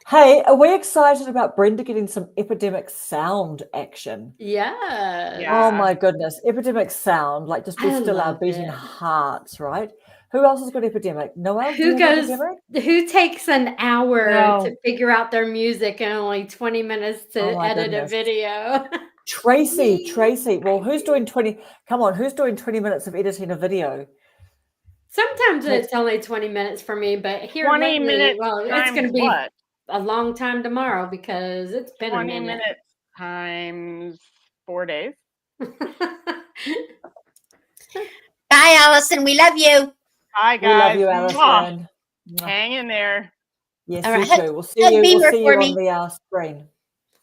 Hey, are we excited about Brenda getting some Epidemic Sound action? Yeah. Oh my goodness, Epidemic Sound, like just be I still our love beating it. hearts, right? Who else has got Epidemic? Noelle, do Who you have goes? Epidemic? Who takes an hour No. to figure out their music and only 20 minutes to Oh my edit goodness. a video? Tracy. Well, who's doing 20? Come on, who's doing 20 minutes of editing a video? Sometimes it's only 20 minutes for me, but here 20 lately, minutes well, it's times going to be what? a long time tomorrow because it's been 20 a minute. minutes times 4 days. Bye, Allison. We love you. Hi, We love guys. you, Mwah. Alison. Hang in there. Yes, All you right. too. We'll see Hug you. Beamer We'll see for you me. on the screen.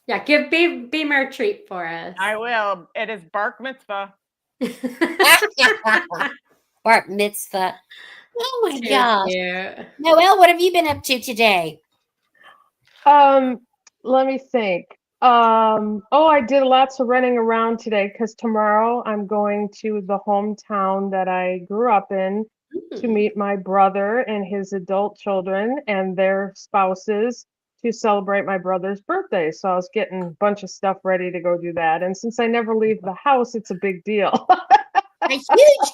Yeah, give Beamer a treat for us. I will. It is Bark Mitzvah. Bar mitzvah. Oh my Too gosh. cute. Noelle, what have you been up to today? Let me think. I did lots of running around today because tomorrow I'm going to the hometown that I grew up in to meet my brother and his adult children and their spouses to celebrate my brother's birthday. So I was getting a bunch of stuff ready to go do that. And since I never leave the house, it's a big deal. A huge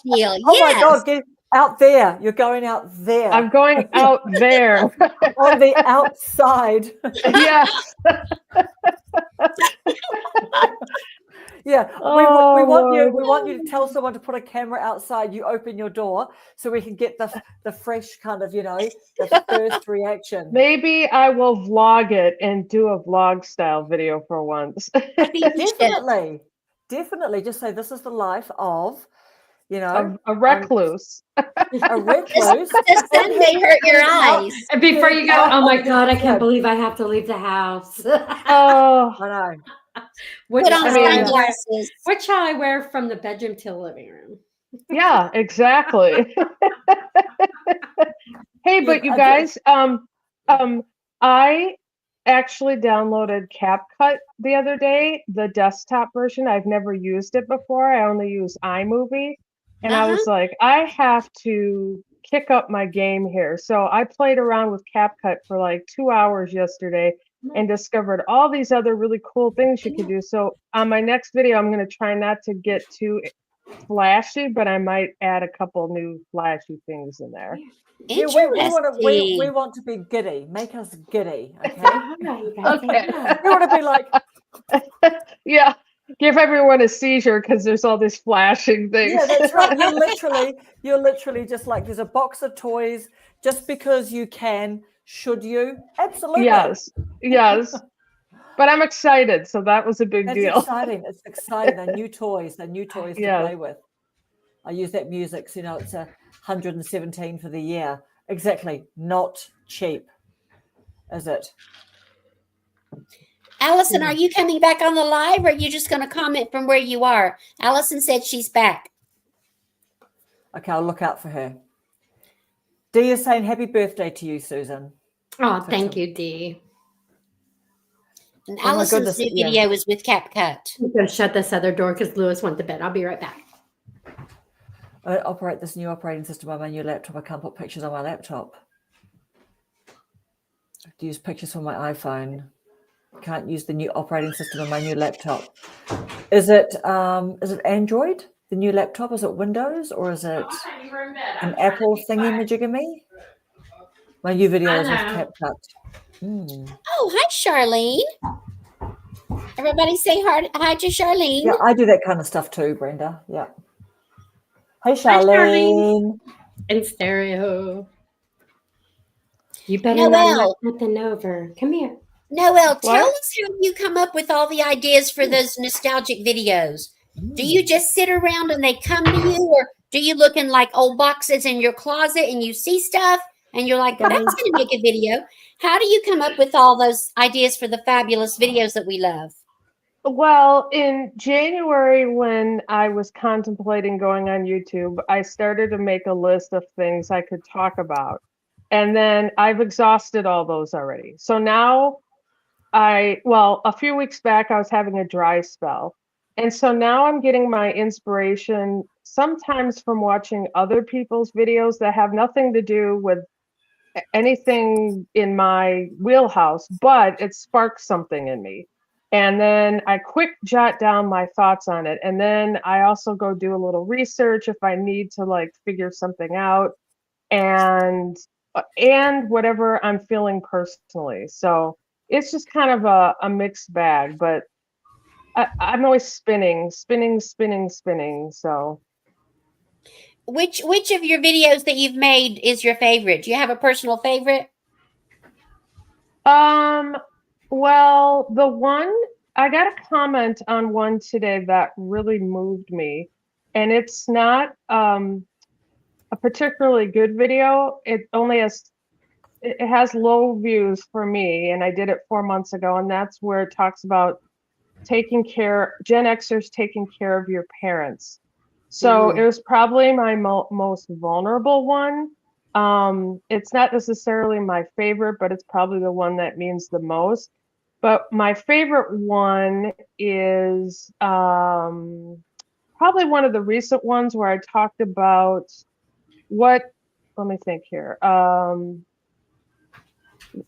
deal. Oh my Yes. God, get out there. You're going out there. I'm going out there. On the outside. Yes. Yeah, Oh, we want you. Lord. We want you to tell someone to put a camera outside. You open your door so we can get the fresh kind of, the first reaction. Maybe I will vlog it and do a vlog style video for once. I think you should. Definitely. Just say this is the life of, A recluse. a recluse. The sun may hurt your eyes. And before you go, oh my God, I can't believe I have to leave the house. Oh, I know. Put on sunglasses. What shall I wear from the bedroom to the living room? yeah, exactly. Hey, but you guys, I actually downloaded CapCut the other day, the desktop version. I've never used it before. I only use iMovie. And I was like, I have to kick up my game here. So I played around with CapCut for like 2 hours yesterday and discovered all these other really cool things you could do. So on my next video, I'm going to try not to get too flashy, but I might add a couple new flashy things in there. Yeah, we want to be giddy. Make us giddy, okay? Okay. We want to be like, yeah, give everyone a seizure because there's all these flashing things. yeah, that's right. You're literally just like, there's a box of toys just because you can. Should you? Absolutely. Yes. But I'm excited, so that was a big deal. It's exciting. They're new toys. They're new toys to play with. I use that music, so it's 117 for the year. Exactly. Not cheap, is it? Allison, are you coming back on the live or are you just going to comment from where you are? Allison said she's back. Okay, I'll look out for her. Dee is saying happy birthday to you, Susan. Oh, thank you, Dee. And Allison's new video is with CapCut. I'm going to shut this other door because Lewis went to bed. I'll be right back. I operate this new operating system on my new laptop. I can't put pictures on my laptop. I have to use pictures from my iPhone. Can't use the new operating system on my new laptop. Is it Android, the new laptop? Is it Windows, or is it an Apple thingy-majigamy? My new videos with CapCut. Oh, hi, Charlene. Everybody say hi to Charlene. Yeah, I do that kind of stuff too, Brenda. Yeah. Hey, Hi, Charlene. In stereo. You better not Noelle. knock nothing over. Come here. Noelle, tell What? us how you come up with all the ideas for those nostalgic videos. Do you just sit around and they come to you, or do you look in like old boxes in your closet and you see stuff and you're like, that's going to make a video? How do you come up with all those ideas for the fabulous videos that we love? Well, in January, when I was contemplating going on YouTube, I started to make a list of things I could talk about. And then I've exhausted all those already. So now a few weeks back, I was having a dry spell. And so now I'm getting my inspiration sometimes from watching other people's videos that have nothing to do with anything in my wheelhouse, but it sparks something in me. And then I quick jot down my thoughts on it. And then I also go do a little research if I need to like figure something out and whatever I'm feeling personally. So it's just kind of a mixed bag, but I'm always spinning. So Which of your videos that you've made is your favorite? Do you have a personal favorite? well, the one I got a comment on one today that really moved me, and it's not a particularly good video. It has low views for me, and I did it 4 months ago, and that's where it talks about Gen Xers taking care of your parents. So it was probably my most vulnerable one. It's not necessarily my favorite, but it's probably the one that means the most. But my favorite one is probably one of the recent ones where I talked about let me think here. The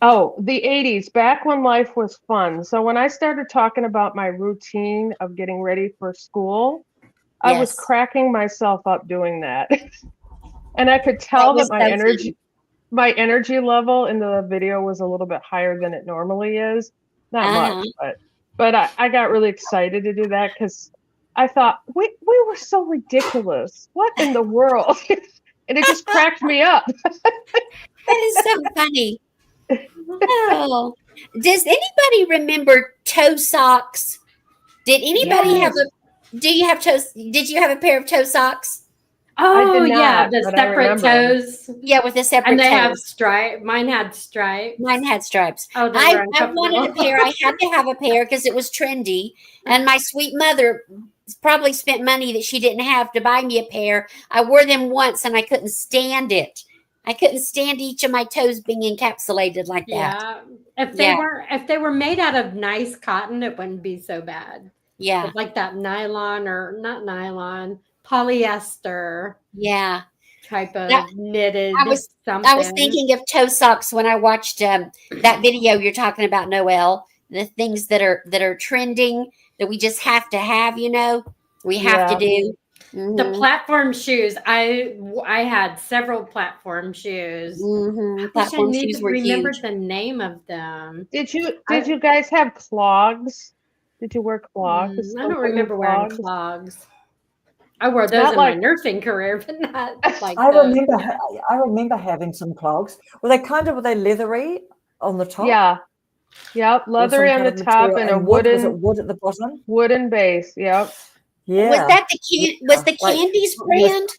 80s, back when life was fun. So when I started talking about my routine of getting ready for school, I was cracking myself up doing that. And I could tell that my energy level in the video was a little bit higher than it normally is. Not much, but I got really excited to do that because I thought we were so ridiculous. What in the world? And it just cracked me up. That is so funny. Oh, does anybody remember toe socks? Did anybody have do you have toes? Did you have a pair of toe socks? Oh, not, the separate toes. Yeah, with the separate and they toes. have stripes. Mine had stripes. Mine had stripes. Oh, I wanted a pair. I had to have a pair because it was trendy. And my sweet mother probably spent money that she didn't have to buy me a pair. I wore them once and I couldn't stand it. I couldn't stand each of my toes being encapsulated like that. Yeah. If they were made out of nice cotton, it wouldn't be so bad. Yeah. But like that nylon or not nylon, polyester. Yeah. Type of knitted something. I was thinking of toe socks when I watched that video you're talking about, Noelle. The things that are trending that we just have to have, we have to do. The platform shoes. I had several platform shoes. Platform shoes were remember huge. the name of them. Did you guys have clogs? Did you wear clogs? I don't remember wearing clogs. I wore those in my nursing career, but not like I remember having some clogs. Were they leathery on the top? Yeah. Yep, leathery on the top and a wood. Was it wood at the bottom? Wooden base. Yep. Yeah. Was that the Candies brand?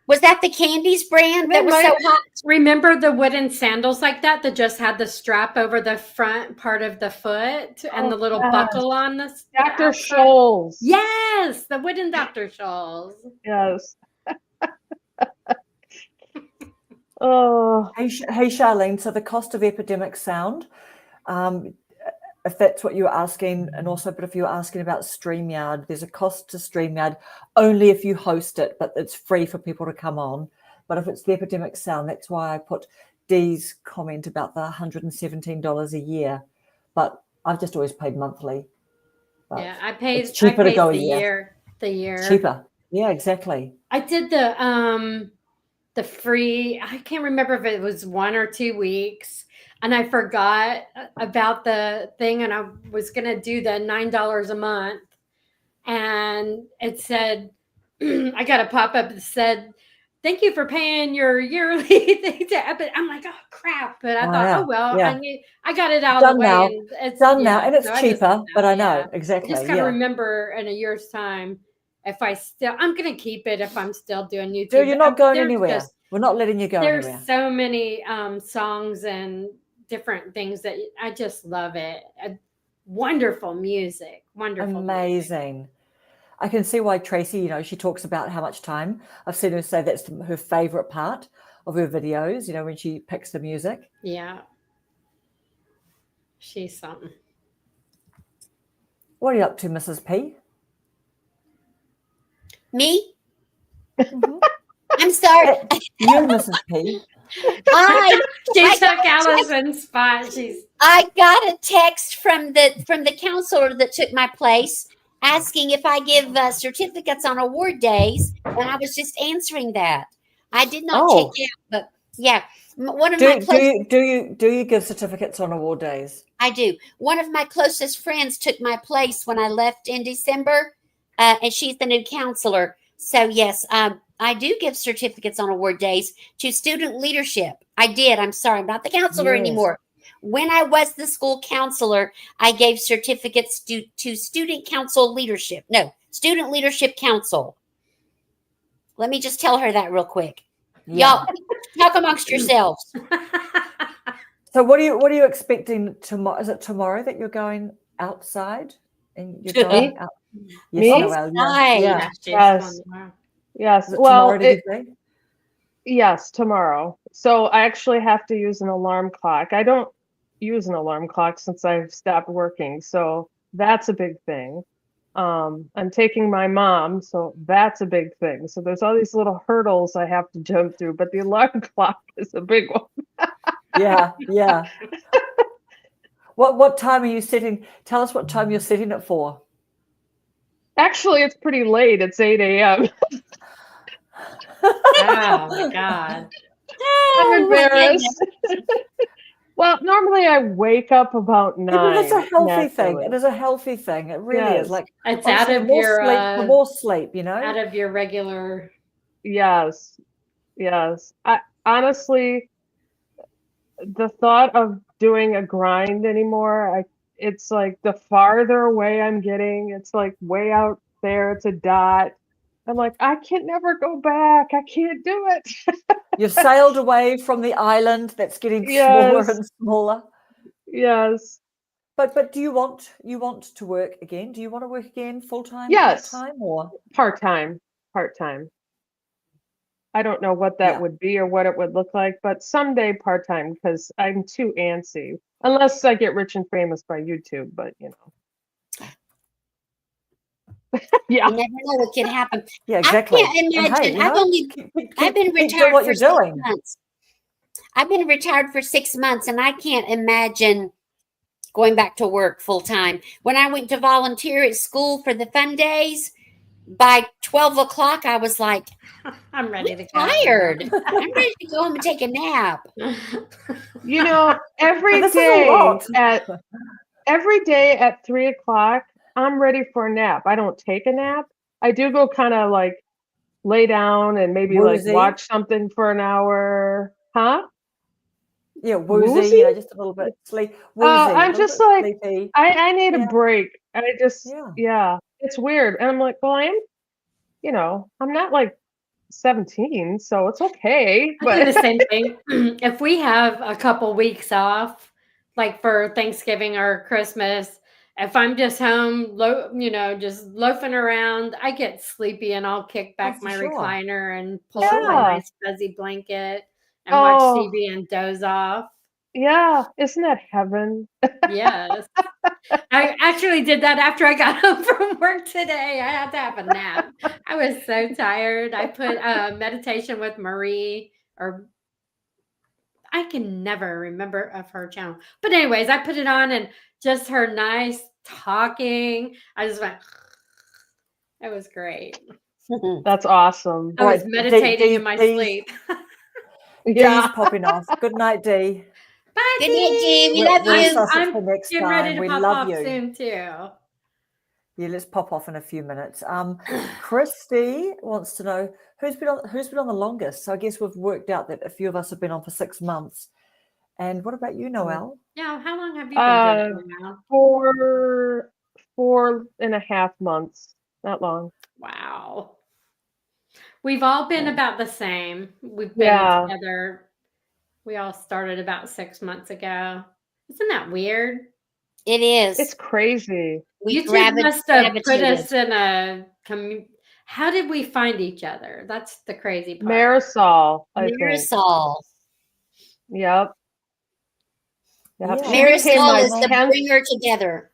Was that the Candies brand that was so hot? Remember the wooden sandals like that just had the strap over the front part of the foot and the little buckle on the Dr. Scholl's. Yes, the wooden Dr. Scholl's. Yes. Oh. Hey, Charlene. So the cost of Epidemic Sound, if that's what you were asking, and also, but if you were asking about StreamYard, there's a cost to StreamYard only if you host it, but it's free for people to come on. But if it's the Epidemic Sound, that's why I put Dee's comment about the $117 a year. But I've just always paid monthly. But Yeah, I it's paid cheaper to go a the year. year. Cheaper. Yeah, exactly. I did the free, I can't remember if it was 1 or 2 weeks, and I forgot about the thing, and I was gonna do the $9 a month, and it said I got a pop-up that said, "Thank you for paying your yearly thing to," but I'm like, "Oh crap." But I Oh, thought, yeah. "Oh well, Yeah. I got it out of Done the way, now. and it's Done now. And it's so I just cheaper, did but that, I know. yeah. I Exactly. just got to Yeah. remember in a year's time if I'm going to keep it if I'm still doing YouTube. Dude, you're not going There's anywhere. just- We're not letting you go There's anywhere. so many songs and different things that I just love it. Wonderful music. Wonderful music. Amazing. I can see why Tracy, you know, she talks about how much time. I've seen her say that's her favorite part of her videos, you know, when she picks the music. Yeah. She's something. What are you up to, Mrs. P? Me? Mhm. I'm sorry. You, Mrs. P. She I took Allison's spot. I got a text from the counselor that took my place asking if I give certificates on award days, and I was just answering that. I did not check out, but yeah, one of my do you give certificates on award days? I do. One of my closest friends took my place when I left in December, and she's the new counselor. So yes, I do give certificates on award days to student leadership. I did. I'm sorry, I'm not the counselor anymore. When I was the school counselor, I gave certificates to student council leadership. No, student leadership council. Let me just tell her that real quick. Yeah. Y'all talk amongst yourselves. So what are you expecting tomorrow? Is it tomorrow that you're going outside and you're going out? Yes, Me? Noelle, yeah. Yes. Yes. Is it Well, tomorrow, did you say? yes, tomorrow. So I actually have to use an alarm clock. I don't use an alarm clock since I've stopped working. So that's a big thing. I'm taking my mom, so that's a big thing. So there's all these little hurdles I have to jump through, but the alarm clock is a big one. Yeah. What time are you setting? Tell us what time you're setting it for. Actually, it's pretty late. It's 8 a.m. Oh my God. I'm embarrassed. Well, normally I wake up about 9. But it's a healthy thing. naturally. It is a healthy thing. It really is. Like It's out obviously, of the more your sleep, the more sleep, you know. out of your regular. Yes. I honestly, the thought of doing a grind anymore, it's like the farther away I'm getting, it's like way out there, it's a dot. I'm like, I can never go back. I can't do it. You've sailed away from the island that's getting smaller Yes. and smaller. Yes. But do you want to work again? Do you want to work again full time, Yes. part-time, or Part-time. I don't know what that would be or what it would look like, but someday part-time because I'm too antsy. Unless I get rich and famous by YouTube, but you know. Yeah. You never know what can happen. Yeah, exactly. I can't imagine. I've been keep doing retired what for you're 6 doing. months. I've been retired for 6 months, and I can't imagine going back to work full time. When I went to volunteer at school for the fun days, by 12 o'clock, I was like, I'm ready to go. tired. I'm ready to go home and take a nap. You know, every This is a lot. day at 3 o'clock, I'm ready for a nap. I don't take a nap. I do go kind of like lay down and maybe Woozy? like watch something for an hour. Huh? Yeah, woozy, Woozy? you know, just a little bit sleep. Woozy, I'm just like, sleepy. I need Yeah. a break. I just, Yeah. it's weird. And I'm like, well, I'm not like 17, so it's okay. I do the same thing. If we have a couple weeks off, like for Thanksgiving or Christmas, if I'm just home, just loafing around, I get sleepy and I'll kick back for my sure. recliner and pull up my nice fuzzy blanket and watch TV and doze off. Yeah, isn't that heaven? Yes. I actually did that after I got home from work today. I had to have a nap. I was so tired. I put meditation with Marie, or I can never remember of her channel. But anyways, I put it on and just her nice talking. I just went, it was great. That's awesome. I was Right, meditating Dee, in my Dee's- sleep. Dee's Yeah. popping off. Good night, Dee. Bye, Good night, Dee. We We're- love we're you. Sussex for next getting ready time. to We pop love off you. soon too. Yeah, let's pop off in a few minutes. Christy wants to know who's been on the longest. So I guess we've worked out that a few of us have been on for 6 months. And what about you, Noelle? Yeah, how long have you been doing it now? 4.5 months. Not long. Wow. We've all been about the same. We've been Yeah. together. We all started about 6 months ago. Isn't that weird? It is. It's crazy. We You two must have put gravitated. us in a how did we find each other? That's the crazy part. Marisol, I think. Marisol. Yep. Yeah. She became Marisol my is the 10th. bringer together.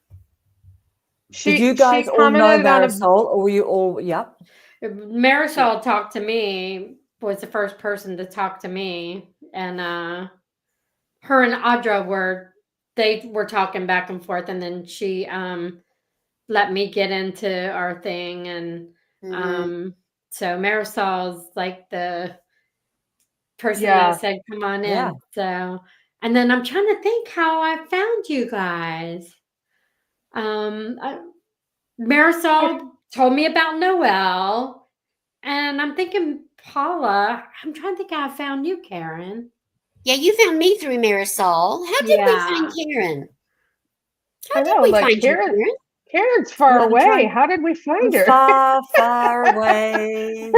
She, Did you guys she all know commented on a Marisol, or were you all? Yep. Marisol talked to me, was the first person to talk to me, and her and Audra were talking back and forth, and then she let me get into our thing, and so Marisol's like the person that said, "Come on in." Yeah. So, and then I'm trying to think how I found you guys. Marisol told me about Noelle, and I'm thinking Paula. I'm trying to think how I found you, Karen. Yeah, you found me through Marisol. How did we find Karen? How did we find Karen, you, Karen? Karen's far Yeah, I'm away. trying- How did we find her? Far, far away.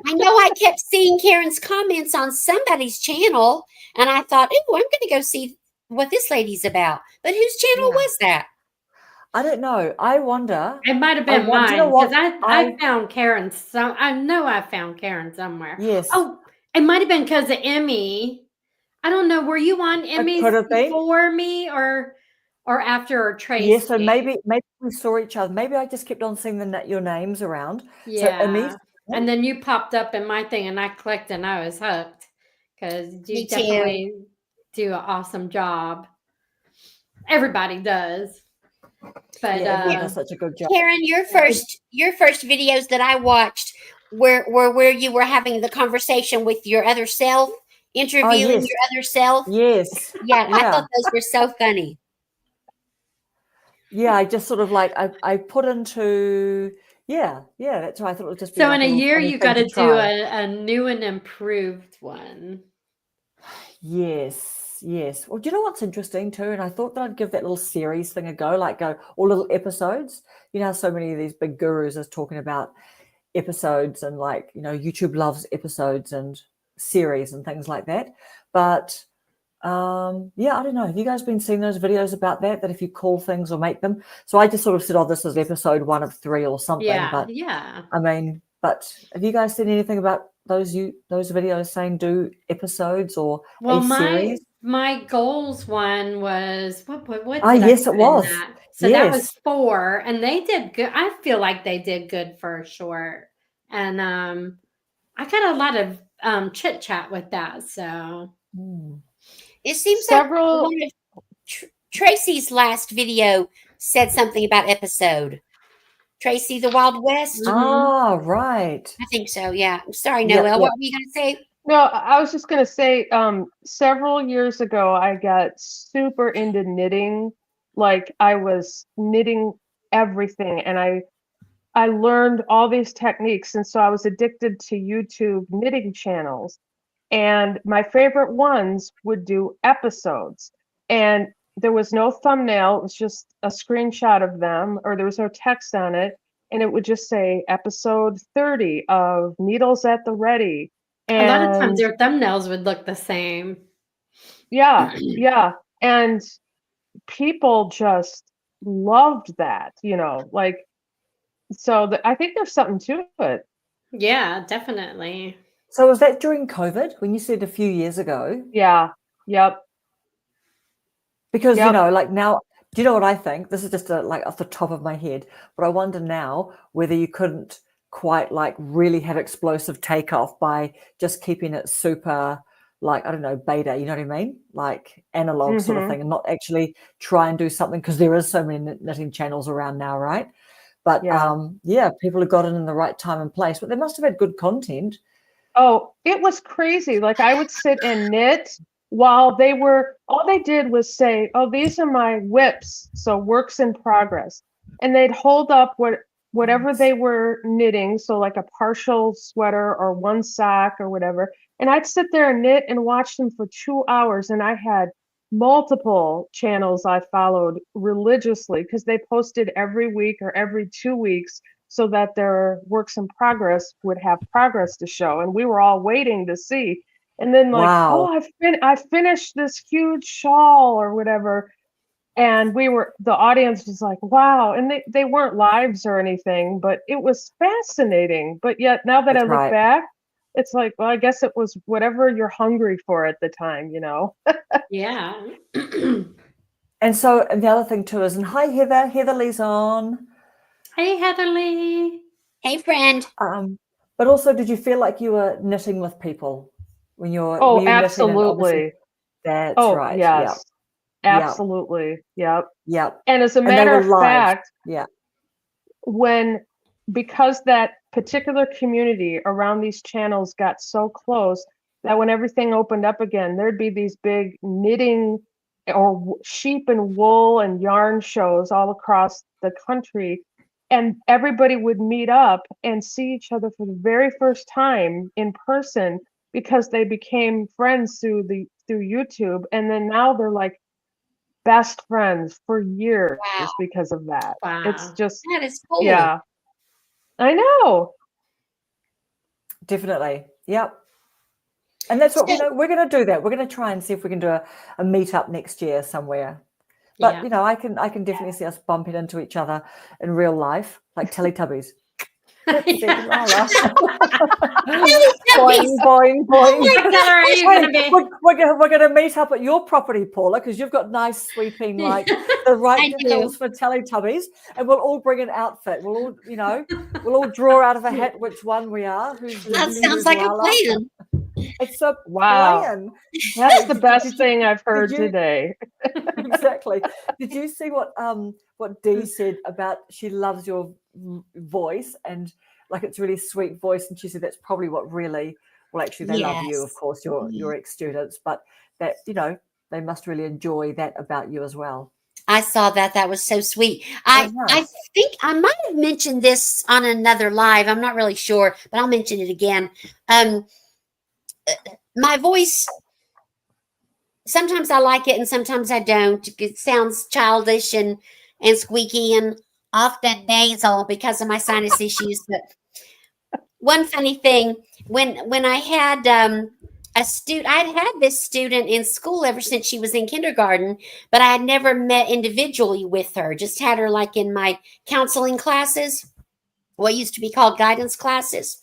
I know I kept seeing Karen's comments on somebody's channel, and I thought, oh, I'm going to go see what this lady's about. But whose channel was that? I don't know. I wonder. It might have been do you mine know what? because I found Karen. I know I found Karen somewhere. Yes. Oh, it might have been because of Emmy. I don't know. Were you on Emmy's could have been. before me or after Tracy? Yes, so maybe we saw each other. Maybe I just kept on seeing your names around. Yeah. So Emmy, and then you popped up in my thing, and I clicked, and I was hooked because you Me too. definitely do an awesome job. Everybody does. But yeah, everyone does such a good job. Karen, your first videos that I watched were where you were having the conversation with your other self, interviewing yes. your other self. Yes. Yeah, I thought those were so funny. Yeah, I just sort of like I put into that's right. I thought it would just be so like in a little year funny you thing got to to do try. a new and improved one. Yes. Well, do you know what's interesting too? And I thought that I'd give that little series thing a go, or little episodes. You know how so many of these big gurus are talking about episodes, and YouTube loves episodes and series and things like that. But I don't know. Have you guys been seeing those videos about that if you call things or make them? So I just sort of said, oh, this is episode 1 of 3 or something. Yeah, but yeah. I mean, but have you guys seen anything about those videos saying do episodes or a series? My goals one was what yes, it was. That? So that was 4, and they did good. I feel like they did good for a short, and I got a lot of chit chat with that. So it seems several. Like one of Tracy's last video said something about episode. Tracy, the Wild West. Oh, right. I think so. Yeah. Sorry, Noelle. What were you going to say? No, I was just going to say, several years ago, I got super into knitting. Like I was knitting everything, and I learned all these techniques. And so I was addicted to YouTube knitting channels. And my favorite ones would do episodes. And there was no thumbnail. It was just a screenshot of them, or there was no text on it. And it would just say episode 30 of Needles at the Ready. And a lot of times their thumbnails would look the same. Yeah. And people just loved that, so I think there's something to it. Yeah, definitely. So was that during COVID when you said a few years ago? Yeah. Yep. Because, now, do you know what I think? This is just off the top of my head, but I wonder now whether you couldn't quite really have explosive takeoff by just keeping it super like, I don't know, beta, you know what I mean? Like analog sort of Mhm. thing, and not actually try and do something, because there is so many knitting channels around now, right? But Yeah. people have got it in the right time and place, but they must have had good content. Oh, it was crazy. Like I would sit and knit while all they did was say, "Oh, these are my whips," so works in progress. And they'd hold up whatever they were knitting, so like a partial sweater or one sock or whatever. And I'd sit there and knit and watch them for 2 hours. And I had multiple channels I followed religiously because they posted every week or every 2 weeks so that their works in progress would have progress to show. And we were all waiting to see. And then like, Wow. oh, I finished this huge shawl or whatever. And the audience was like, wow. And they weren't lives or anything, but it was fascinating. But yet now that That's I look right. back, it's like, well, I guess it was whatever you're hungry for at the time, you know? Yeah. And so, and the other thing too is, and hi Heather, Heather Lee's on. Hey, Heatherly. Hey, friend. But also, did you feel like you were knitting with people when were Oh, you knitting? And obviously, absolutely. that's Oh, right. yes. Yeah. Absolutely. Yep. Yeah. And as a And they matter were of live. fact, Yeah. because that particular community around these channels got so close that when everything opened up again, there'd be these big knitting or sheep and wool and yarn shows all across the country. And everybody would meet up and see each other for the very first time in person because they became friends through YouTube. And then now they're like best friends for years Wow. because of that. It's Wow. just, That is cool. yeah, I know. Definitely. Yep. And that's what we're going to do. That we're going to try and see if we can do a meetup next year somewhere. But Yeah. I can definitely see us bumping into each other in real life, like Teletubbies. Yeah. Boing, boing, boing. Heather, are you going to be? We're going to meet up at your property, Paula, because you've got nice sweeping, like the right I do. hills for Teletubbies, and we'll all bring an outfit. We'll all, we'll all draw out of a hat which one we are. That sounds like a plan. It's a Wow. plan. That's the best thing I've heard today. Exactly. Did you see what Dee said about she loves your voice and like it's really sweet voice, and she said that's probably what really, well, actually they love you, of course, your ex-students, but that they must really enjoy that about you as well. I saw that. That was so sweet. I think I might have mentioned this on another live. I'm not really sure, but I'll mention it again. My voice, sometimes I like it and sometimes I don't. It sounds childish and squeaky and often nasal because of my sinus issues. But one funny thing, when I had a student, I'd had this student in school ever since she was in kindergarten, but I had never met individually with her, just had her like in my counseling classes, what used to be called guidance classes.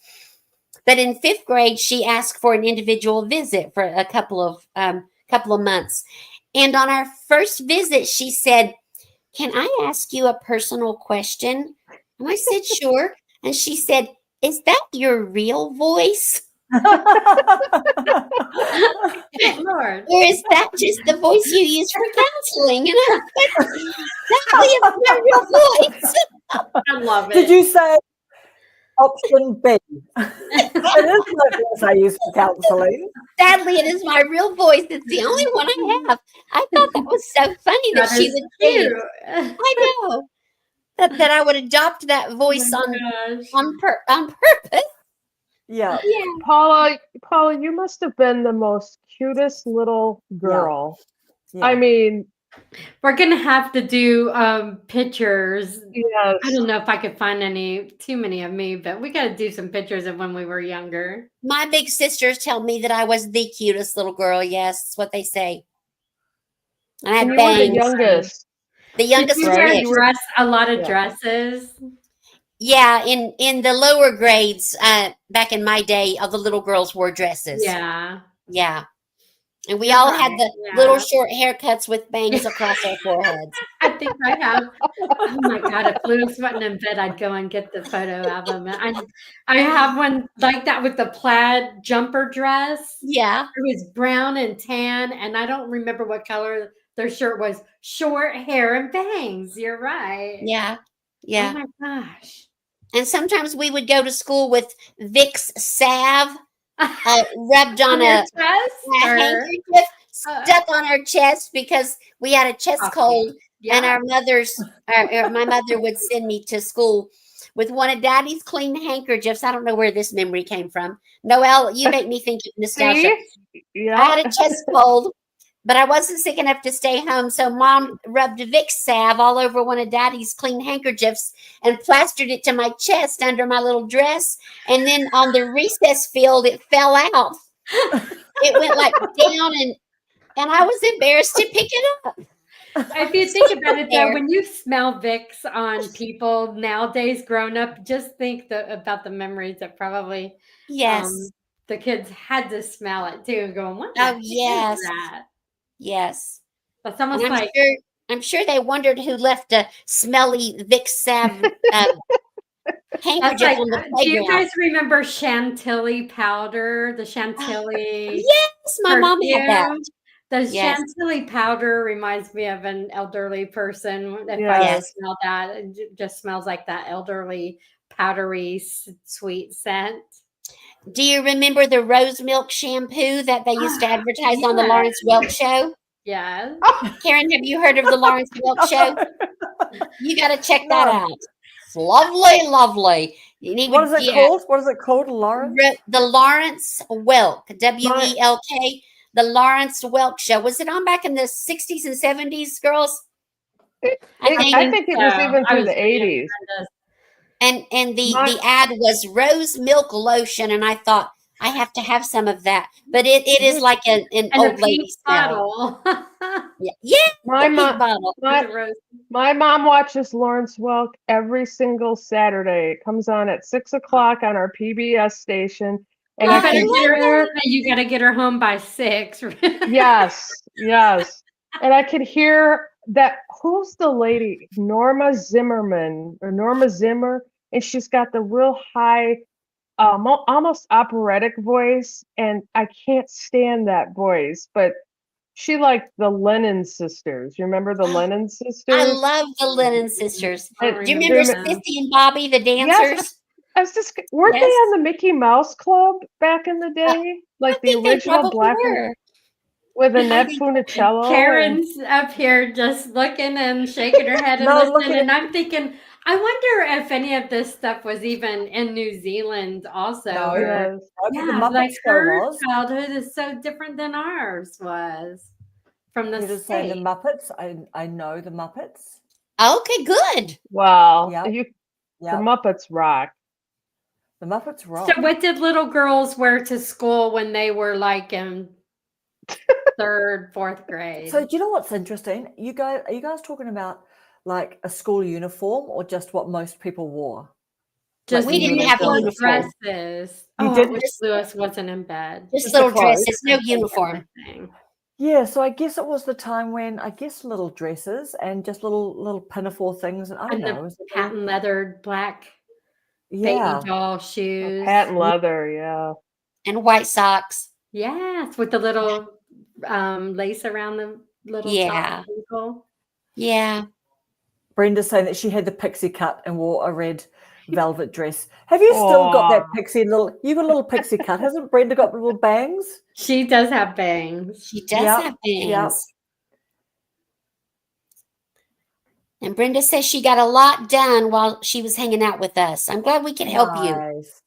But in 5th grade, she asked for an individual visit for a couple of months. And on our first visit, she said, "Can I ask you a personal question?" And I said, "Sure." And she said, "Is that your real voice? Lord. Or is that just the voice you use for counseling?" And I said, "That is my real voice." I love it. Did you say option B? It is my voice I use for counselling. Sadly, it is my real voice. It's the only one I have. I thought that was so funny that she would say it. I know that I would adopt that voice on purpose. Yeah. Paula, you must have been the most cutest little girl. Yeah. I mean, we're gonna have to do pictures. Yes. I don't know if I could find too many of me, but we got to do some pictures of when we were younger. My big sisters tell me that I was the cutest little girl. Yes, that's what they say. I had you were bangs. the youngest. The youngest Did you of wear six. a lot of dresses? Yeah, in the lower grades, back in my day, all the little girls wore dresses. Yeah. Yeah. And we You're all had right, the yeah. little short haircuts with bangs across our foreheads. I think I have. Oh my God! If Lewis wasn't in bed, I'd go and get the photo album. I have one like that with the plaid jumper dress. Yeah. It was brown and tan, and I don't remember what color their shirt was. Short hair and bangs. You're right. Yeah. Oh Yeah. my gosh. And sometimes we would go to school with Vicks salve rubbed on On your a chest or handkerchief stuck on our chest because we had a chest coffee? cold, and Yeah. my mother would send me to school with one of Daddy's clean handkerchiefs. I don't know where this memory came from. Noelle, you make me think of nostalgia. See? Yeah. I had a chest cold, but I wasn't sick enough to stay home, so Mom rubbed Vicks salve all over one of Daddy's clean handkerchiefs and plastered it to my chest under my little dress. And then on the recess field, it fell out. It went like down, and I was embarrassed to pick it up. If you think about it, though, There. when you smell Vicks on people nowadays, grown up, just think about the memories that probably Yes. the kids had to smell it too, going, "What the Oh, heck yes. is that?" Yes. It's And almost like I'm sure they wondered who left a smelly Vicks salve that's handkerchief like. on the Do you playground. guys remember Chantilly powder? The Chantilly Yes, my mom had that. perfume. The Yes. Chantilly powder reminds me of an elderly person. If I Yes. smell that, it just smells like that elderly, powdery, sweet scent. Do you remember the rose milk shampoo that they used to advertise on the Yes. Lawrence Welk show? Yes. Karen, have you heard of the Lawrence Welk show? You got to check that No. out. It's lovely, lovely. You need What is it called? What is it called, Lauren? The Lawrence Welk, WELK, the Lawrence Welk show. Was it on back in the 60s and 70s, girls? I think it was even I through was the pretty 80s. And the ad was rose milk lotion, and I thought I have to have some of that. But it is like an And a old pink lady smell. bottle. Yeah, My the pink bottle. With the rose. My mom watches Lawrence Welk every single Saturday. It comes on at 6 o'clock on our PBS station. And You I better can get her. hear, You got to get her home by 6. yes. And I could hear that, who's the lady? Norma Zimmerman or Norma Zimmer. And she's got the real high, almost operatic voice. And I can't stand that voice, but she liked the Lennon sisters. You remember the Lennon sisters? I love the Lennon sisters. I Do you remember them. Sissy and Bobby, the dancers? I was just, weren't they Yes. on the Mickey Mouse Club back in the day? Like the think they original probably black were. with I Annette think- Funicello. and- Karen's up here just looking and shaking her head and No, listening, looking and I'm thinking, I wonder if any of this stuff was even in New Zealand also. No. or- Yes. The yeah, Muppet like Show her was. childhood is so different than ours was from the You're just saying the States. Muppets. I know the Muppets. Okay, good. Wow. Yep. The Yeah, Muppets rock. the Muppets rock. So what did little girls wear to school when they were like in 3rd, 4th grade? So do you know what's interesting? Are you guys talking about like a school uniform or just what most people wore? just we didn't have a little uniform. dresses. You Oh, didn't? I wish Lewis wasn't in bed. Just Just little the clothes. dresses, no uniform. Everything. Yeah, so I guess it was the time when I guess little dresses and just little pinafore things, and I don't And know. the patent leather black Yeah, baby doll shoes. Patent leather, yeah. And white socks. Yes, with the little lace around the little Yeah. top ankle. Yeah. Brenda's saying that she had the pixie cut and wore a red velvet dress. Have you still got that Aw. pixie little? You got a little pixie cut, hasn't Brenda got little bangs? She does have bangs. She does Yep, have bangs. yep. And Brenda says she got a lot done while she was hanging out with us. I'm glad we could help you. Nice.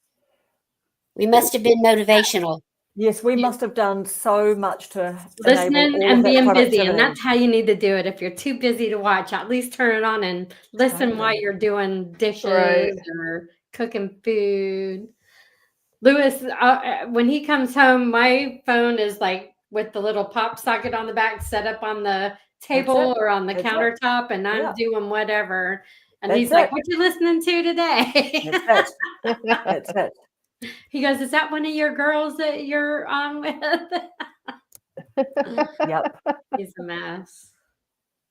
We must have been motivational. Yes, we must have done so much to enable Listening all and of that being busy, productivity. and that's how you need to do it. If you're too busy to watch, at least turn it on and listen while Totally. you're doing dishes Right. or cooking food. Lewis, when he comes home, my phone is like with the little pop socket on the back set up on the table or on the That's it. countertop, and I'm Yeah. doing whatever. And That's he's like, it. "What you listening to today?" That's it. That's it. He goes, "Is that one of your girls that you're on with?" Yep. He's a mess.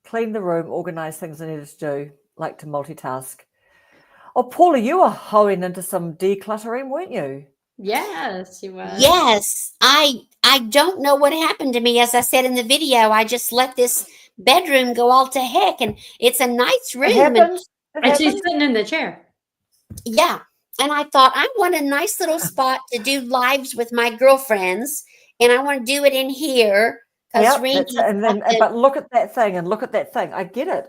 Clean the room, organize things I needed to do, like to multitask. Oh, Paula, you were hoeing into some decluttering, weren't you? Yes, she was. Yes, I don't know what happened to me. As I said in the video, I just let this bedroom go all to heck, and it's a nice It room. happens. And she's sitting in the chair. Yeah. And I thought, I want a nice little spot to do lives with my girlfriends, and I want to do it in here. Yep, but look at that thing and look at that thing. I get it.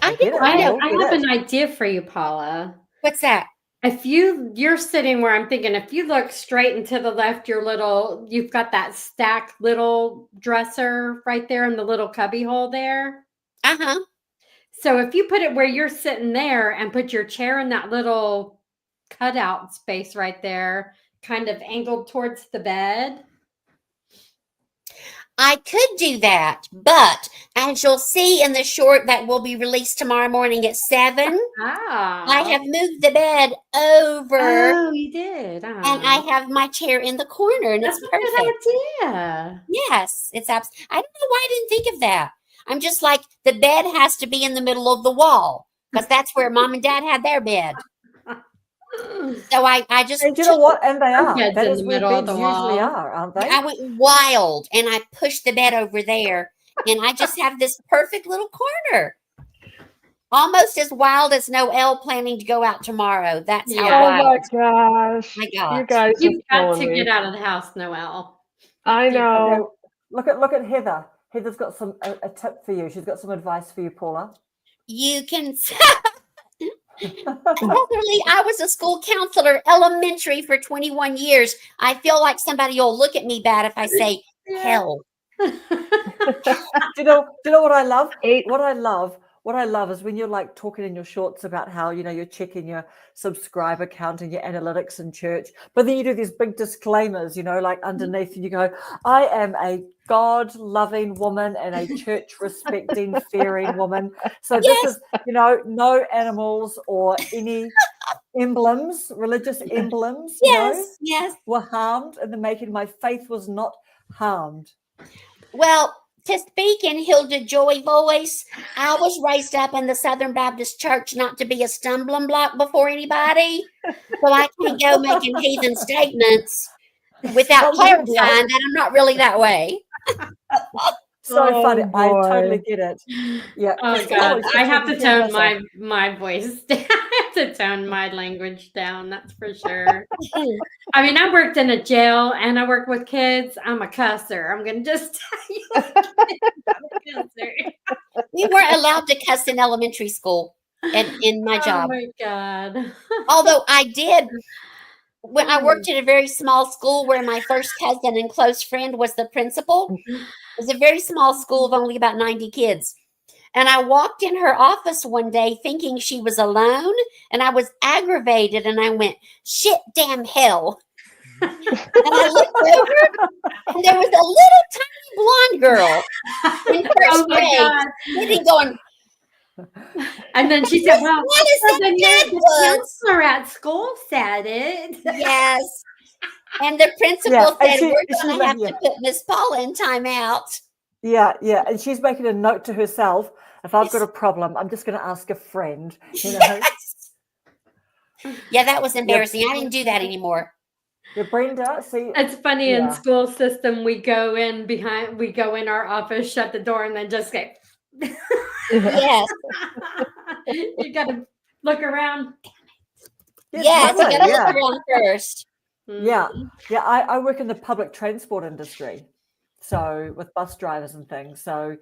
I get it. I know. have an idea for you, Paula. What's that? If you're sitting where I'm thinking, if you look straight and to the left, you've got that stacked little dresser right there in the little cubby hole there. Uh-huh. So if you put it where you're sitting there and put your chair in that little cutout space right there, kind of angled towards the bed. I could do that, but as you'll see in the short that will be released tomorrow morning at 7, I have moved the bed over. Oh, you did. And I have my chair in the corner, and That's it's a perfect. good idea. Yes, it's I don't know why I didn't think of that. I'm just like, the bed has to be in the middle of the wall because that's where Mom and Dad had their bed. So I just, and you know what? And they are. Beds That in is the where middle of beds the usually wall. are, aren't they? I went wild and I pushed the bed over there, and I just have this perfect little corner. Almost as wild as Noelle planning to go out tomorrow. That's how wild. Oh my gosh. My God. You guys You've are got to killing me. get out of the house, Noelle. I know. Okay, look at Heather. Heather's got a tip for you. She's got some advice for you, Paula. You can. Literally, I was a school counselor, elementary, for 21 years. I feel like somebody will look at me bad if I say hell. Do you know what I love? What I love is when you're like talking in your shorts about how, you're checking your subscriber count and your analytics in church, but then you do these big disclaimers, like underneath, and you go, I am a God-loving woman and a church-respecting, fearing woman. So this is, no animals or any emblems, religious emblems, yes, were harmed in the making. My faith was not harmed. Well, to speak in Hilda Joy voice, I was raised up in the Southern Baptist Church not to be a stumbling block before anybody. So I can't go making heathen statements without clarifying that I'm not really that way. So funny. I totally get it. Yeah. Oh God, I have to tone my voice down. I have to tone my language down. That's for sure. I mean, I worked in a jail and I work with kids. I'm a cusser. I'm gonna just tell you, I'm a cusser. We weren't allowed to cuss in elementary school and in my job. Oh my God. Although I did. When I worked in a very small school where my first cousin and close friend was the principal. It was a very small school of only about 90 kids. And I walked in her office one day thinking she was alone, and I was aggravated, and I went, shit, damn hell. And I looked over, and there was a little tiny blonde girl in first grade sitting going, and then she said, well, what is that? The counselor at school said it. Yes. And the principal said, we're going to have to put Miss Paula in timeout. Yeah. And she's making a note to herself. If I've got a problem, I'm just going to ask a friend. Yes. Yeah, that was embarrassing. I didn't do that anymore. Yeah, Brenda, see, it's funny in school system. We go in our office, shut the door, and then just go. Yes. You got to look around. Yes, you got to look around first. Yeah. I work in the public transport industry, so with bus drivers and things. So,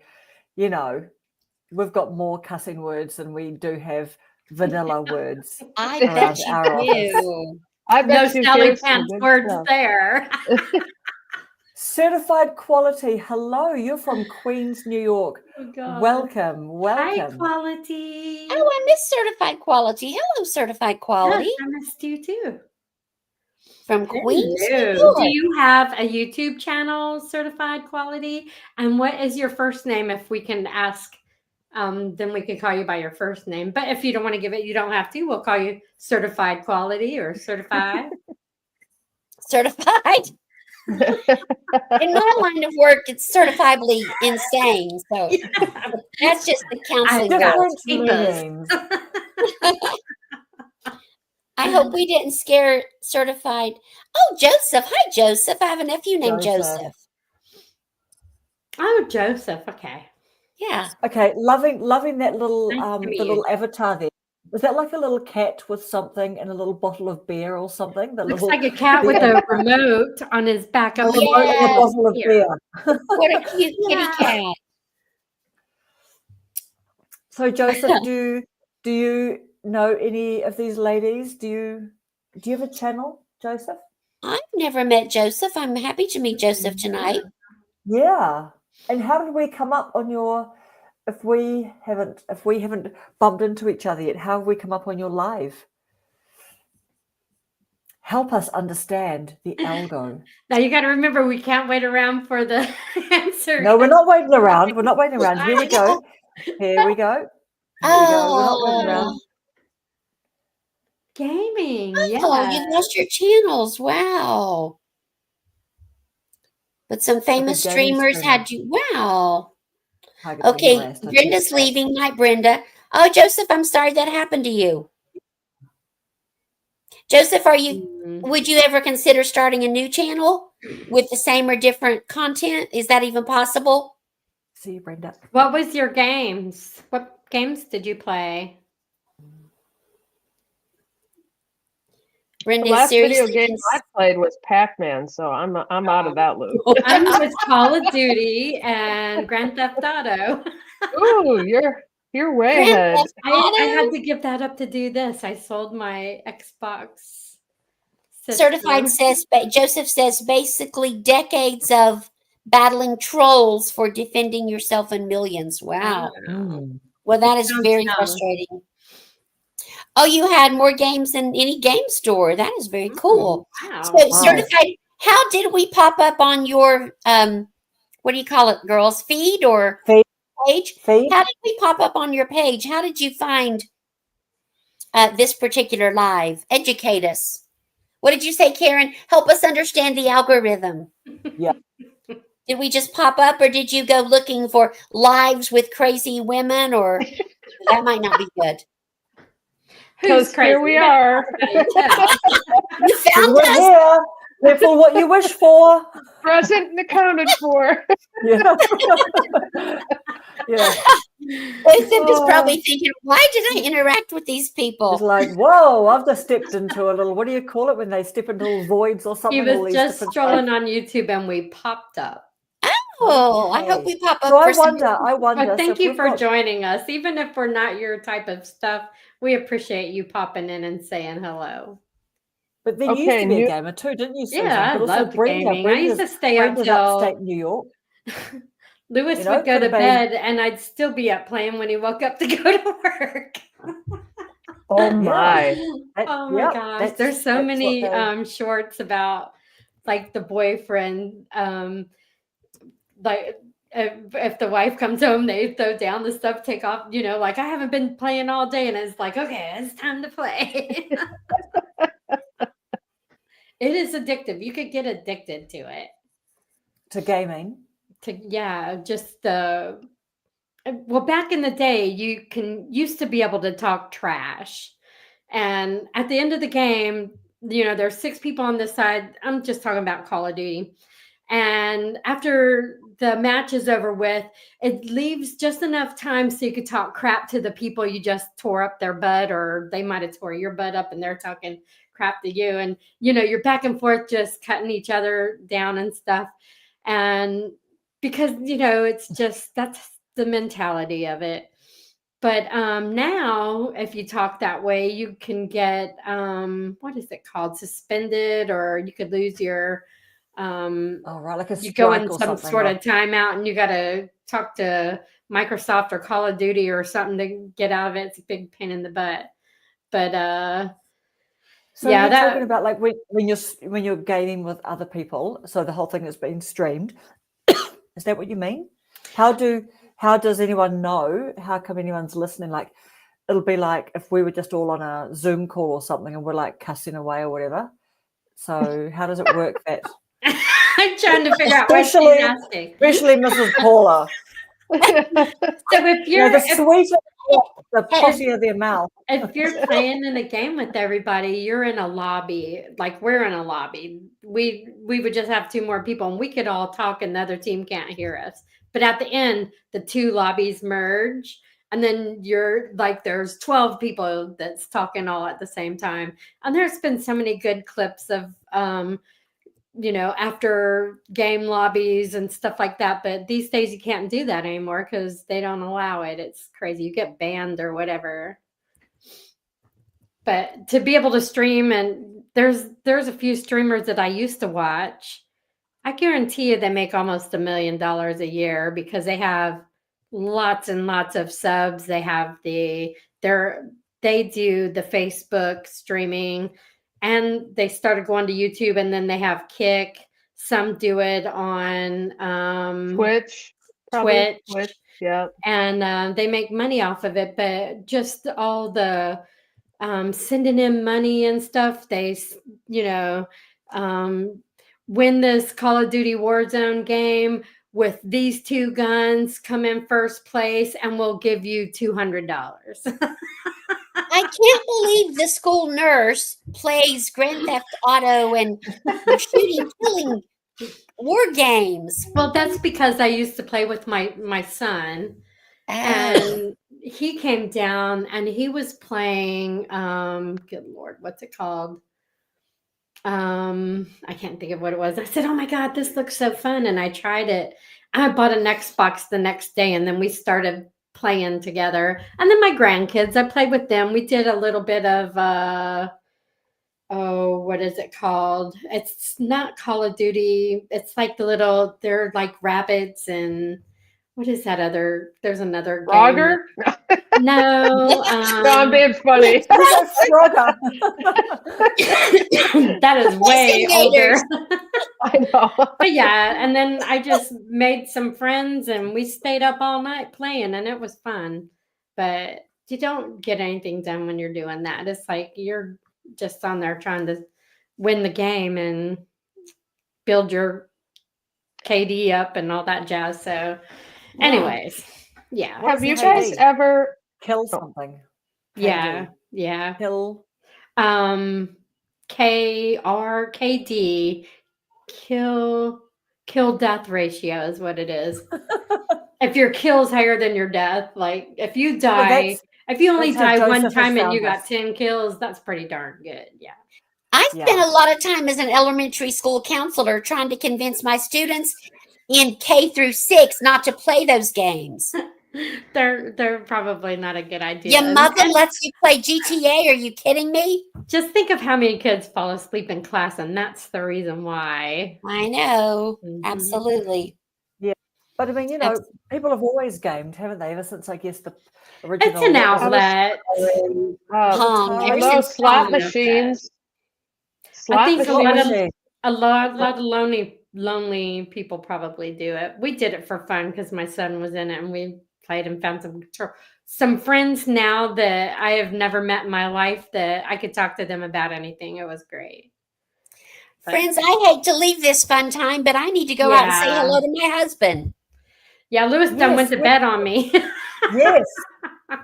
we've got more cussing words than we do have vanilla words. I bet you do. I bet no Sally Pants words there. Certified quality. Hello, you're from Queens, New York. Oh, God. Welcome. Hi, quality. Oh, I miss certified quality. Hello, certified quality. Yes, I missed you too. From Queens. Do you have a YouTube channel, Certified Quality? And what is your first name? If we can ask, then we can call you by your first name. But if you don't want to give it, you don't have to. We'll call you Certified Quality or Certified. Certified. In my line of work, it's certifiably insane. So that's just the counseling world. Different meanings. I hope we didn't scare certified. Oh, Joseph. Hi, Joseph. I have a nephew named Joseph. Oh, Joseph. Okay. Yeah. Okay, loving that little Nice to meet the you. little avatar there. Was that like a little cat with something and a little bottle of beer or something? The Looks little like a cat with a remote on his back up Oh, above remote and a yeah. bottle of here. beer. What a cute kitty cat. So Joseph, do you know any of these ladies? Do you have a channel, Joseph? I've never met Joseph. I'm happy to meet Joseph tonight. Yeah. And how did we come up on your if we haven't bumped into each other yet, how have we come up on your live? Help us understand the algo. Now you got to remember, we can't wait around for the answer. No, we're not waiting around. We're not waiting around. Here we go. Here we go. Here we go. We're not waiting around. Gaming. Oh, Yeah. you lost your channels. Wow. But some famous gaming streamers streamer. had you. Wow. Target being Okay, harassed. I Brenda's think that- leaving. Night, Brenda. Oh, Joseph, I'm sorry that happened to you. Joseph, would you ever consider starting a new channel with the same or different content? Is that even possible? See you, Brenda. What was your games? What games did you play? Brenda The is last video seriously game I played was Pac-Man, so I'm out of that loop. I'm with Call of Duty and Grand Theft Auto. Ooh, you're way Grand ahead. Theft I Auto? had to give that up to do this. I sold my Xbox system. Certified says, Joseph says, basically decades of battling trolls for defending yourself in millions. Wow. Well, that is Sounds very fun. frustrating. Oh, you had more games than any game store. That is very cool. Wow. So, certified, how did we pop up on your, what do you call it, girls? Feed or page? Feed? How did we pop up on your page? How did you find this particular live? Educate us. What did you say, Karen? Help us understand the algorithm. Yeah. Did we just pop up, or did you go looking for lives with crazy women, or that might not be good? Who's crazy? Here we are. You found We're us. here. Careful what you wish for. Present and accounted for. Yeah. Yeah. Joseph is probably thinking, why did I interact with these It's people? like, whoa, I've just stepped into a little, what do you call it when they step into little voids or He something? All was these just different strolling on YouTube and we popped up. Oh, I hope we pop up So for I some. wonder. But thank so you we've for got- joining us. Even if we're not your type of stuff, we appreciate you popping in and saying hello. But then you used Okay, to be a gamer too, didn't you, Susan? Yeah, I but also loved gaming. I used to stay up Brenda's till upstate New York. Lewis You know, would go to could've been- bed and I'd still be up playing when he woke up to go to work. Oh my. Oh my gosh. There's so many shorts about like the boyfriend, like if the wife comes home, they throw down the stuff, take off, you know, like I haven't been playing all day, and it's like, okay, it's time to play. It is addictive. You could get addicted to it. To gaming. Just well, back in the day, you used to be able to talk trash, and at the end of the game, you know, there's 6 people on this side. I'm just talking about Call of Duty. And after the match is over with, it leaves just enough time so you could talk crap to the people you just tore up their butt, or they might have tore your butt up and they're talking crap to you. And, you know, you're back and forth just cutting each other down and stuff. And because, you know, it's just, that's the mentality of it. But now, if you talk that way, you can get, what is it called? Suspended, or you could lose your, like a you go in strike or some something, sort or- of timeout and you got to talk to Microsoft or Call of Duty or something to get out of it. It's a big pain in the butt. But So yeah, you're that talking about like when you're gaming with other people, so the whole thing is being streamed. Is that what you mean? How does anyone know? How come anyone's listening? Like, it'll be like if we were just all on a Zoom call or something and we're like cussing away or whatever. So how does it work that? I'm trying to figure out what she's asking. Especially Mrs. Paula. So if You know, you're the sweeter, the pottier their mouth. if you're playing in a game with everybody, you're in a lobby. Like we're in a lobby. We would just have two more people, and we could all talk, and the other team can't hear us. But at the end, the two lobbies merge, and then you're like, there's 12 people that's talking all at the same time. And there's been so many good clips of after game lobbies and stuff like that. But these days you can't do that anymore because they don't allow it. It's crazy. You get banned or whatever. But to be able to stream, and there's a few streamers that I used to watch. I guarantee you they make almost $1 million a year because they have lots and lots of subs. They have they do the Facebook streaming, and they started going to YouTube, and then they have Kick. Some do it on Twitch. Yeah. And they make money off of it. But just all the sending in money and stuff, they win this Call of Duty Warzone game with these two guns, come in first place, and we'll give you $200. I can't believe the school nurse plays Grand Theft Auto and shooting, killing war games. Well, that's because I used to play with my son, and he came down and he was playing. Good Lord, what's it called? I can't think of what it was. I said, "Oh my God, this looks so fun!" And I tried it. I bought an Xbox the next day, and then we started playing together. And then my grandkids, I played with them. We did a little bit of what is it called? It's not Call of Duty. It's like they're like rabbits, and what is that other? There's another game. Frogger? No. No, I'm being funny. Frogger. That is way older. I know. But yeah, and then I just made some friends, and we stayed up all night playing, and it was fun. But you don't get anything done when you're doing that. It's like you're just on there trying to win the game and build your KD up and all that jazz. So anyways, yeah. Have you guys ever kill something? Yeah. Kill. KRKD, kill death ratio is what it is. If your kill's higher than your death, like if you die, if you only die one time and you got 10 kills, that's pretty darn good. Yeah. I spent a lot of time as an elementary school counselor trying to convince my students in K through 6 not to play those games. They're probably not a good idea. Your mother lets you play GTA. Are you kidding me? Just think of how many kids fall asleep in class, and that's the reason why. I know. Mm-hmm. Absolutely. Yeah. But I mean, people have always gamed, haven't they? Ever since, I guess, the original. It's an outlet. Slot machines. I think a lot of lonely people probably do it. We did it for fun because my son was in it, and we played and found some friends now that I have never met in my life that I could talk to them about anything. It was great. But, friends, I hate to leave this fun time, but I need to go out and say hello to my husband. Yeah, Lewis done went to bed on me. Yes,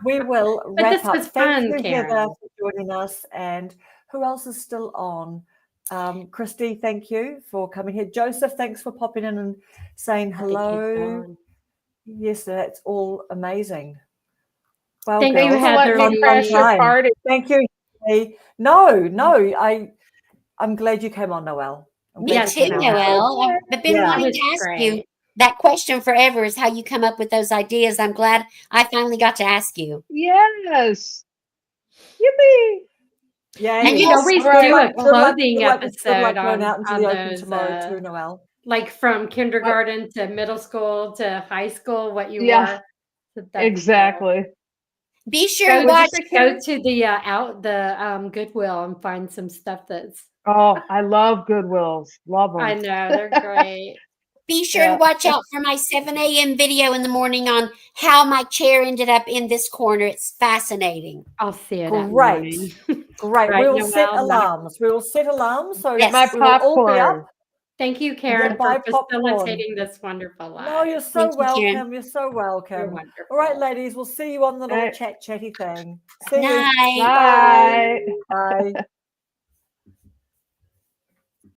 we will wrap up. Was fun, Thank you, Karen. Heather, for joining us. And who else is still on? Christy, thank you for coming here. Joseph, thanks for popping in and saying hello. Yes, that's all amazing. Well, thank girls, you, Heather. Party. Thank you. No, I'm glad you came on, Noelle. Me too, Noelle. I've been wanting to ask you that question forever, is how you come up with those ideas. I'm glad I finally got to ask you. Yes. Yippee. Yeah, and we always do a clothing episode on those, tomorrow too, Noelle. Like from kindergarten to middle school to high school, what you wore. Exactly. Be sure to watch. Go to the Goodwill and find some stuff that's. Oh, I love Goodwills. Love them. I know, they're great. Be sure to watch out for my 7 a.m. video in the morning on how my chair ended up in this corner. It's fascinating. I'll see it. Great. We will set alarms. So my popcorn. Thank you, Karen, buy for popcorn. facilitating this wonderful live. No, you're so Thank you, Karen. welcome. You're so welcome. You're wonderful. All right, ladies, we'll see you on the little Right. chatty thing. See you. Night. Bye. Bye.